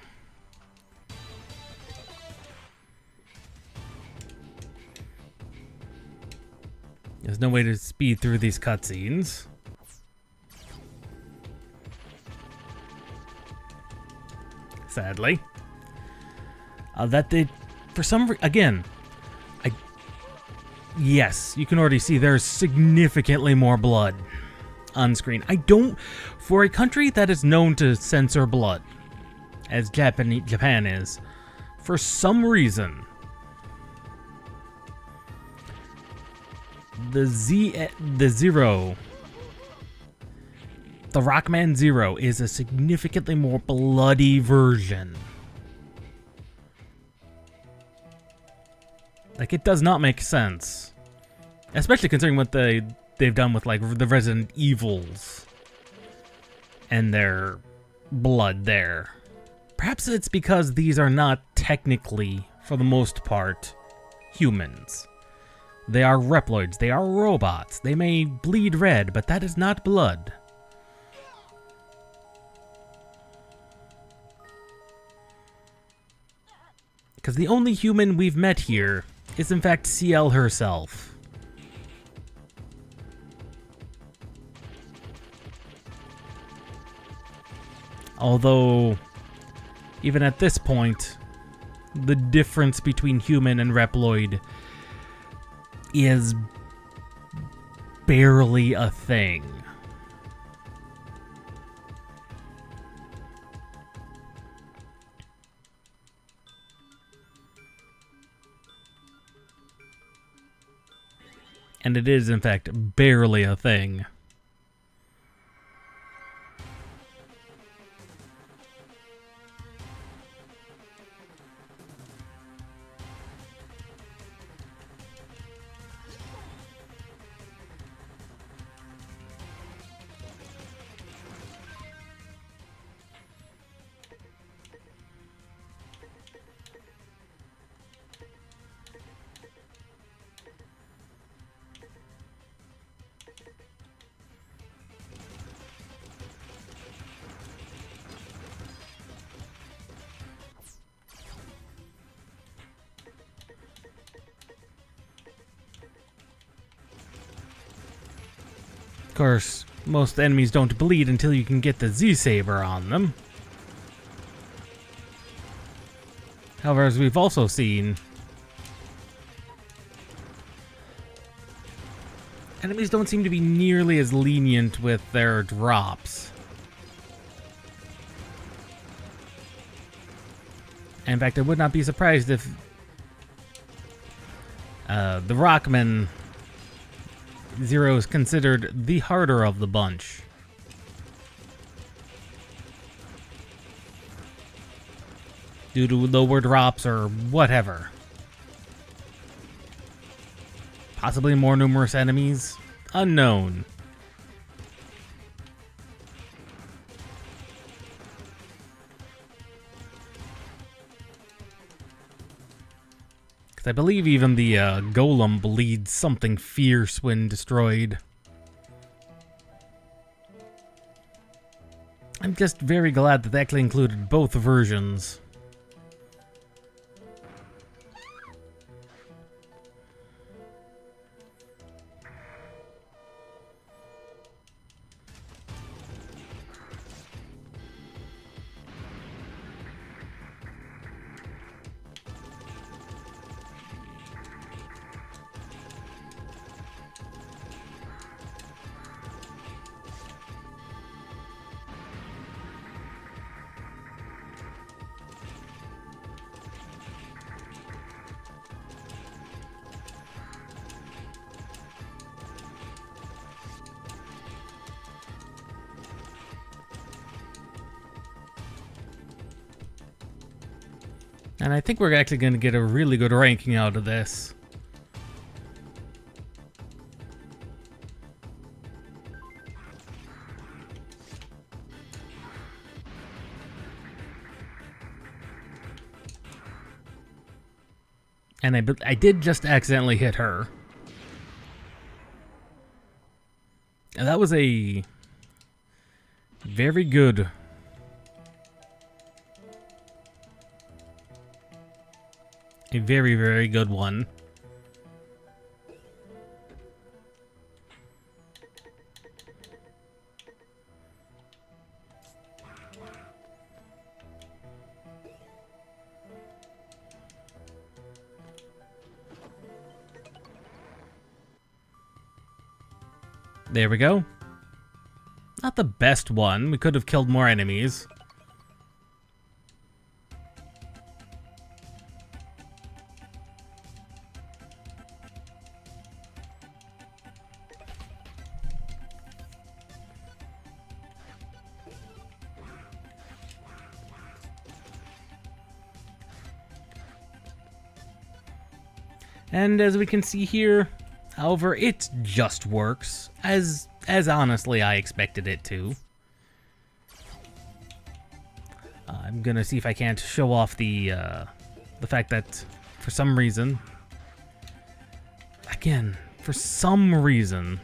there's no way to speed through these cutscenes. Sadly. That they, for some again, yes, you can already see there's significantly more blood on screen. For a country that is known to censor blood, as Japan is, for some reason, the Zero. The Rockman Zero is a significantly more bloody version. Like, it does not make sense. Especially considering what they've done with, like, the Resident Evils. And their blood there. Perhaps it's because these are not technically, for the most part, humans. They are Reploids. They are robots. They may bleed red, but that is not blood. Because the only human we've met here is in fact CL herself. Although, even at this point, the difference between human and Reploid is barely a thing. And it is, in fact, barely a thing. Of course, most enemies don't bleed until you can get the Z-Saber on them. However, as we've also seen, enemies don't seem to be nearly as lenient with their drops. In fact, I would not be surprised if the Rockman Zero is considered the harder of the bunch. Due to lower drops or whatever. Possibly more numerous enemies? Unknown. I believe even the golem bleeds something fierce when destroyed. I'm just very glad that they actually included both versions. And I think we're actually going to get a really good ranking out of this. And I did just accidentally hit her. And that was a very good... A very, very good one. There we go. Not the best one. We could have killed more enemies. And as we can see here, however, it just works, as honestly I expected it to. I'm gonna see if I can't show off the fact that, for some reason, again, for some reason,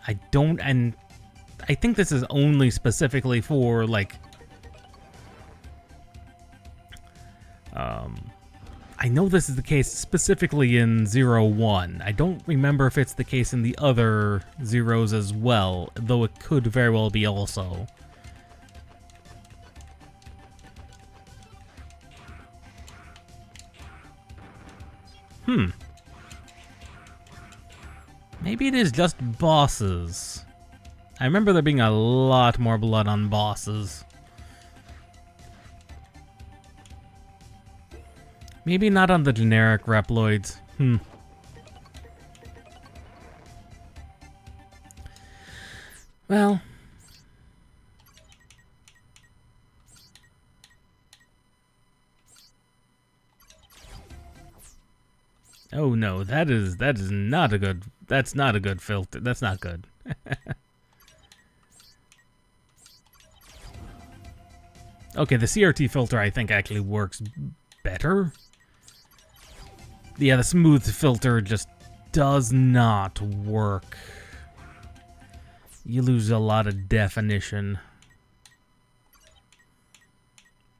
I don't, and I think this is only specifically for, like, I know this is the case specifically in 01. I don't remember if it's the case in the other Zeros as well, though it could very well be also. Maybe it is just bosses. I remember there being a lot more blood on bosses. Maybe not on the generic Reploids. Well. Oh no, that is not a good, that's not a good filter. That's not good. Okay, the CRT filter I think actually works better. Yeah, the smooth filter just does not work. You lose a lot of definition.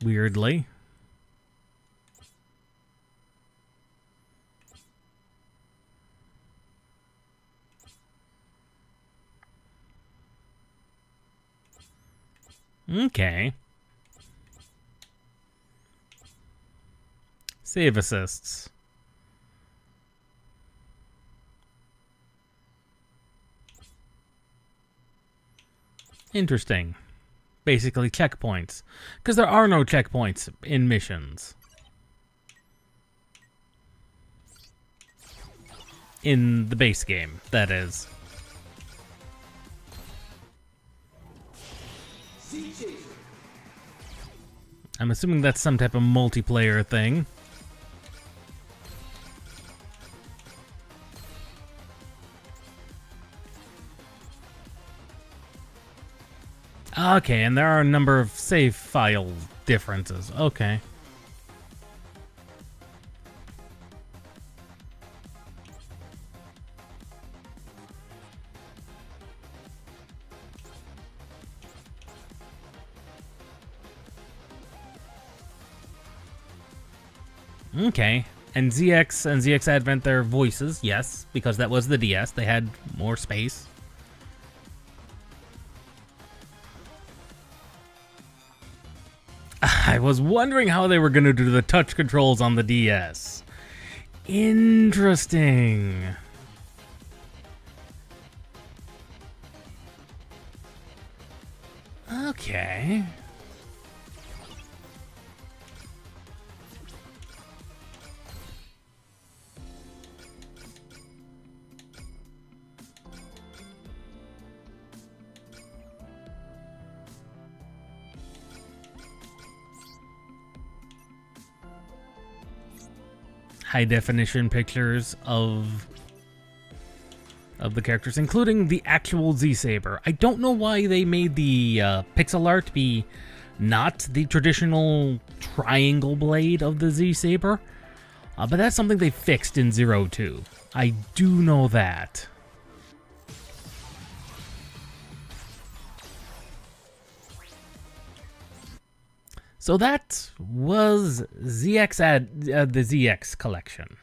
Weirdly. Okay. Save assists. Interesting. Basically checkpoints. Because there are no checkpoints in missions. In the base game, that is. I'm assuming that's some type of multiplayer thing. Okay, and there are a number of save file differences. Okay. Okay. And ZX and ZX Advent, their voices, yes, because that was the DS. They had more space. I was wondering how they were going to do the touch controls on the DS. Interesting. Okay. High definition pictures of the characters, including the actual Z-Saber. I don't know why they made the pixel art be not the traditional triangle blade of the Z-Saber, but that's something they fixed in 02. I do know that. So that was the ZX collection.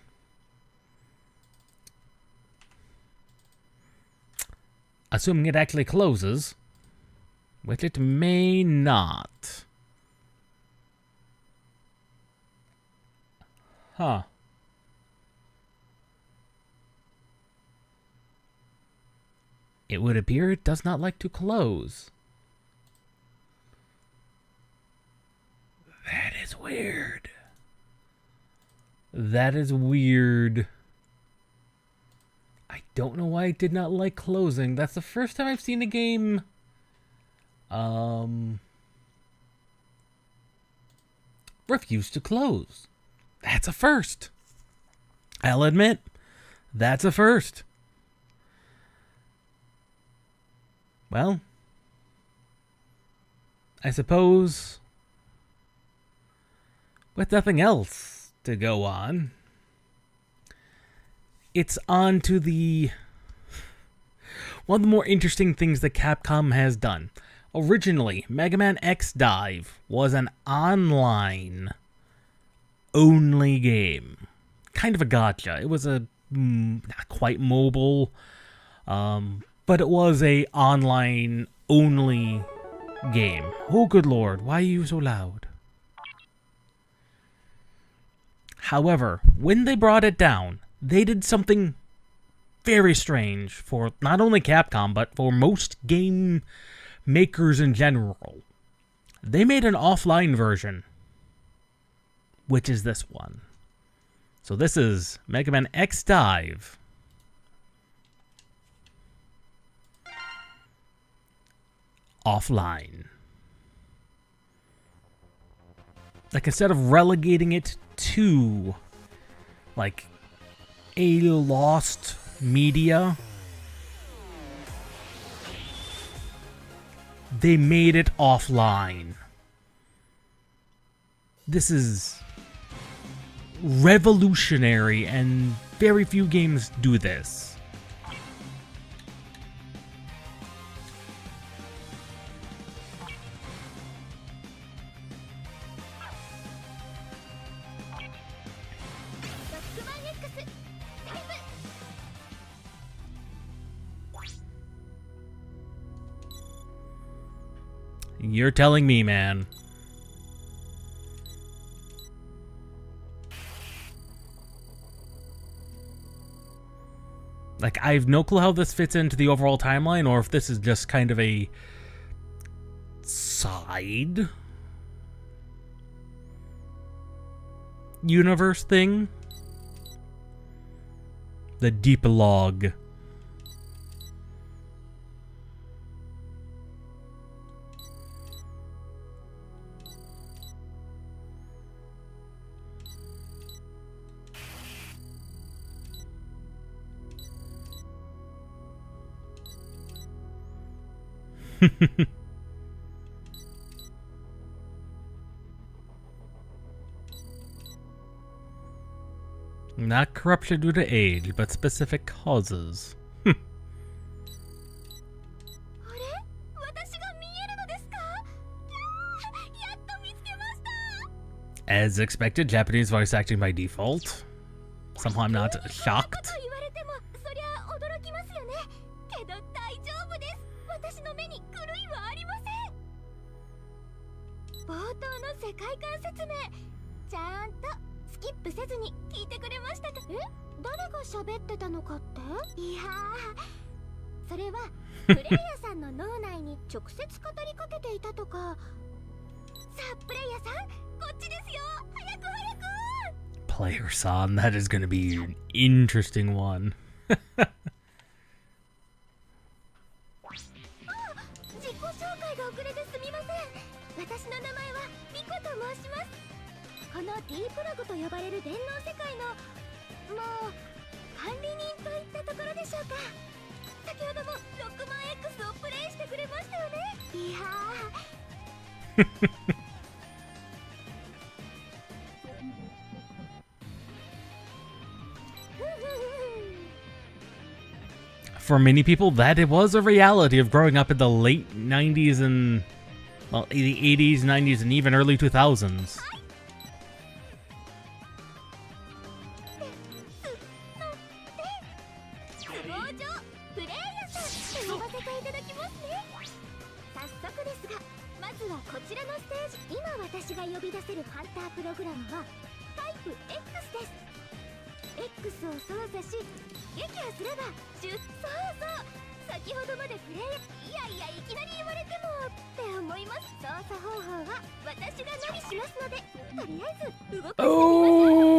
Assuming it actually closes, which it may not. Huh. It would appear it does not like to close. That is weird. That is weird. I don't know why it did not like closing. That's the first time I've seen a game refuse to close. That's a first. I'll admit, that's a first. Well, I suppose with nothing else to go on, it's on to one of the more interesting things that Capcom has done. Originally, Mega Man X Dive was an online only game. Kind of a gacha. It was not quite mobile, but it was a online only game. Oh, good lord, why are you so loud? However, when they brought it down, they did something very strange for not only Capcom, but for most game makers in general. They made an offline version, which is this one. So this is Mega Man X Dive. Offline. Like, instead of relegating it to, like, a lost media, they made it offline. This is revolutionary, and very few games do this. You're telling me, man. Like, I have no clue how this fits into the overall timeline, or if this is just kind of a side universe thing. The deep log. Not corruption due to age, but specific causes. As expected, Japanese voice acting by default. Somehow I'm not shocked. Player-san, that is going to be an interesting one. For many people, that it was a reality of growing up in the late 90s and, well, the 80s, 90s, and even early 2000s.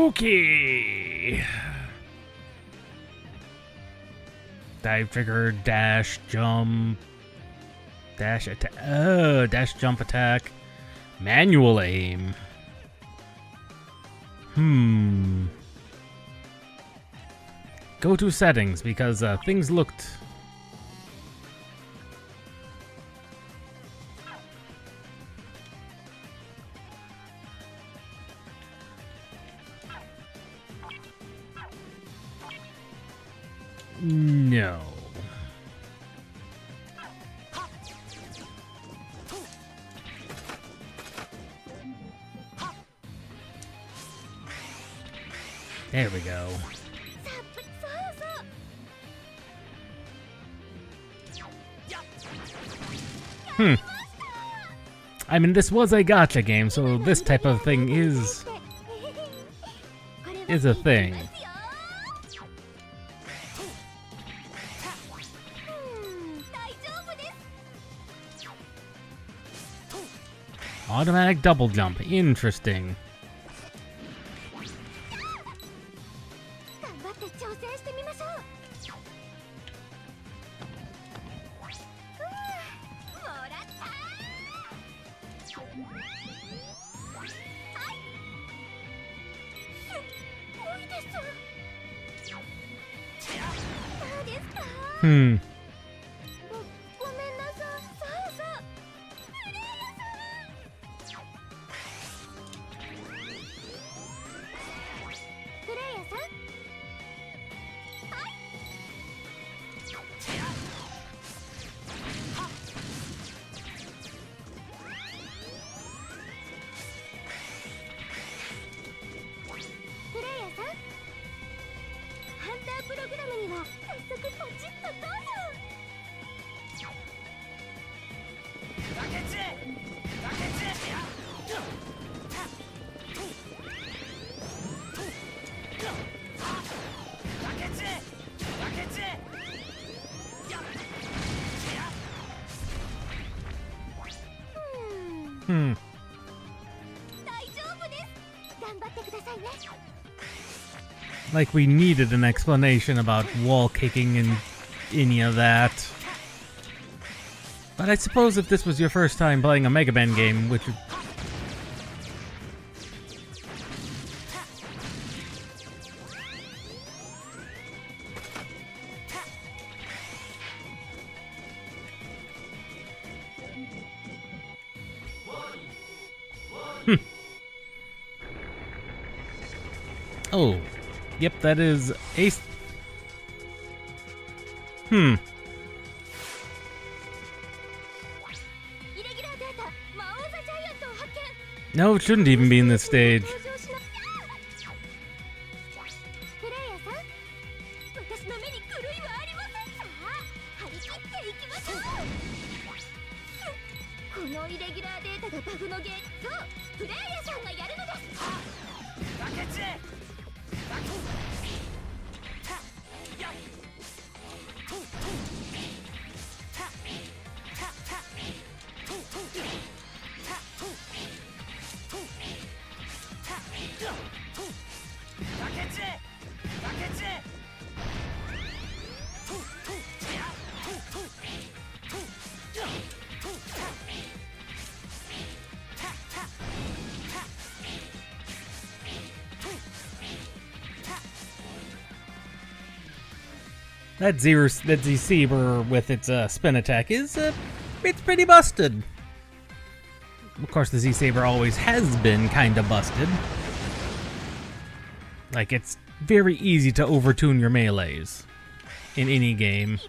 Okay. Dive trigger, dash, jump, dash attack, dash jump attack, manual aim. Go to settings, because things looked... No. There we go. I mean, this was a gacha game, so this type of thing is a thing. Automatic double jump. Interesting. Like we needed an explanation about wall kicking and any of that. But I suppose if this was your first time playing a Mega Man game, which... Oh. Yep, that is Ace. No, it shouldn't even be in this stage. That Z-Saber with its spin attack is, it's pretty busted. Of course, the Z-Saber always has been kinda busted. Like, it's very easy to overtune your melees in any game.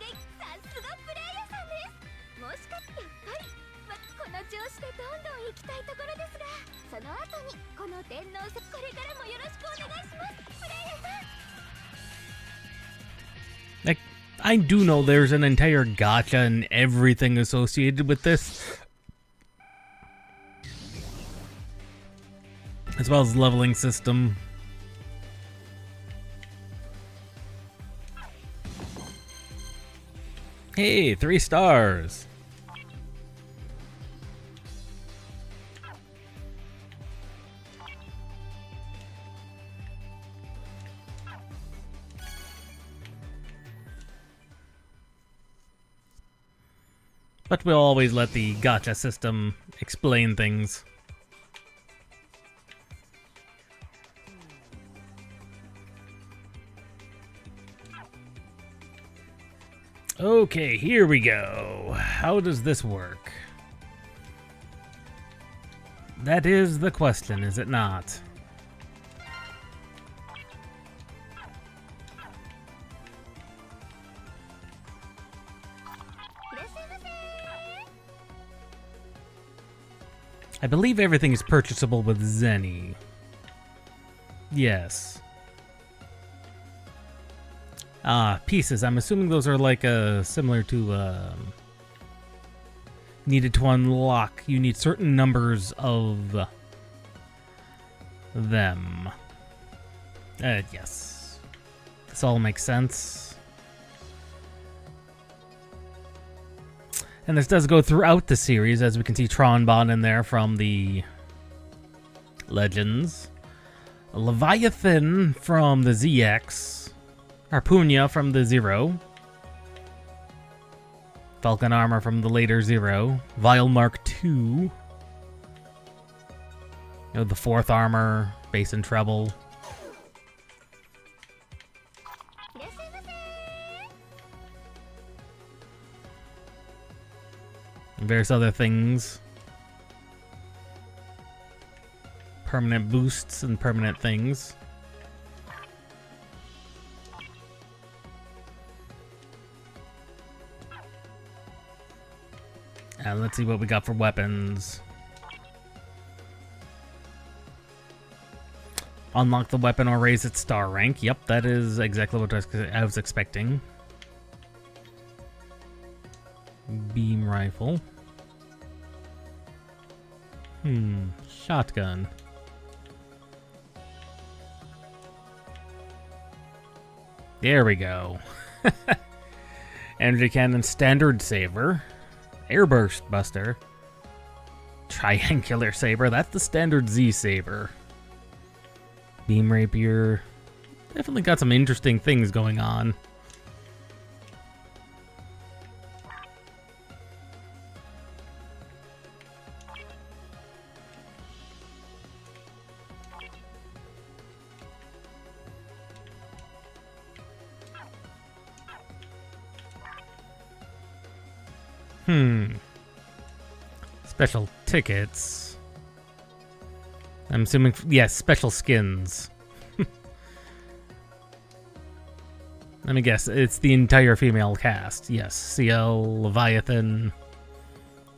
Like, I do know there's an entire gacha and everything associated with this, as well as leveling system. Hey, 3 stars. But we'll always let the gacha system explain things. Okay, here we go. How does this work? That is the question, is it not? I believe everything is purchasable with Zenny. Yes. Pieces. I'm assuming those are like similar to needed to unlock. You need certain numbers of them. Yes. This all makes sense. And this does go throughout the series, as we can see Tronbon in there from the Legends. Leviathan from the ZX. Harpunia from the Zero. Falcon Armor from the later Zero. Vile Mark II. You know, the 4th Armor, Bass and Treble. And various other things. Permanent boosts and permanent things. And let's see what we got for weapons. Unlock the weapon or raise its star rank. Yep, that is exactly what I was expecting. Beam rifle. Shotgun. There we go. Energy cannon, standard saber. Airburst buster. Triangular saber. That's the standard Z saber. Beam rapier. Definitely got some interesting things going on. Special tickets. I'm assuming, yes, special skins. Let me guess, it's the entire female cast. Yes, CL, Leviathan,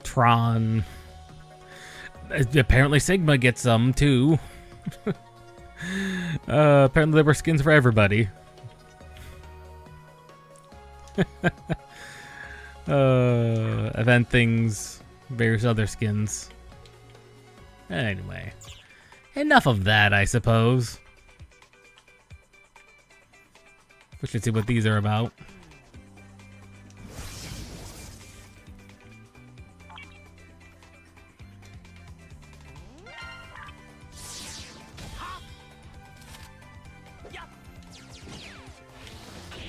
Tron. Apparently Sigma gets some too. Apparently there were skins for everybody. Event things, various other skins. Anyway, enough of that, I suppose. We should see what these are about.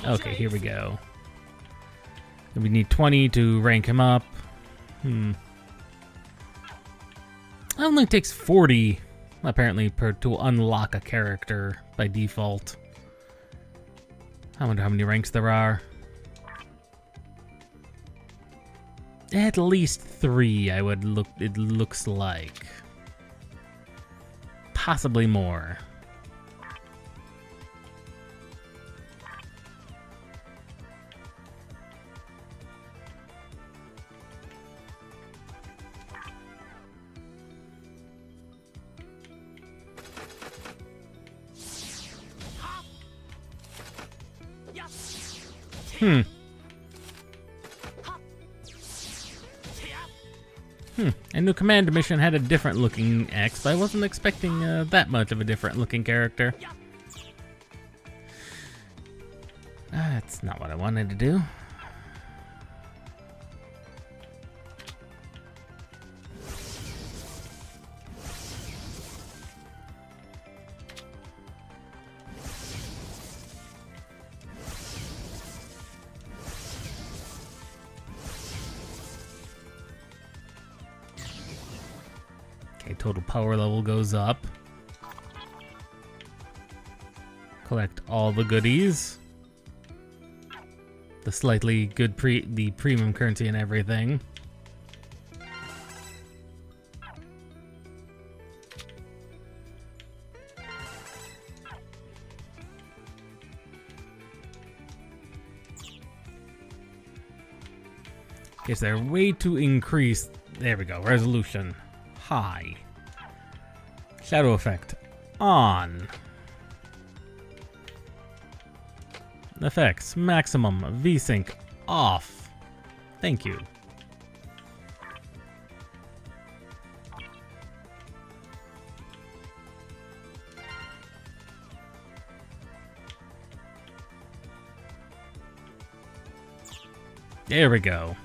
Okay, here we go. We need 20 to rank him up. It only takes 40, apparently, to unlock a character by default. I wonder how many ranks there are. At least 3, it looks like. Possibly more. A new command mission had a different looking X, but I wasn't expecting that much of a different looking character. That's not what I wanted to do. Total power level goes up. Collect all the goodies. the slightly good the premium currency and everything. Is there a way to increase? There we go. Resolution high. Shadow effect on. Effects maximum. VSync off. Thank you. There we go.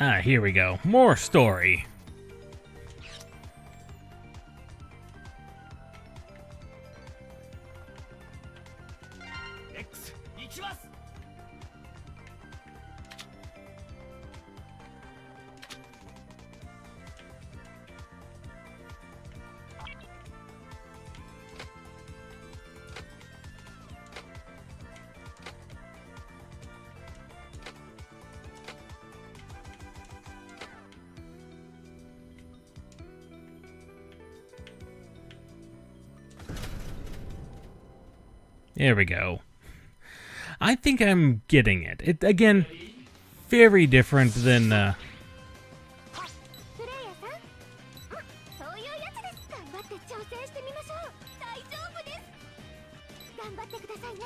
Ah, here we go. More story. X, 行きます。There we go. I think I'm getting it. It again, very different than プレイヤーさん、あ、そういうやつです。頑張って挑戦してみましょう。大丈夫です。頑張ってくださいね。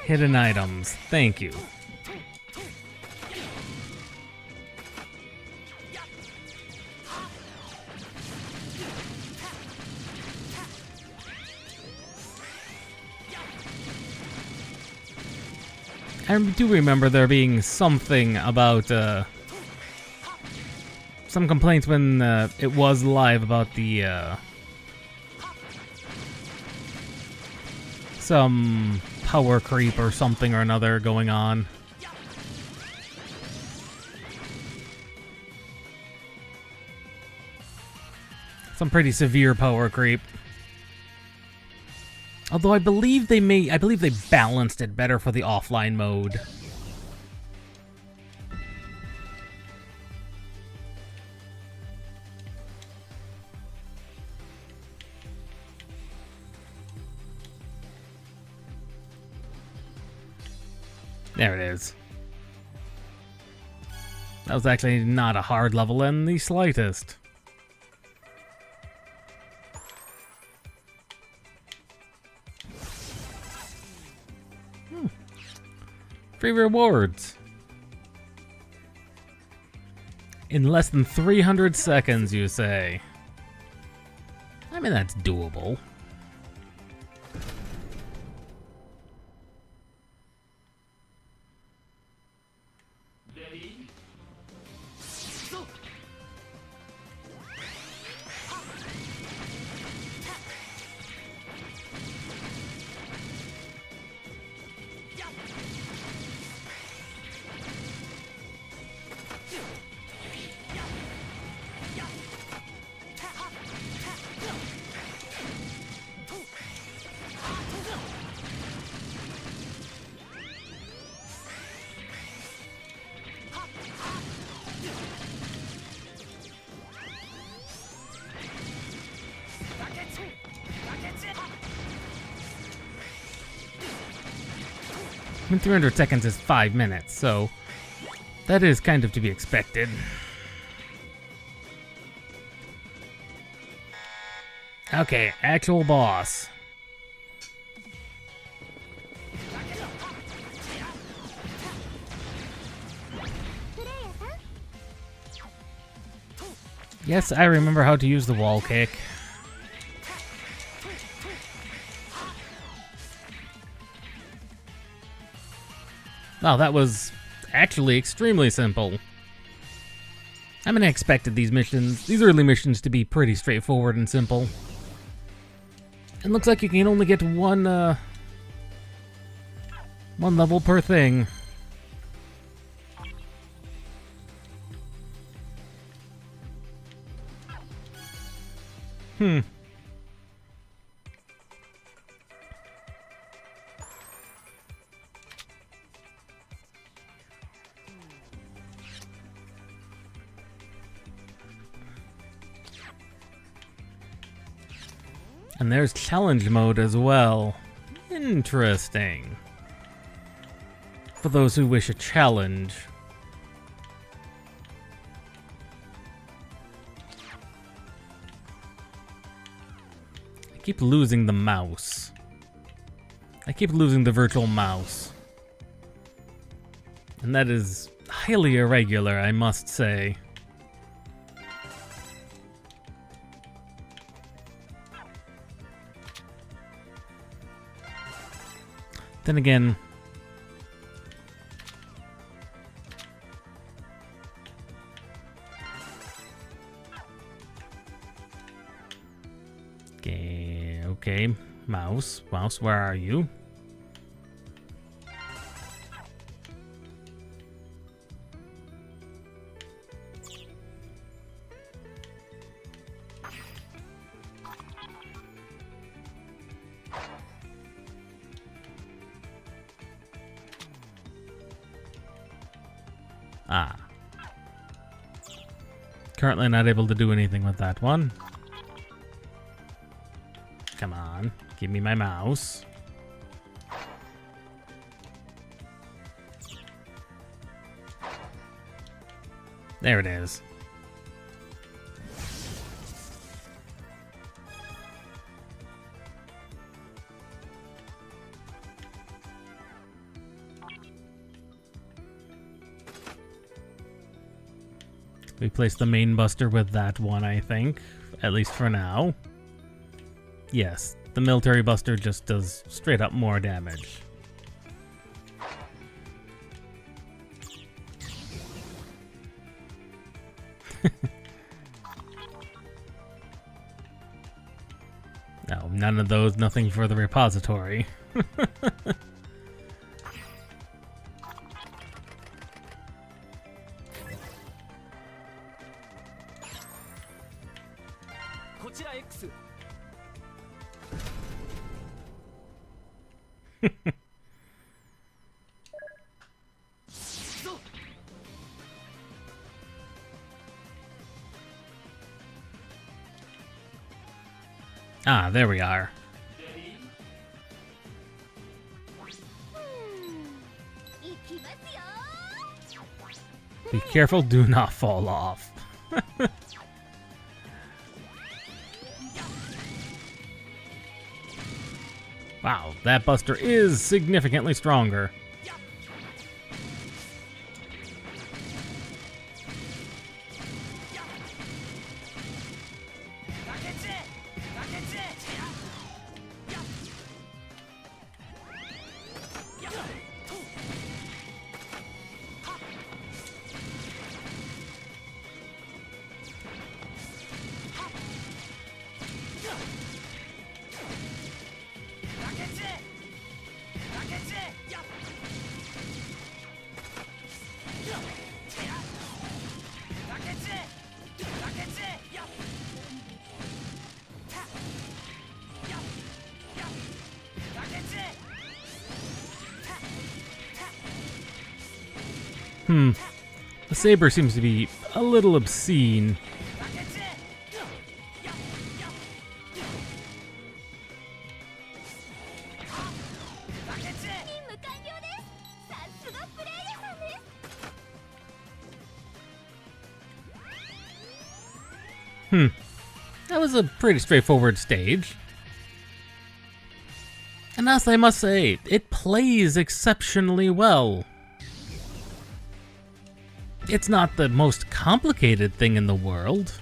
hidden items. Thank you. I do remember there being something about some complaints when it was live about the some power creep or something or another going on. Some pretty severe power creep. Although I believe they balanced it better for the offline mode. There it is. That was actually not a hard level in the slightest. Free rewards. In less than 300 seconds, you say. I mean, that's doable. I mean, 300 seconds is 5 minutes, so that is kind of to be expected. Okay, actual boss. Yes, I remember how to use the wall kick. Wow, that was actually extremely simple. I mean, I expected these early missions to be pretty straightforward and simple. It looks like you can only get one level per thing. And there's challenge mode as well. Interesting. For those who wish a challenge. I keep losing the mouse. I keep losing the virtual mouse. And that is highly irregular, I must say. Then again, okay, mouse, where are you? Ah. Currently not able to do anything with that one. Come on, give me my mouse. There it is. Replace the main buster with that one, I think. At least for now. Yes, the military buster just does straight up more damage. No, none of those, nothing for the repository. Ah, there we are. Be careful, do not fall off. Wow, that buster is significantly stronger. The saber seems to be a little obscene. That was a pretty straightforward stage. And as I must say, it plays exceptionally well. It's not the most complicated thing in the world,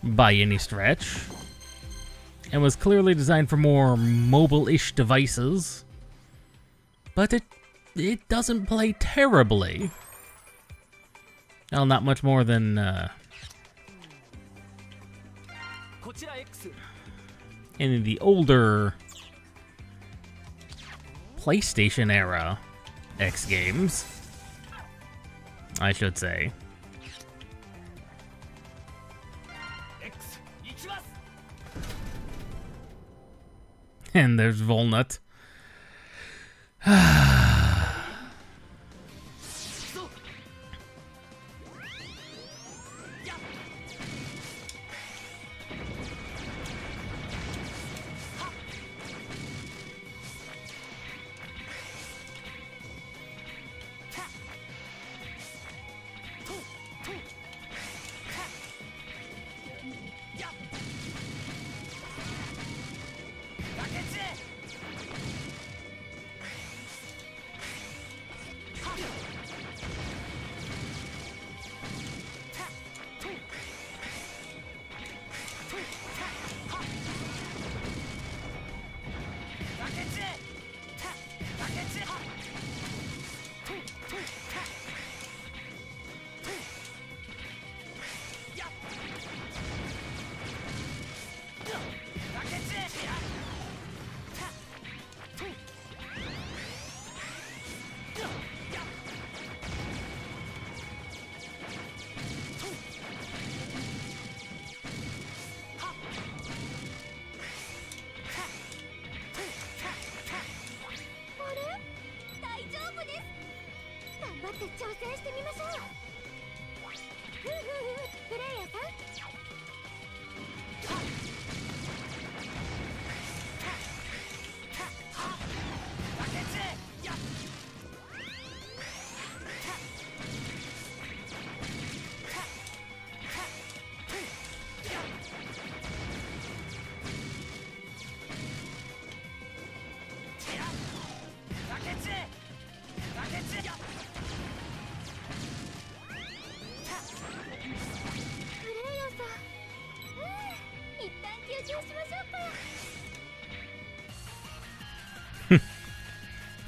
by any stretch, and was clearly designed for more mobile-ish devices, but it doesn't play terribly. Well, not much more than any of the older PlayStation era X games, I should say. And there's Volnut.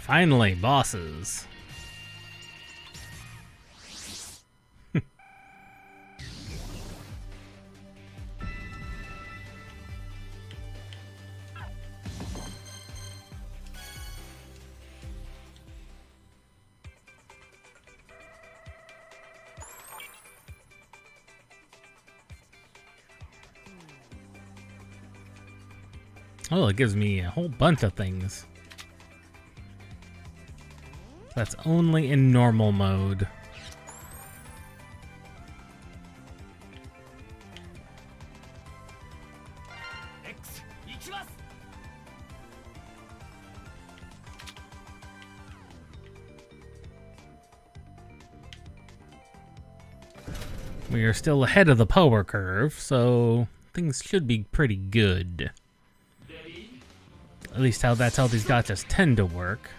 Finally, bosses. Oh, it gives me a whole bunch of things. That's only in normal mode. We are still ahead of the power curve, so things should be pretty good. At least that's how these gachas tend to work.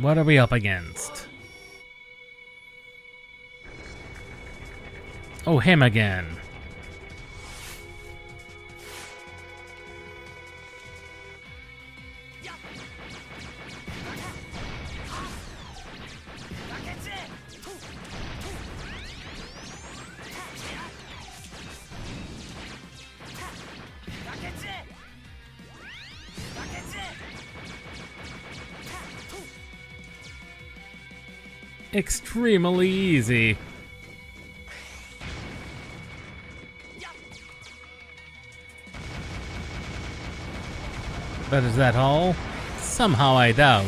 What are we up against? Oh, him again. Extremely easy. But is that all? Somehow I doubt.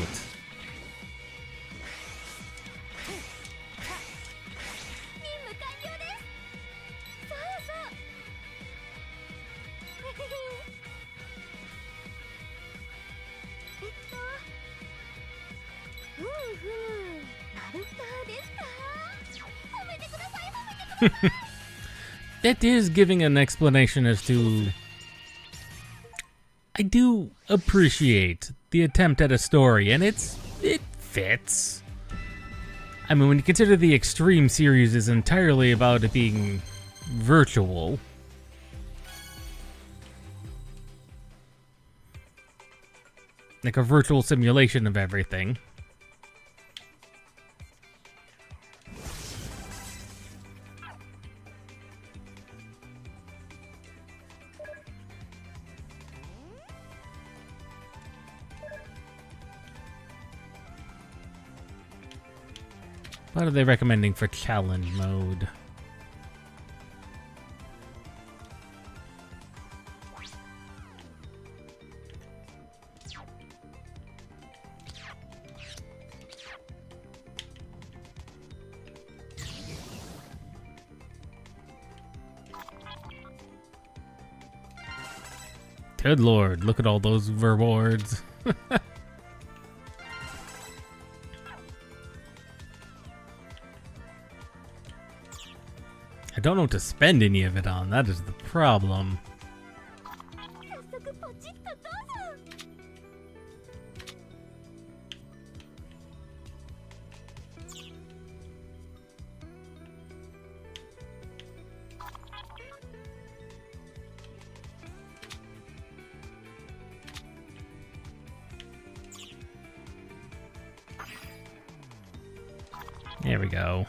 That is giving an explanation as to... I do appreciate the attempt at a story, and it fits. I mean, when you consider the Extreme series is entirely about it being virtual. Like a virtual simulation of everything. What are they recommending for challenge mode? Good lord, look at all those rewards. I don't know what to spend any of it on, that is the problem. 早速ポチッとどうぞ。 There we go.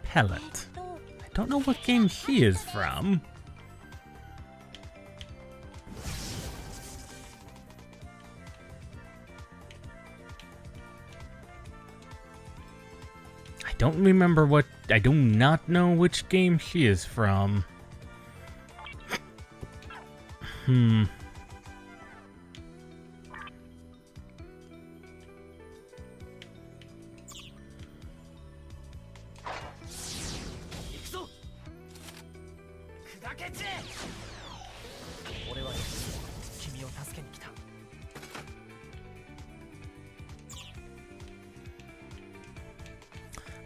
Pellet. I don't know what game she is from. I don't remember what... I do not know which game she is from. Hmm.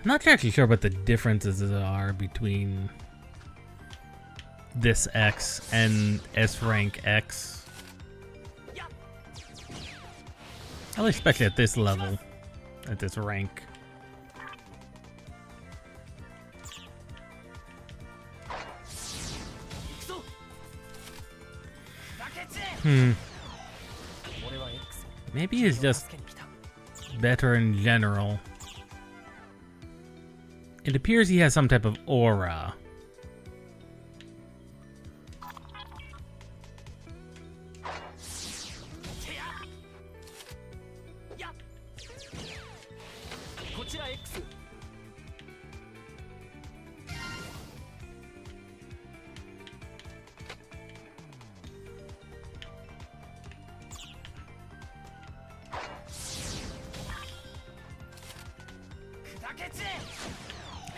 I'm not actually sure what the differences are between this X and S rank X. At least especially at this level, at this rank. Maybe it's just better in general. It appears he has some type of aura.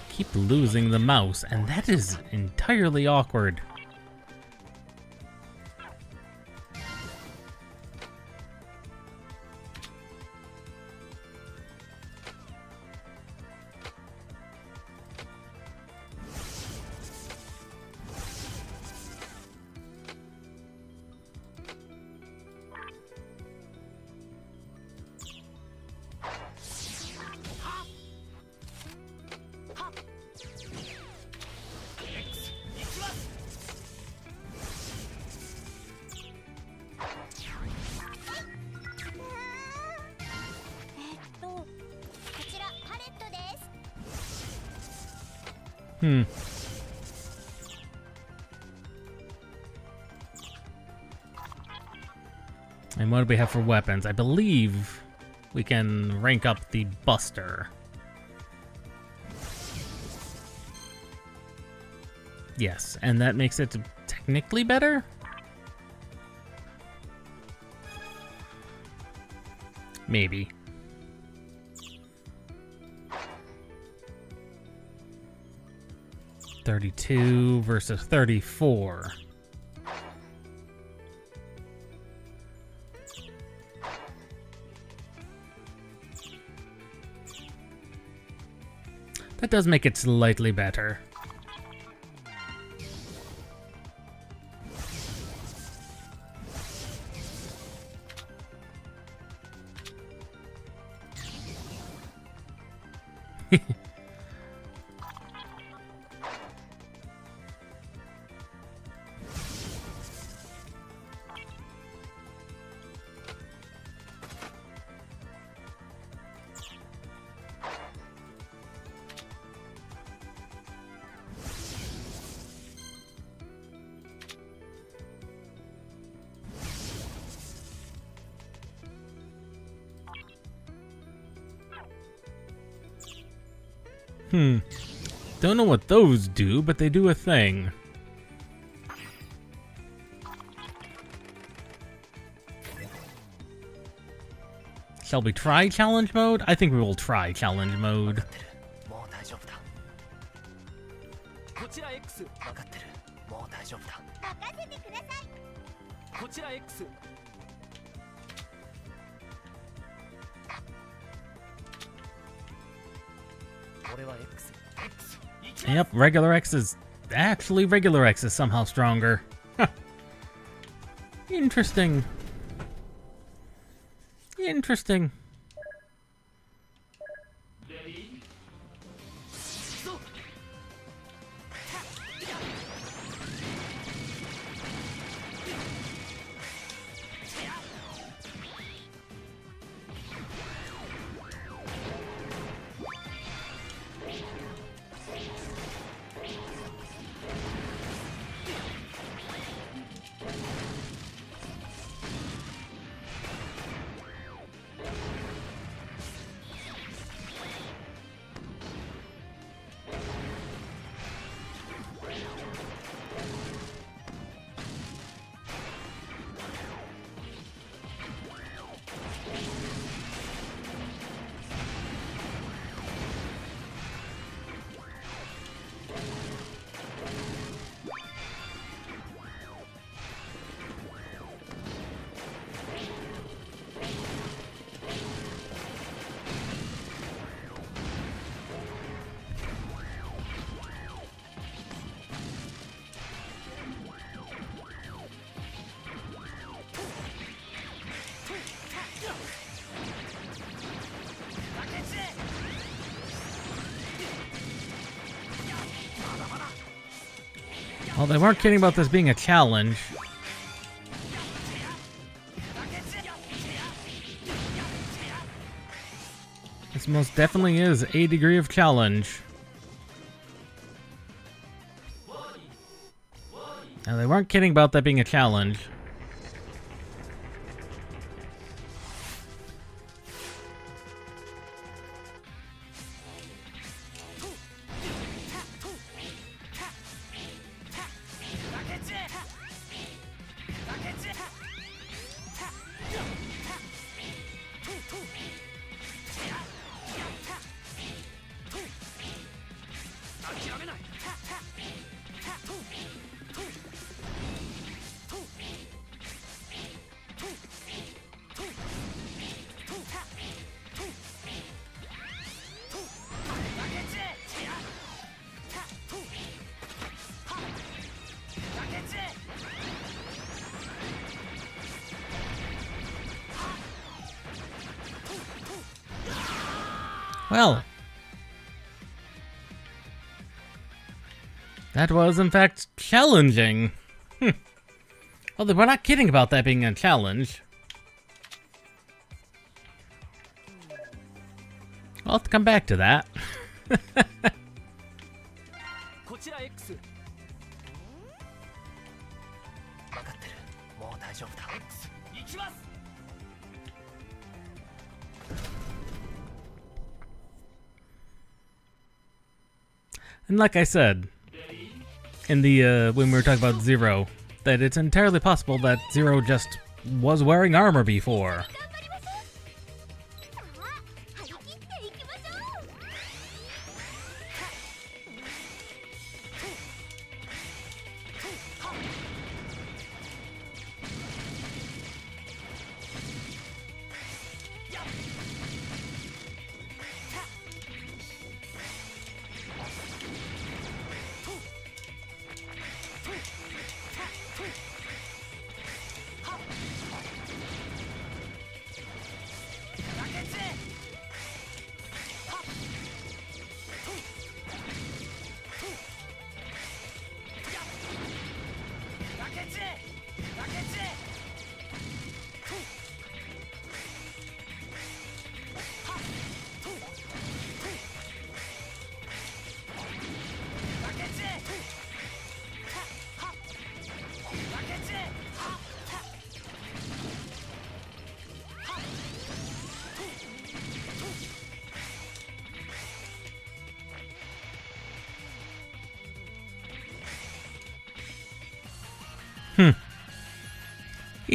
Keep losing the mouse, and that is entirely awkward. And what do we have for weapons? I believe we can rank up the Buster. Yes, and that makes it technically better? Maybe. $32 versus $34. That does make it slightly better. Don't know what those do, but they do a thing. Shall we try challenge mode? I think we will try challenge mode. もう大丈夫だ。こちら X。分かってる。もう大丈夫だ。任せてください。こちら X。俺は X。X。 Yep, regular X is... Actually, regular X is somehow stronger. Huh. Interesting. Interesting. Well, they weren't kidding about this being a challenge. This most definitely is a degree of challenge. Now, they weren't kidding about that being a challenge. Well, that was in fact challenging. Well, they were not kidding about that being a challenge. I'll have to come back to that. こちら X。分かってる。もう大丈夫だ。X。行きます。 And like I said, in the when we were talking about Zero, that it's entirely possible that Zero just was wearing armor before. 張り切っていきましょう。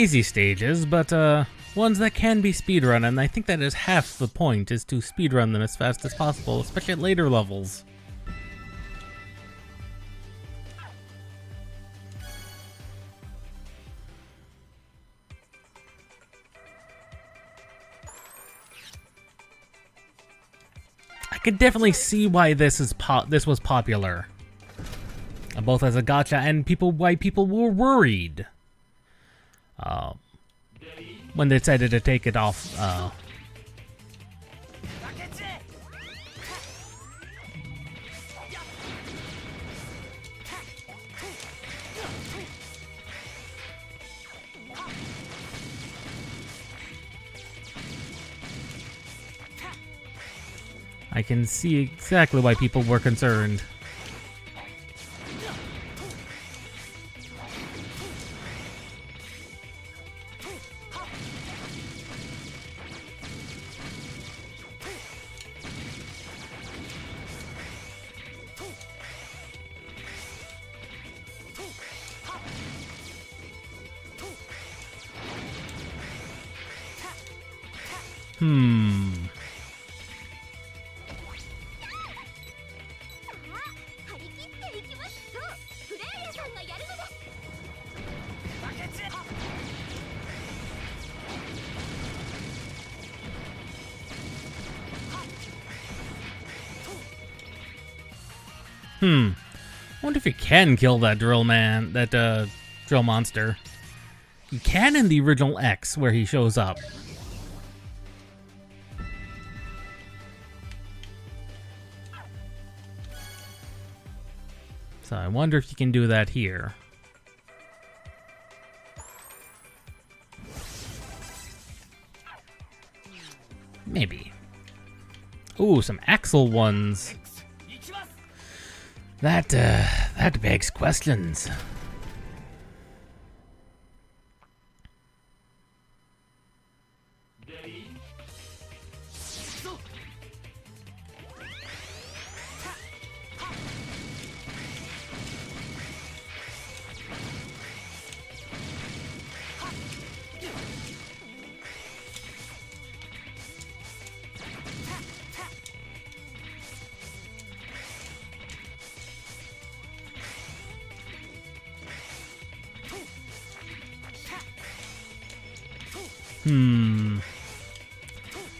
easy stages, but ones that can be speedrun, and I think that is half the point, is to speedrun them as fast as possible, especially at later levels. I could definitely see why this was popular, both as a gacha and why people were worried when they decided to take it off. I can see exactly why people were concerned. Hmm. 張り切っていきます。そう、フレイヤさんがやるのです。I wonder if you can kill that drill monster. You can in the original X, where he shows up. So I wonder if you can do that here. Maybe. Ooh, some Axel ones. That begs questions.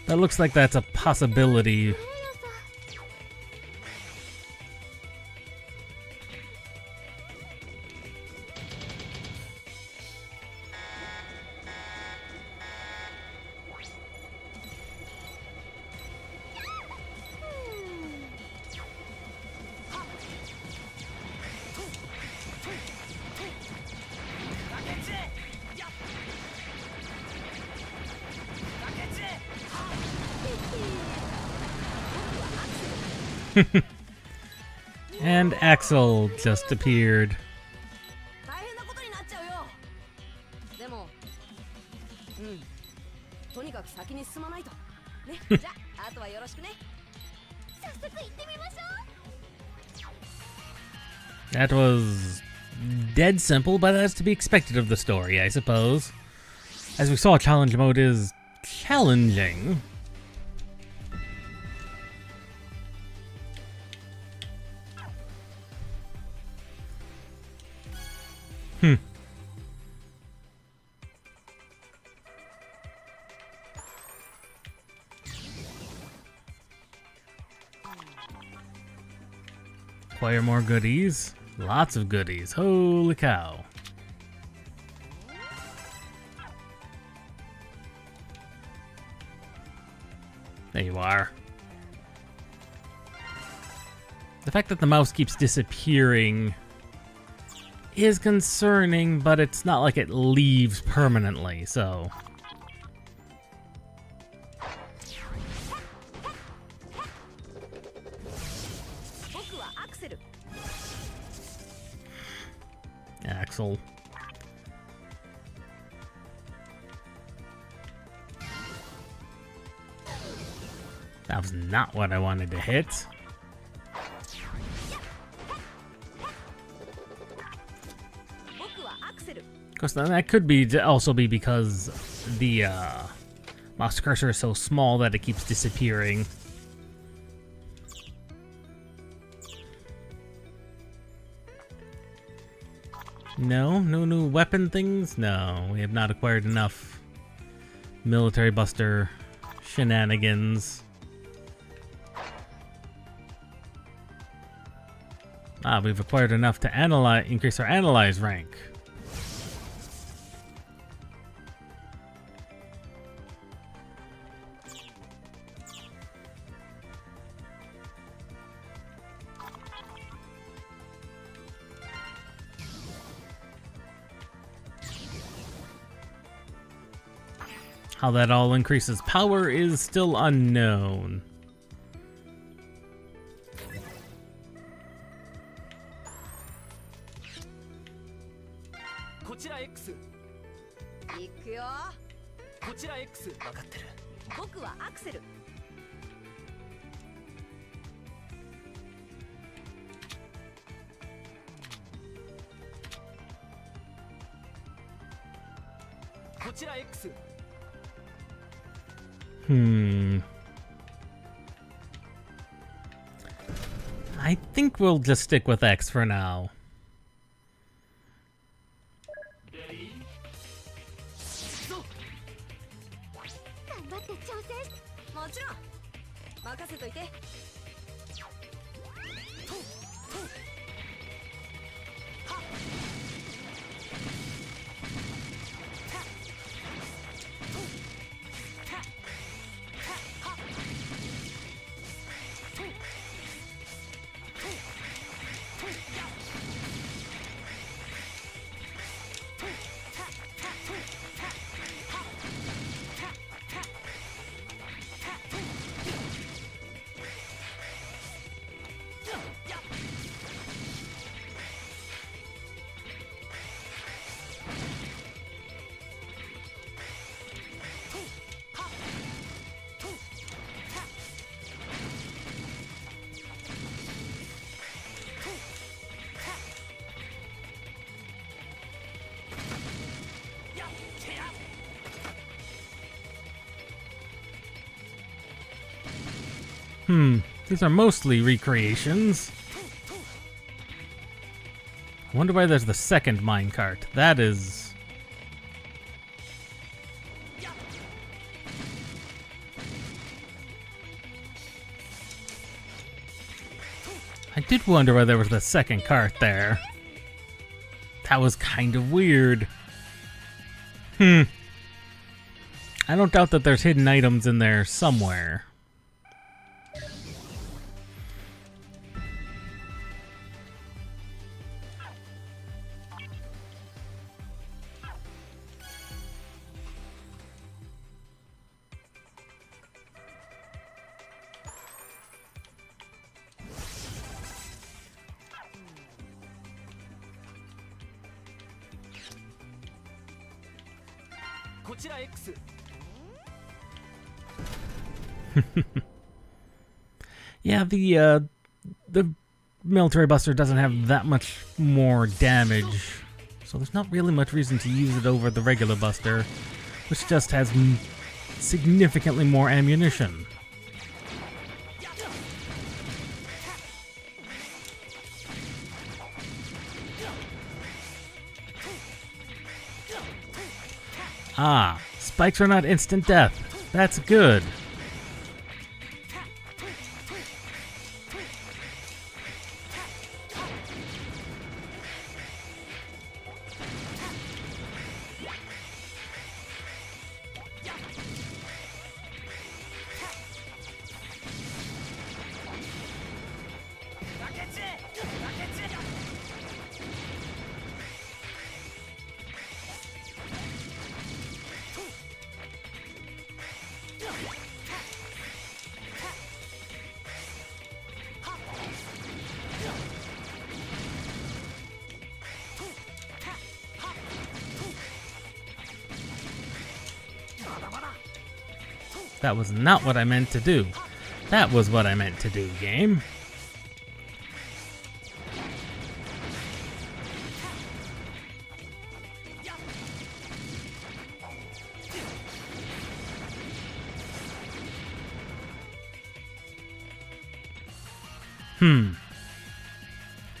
That looks like that's a possibility. And Axel just appeared. 大変なことになっちゃうよ。でも、とにかく先に進まないと。ね、じゃあ、あとはよろしくね。早速行ってみましょう。 That was dead simple, but that's to be expected of the story, I suppose. As we saw, challenge mode is challenging. Acquire more goodies. Lots of goodies. Holy cow. There you are. The fact that the mouse keeps disappearing is concerning, but it's not like it leaves permanently, so... Axel. That was not what I wanted to hit. course, then that could be also be because the mouse cursor is so small that it keeps disappearing. No new weapon things? No, we have not acquired enough military buster shenanigans. Ah, we've acquired enough to increase our analyze rank. How that all increases power is still unknown. X. 行くよ。こちら X 分かってる。僕はアクセル。こちら X。 I think we'll just stick with X for now. 頑張って挑戦。もちろん。任せといて。These are mostly recreations. I wonder why there's the second minecart. That is... I did wonder why there was the second cart there. That was kind of weird. I don't doubt that there's hidden items in there somewhere. X. Yeah, the military buster doesn't have that much more damage, so there's not really much reason to use it over the regular buster, which just has significantly more ammunition. Ah, spikes are not instant death. That's good. That was not what I meant to do. That was what I meant to do, game.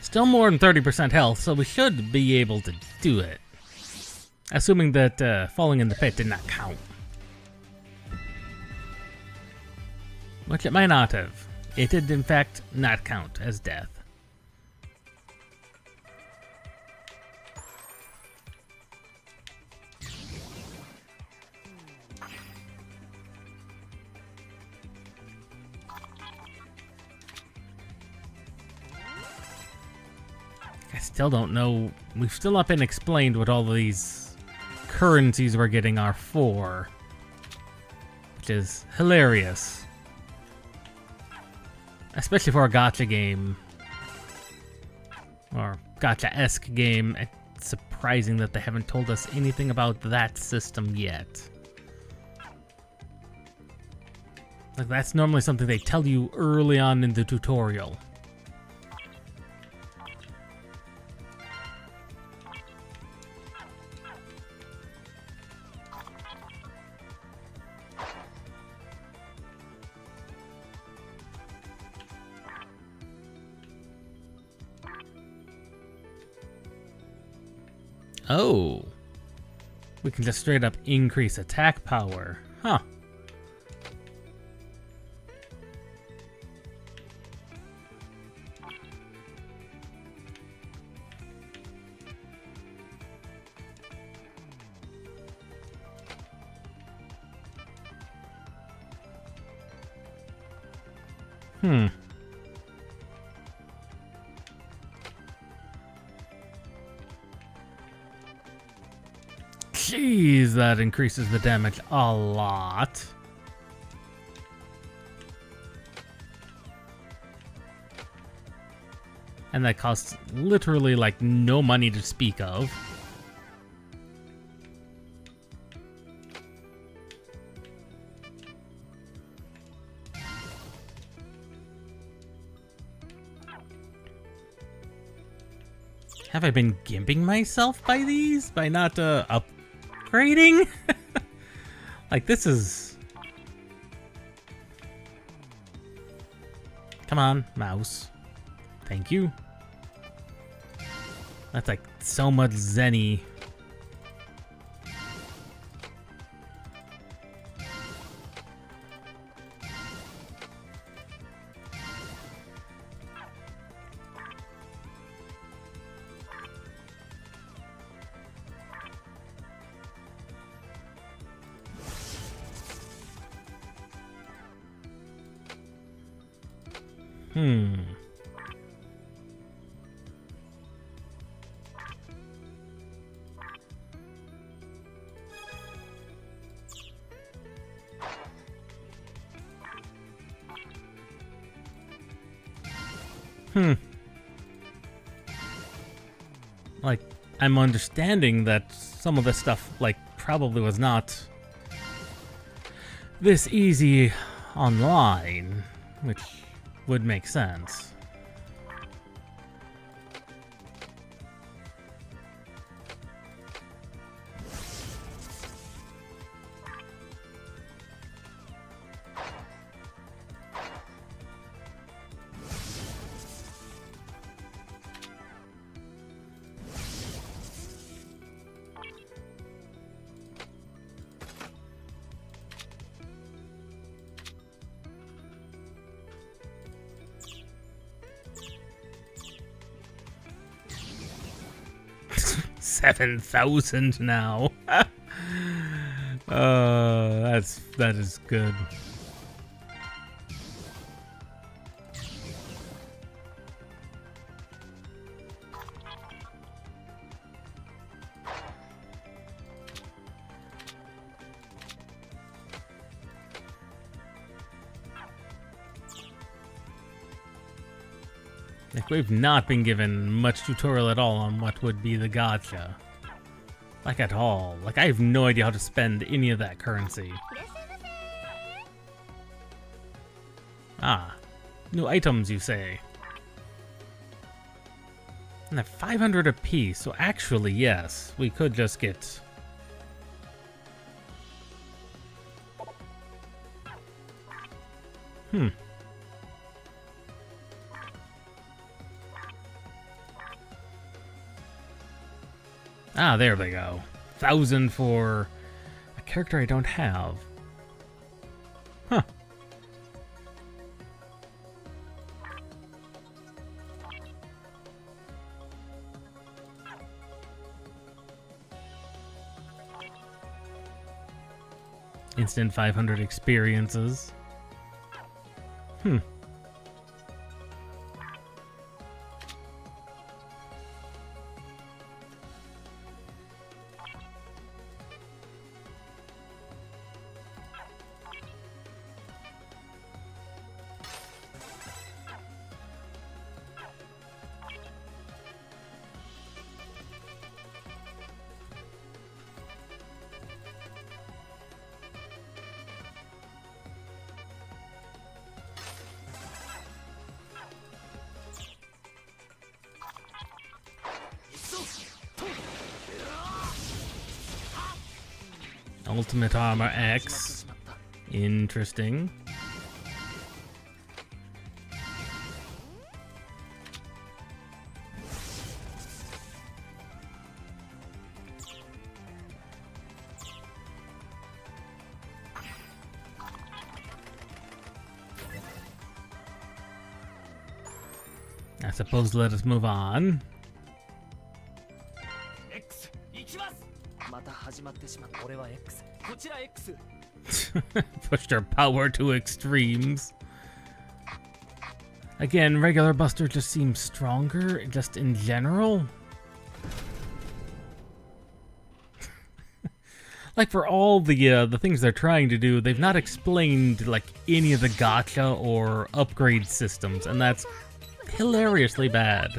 Still more than 30% health, so we should be able to do it. Assuming that falling in the pit did not count. Which it might not have. It did in fact not count as death. I still don't know. We've still not been explained what all these currencies we're getting are for. Which is hilarious. Especially for a gacha game. Or gacha-esque game. It's surprising that they haven't told us anything about that system yet. Like, that's normally something they tell you early on in the tutorial. Oh. We can just straight up increase attack power. Huh. Jeez, that increases the damage a lot. And that costs literally like no money to speak of. Have I been gimping myself by these? By not upgrading? Like, this is... Come on, mouse. Thank you. That's like so much zenny. Like, I'm understanding that some of this stuff, like, probably was not this easy online, which would make sense. $7,000 now. That is good. Like, we've not been given much tutorial at all on what would be the gacha. Like, at all. Like, I have no idea how to spend any of that currency. Ah. New items, you say? And they're 500 apiece, so actually, yes. We could just get... Ah, there we go. 1,000 for a character I don't have. Huh. Instant 500 experiences. Hmm. Ultimate Armor X. Interesting. I suppose let us move on. X 行きます。また始まってしまった。俺は X。こちら X。Pushed our power to extremes. Again, regular Buster just seems stronger, just in general. Like for all the things they're trying to do, they've not explained like any of the gacha or upgrade systems, and that's hilariously bad.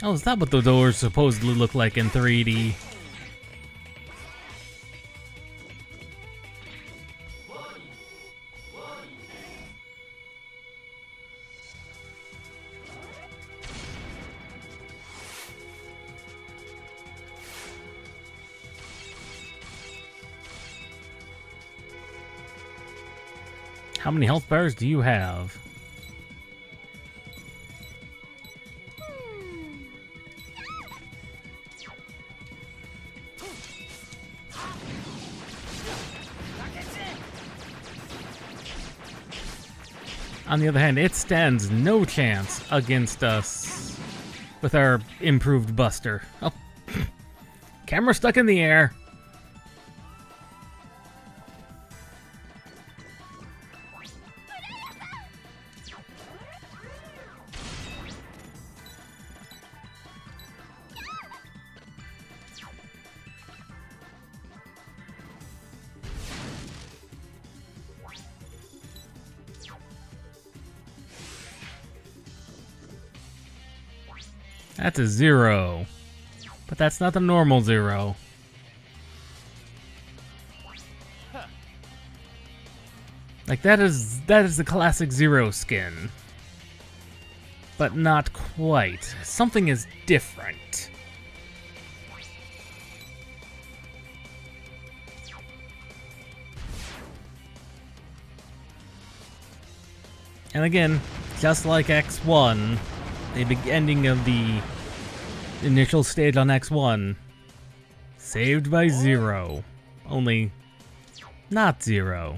Oh, is that what the doors supposedly look like in 3D? How many health bars do you have? On the other hand, it stands no chance against us with our improved Buster. Oh, camera stuck in the air. That's a 0. But that's not the normal 0. Like that is the classic 0 skin. But not quite. Something is different. And again, just like X1, the beginning of the initial stage on X1, saved by 0, only not 0.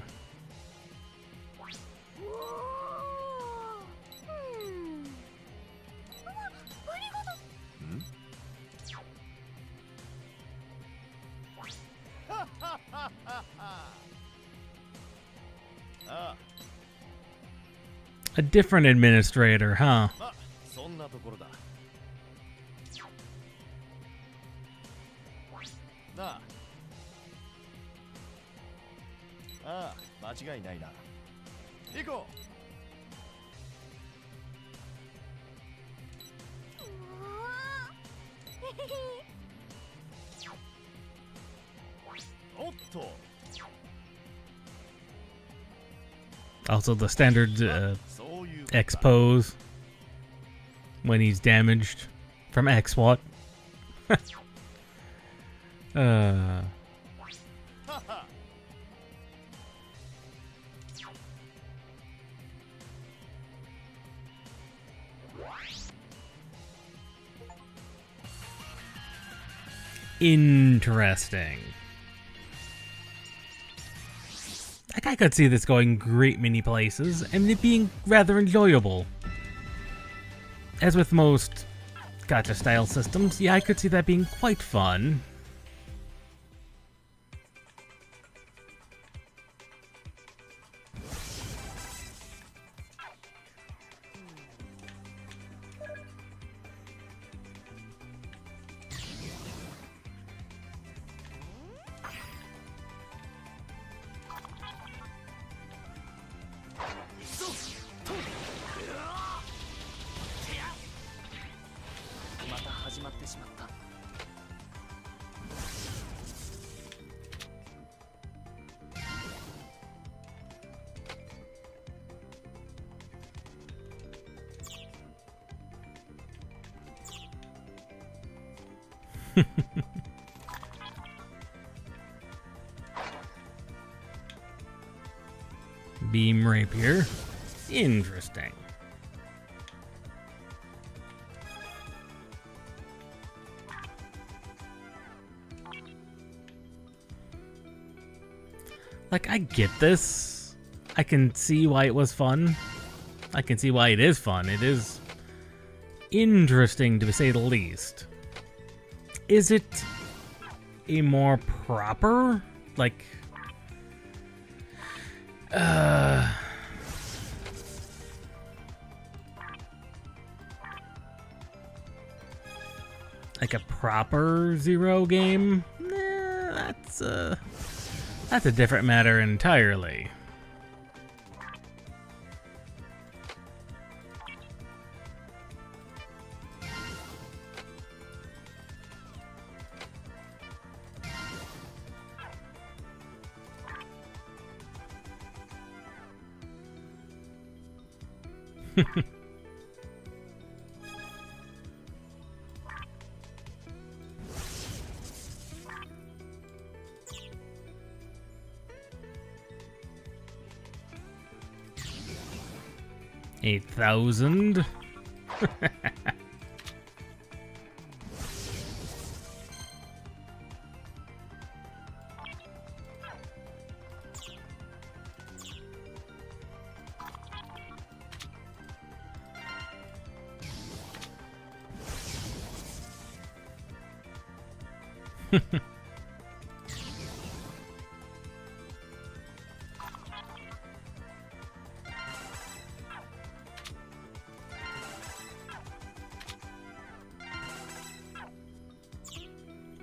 A different administrator, huh? Also the standard X pose when he's damaged from X what? Interesting. Like, I could see this going great many places, and it being rather enjoyable. As with most gacha-style systems, yeah, I could see that being quite fun. Beam rapier. Interesting. Like, I get this. I can see why it was fun. I can see why it is fun. It is interesting, to say the least. Is it a more proper, like, like a proper Zero game? Nah, that's a different matter entirely. $8,000.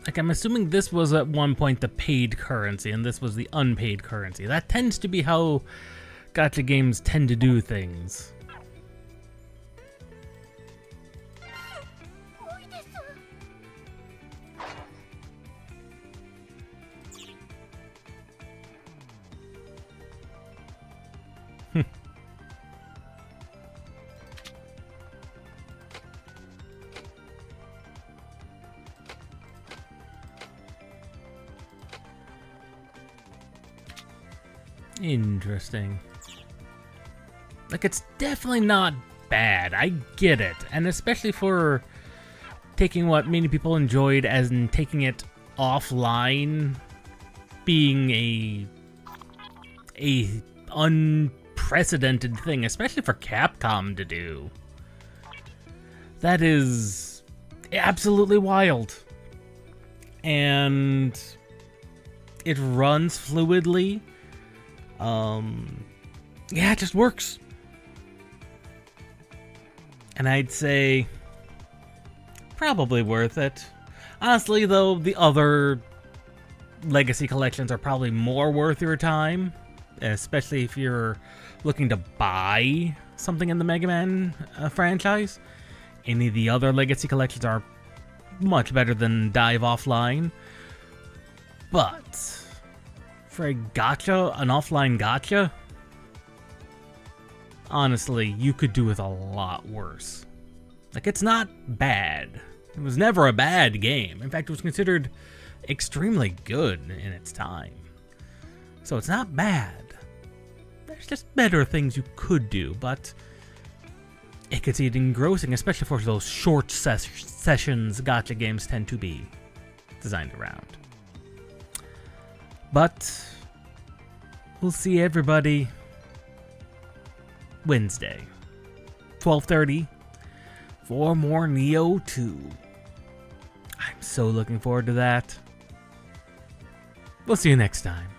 Like, I'm assuming this was at one point the paid currency, and this was the unpaid currency. That tends to be how gacha games tend to do things. Interesting. Like, it's definitely not bad. I get it. And especially for taking what many people enjoyed as in taking it offline, being a unprecedented thing, especially for Capcom to do. That is absolutely wild. And it runs fluidly. Yeah, it just works. And I'd say probably worth it. Honestly, though, the other legacy collections are probably more worth your time, especially if you're looking to buy something in the Mega Man franchise. Any of the other legacy collections are much better than Dive Offline. But for a gacha, an offline gacha, honestly, you could do with a lot worse. Like, it's not bad. It was never a bad game. In fact, it was considered extremely good in its time. So it's not bad. there's just better things you could do, but it gets engrossing, especially for those short sessions gacha games tend to be designed around. But we'll see everybody Wednesday, 12:30, for more Neo 2. I'm so looking forward to that. We'll see you next time.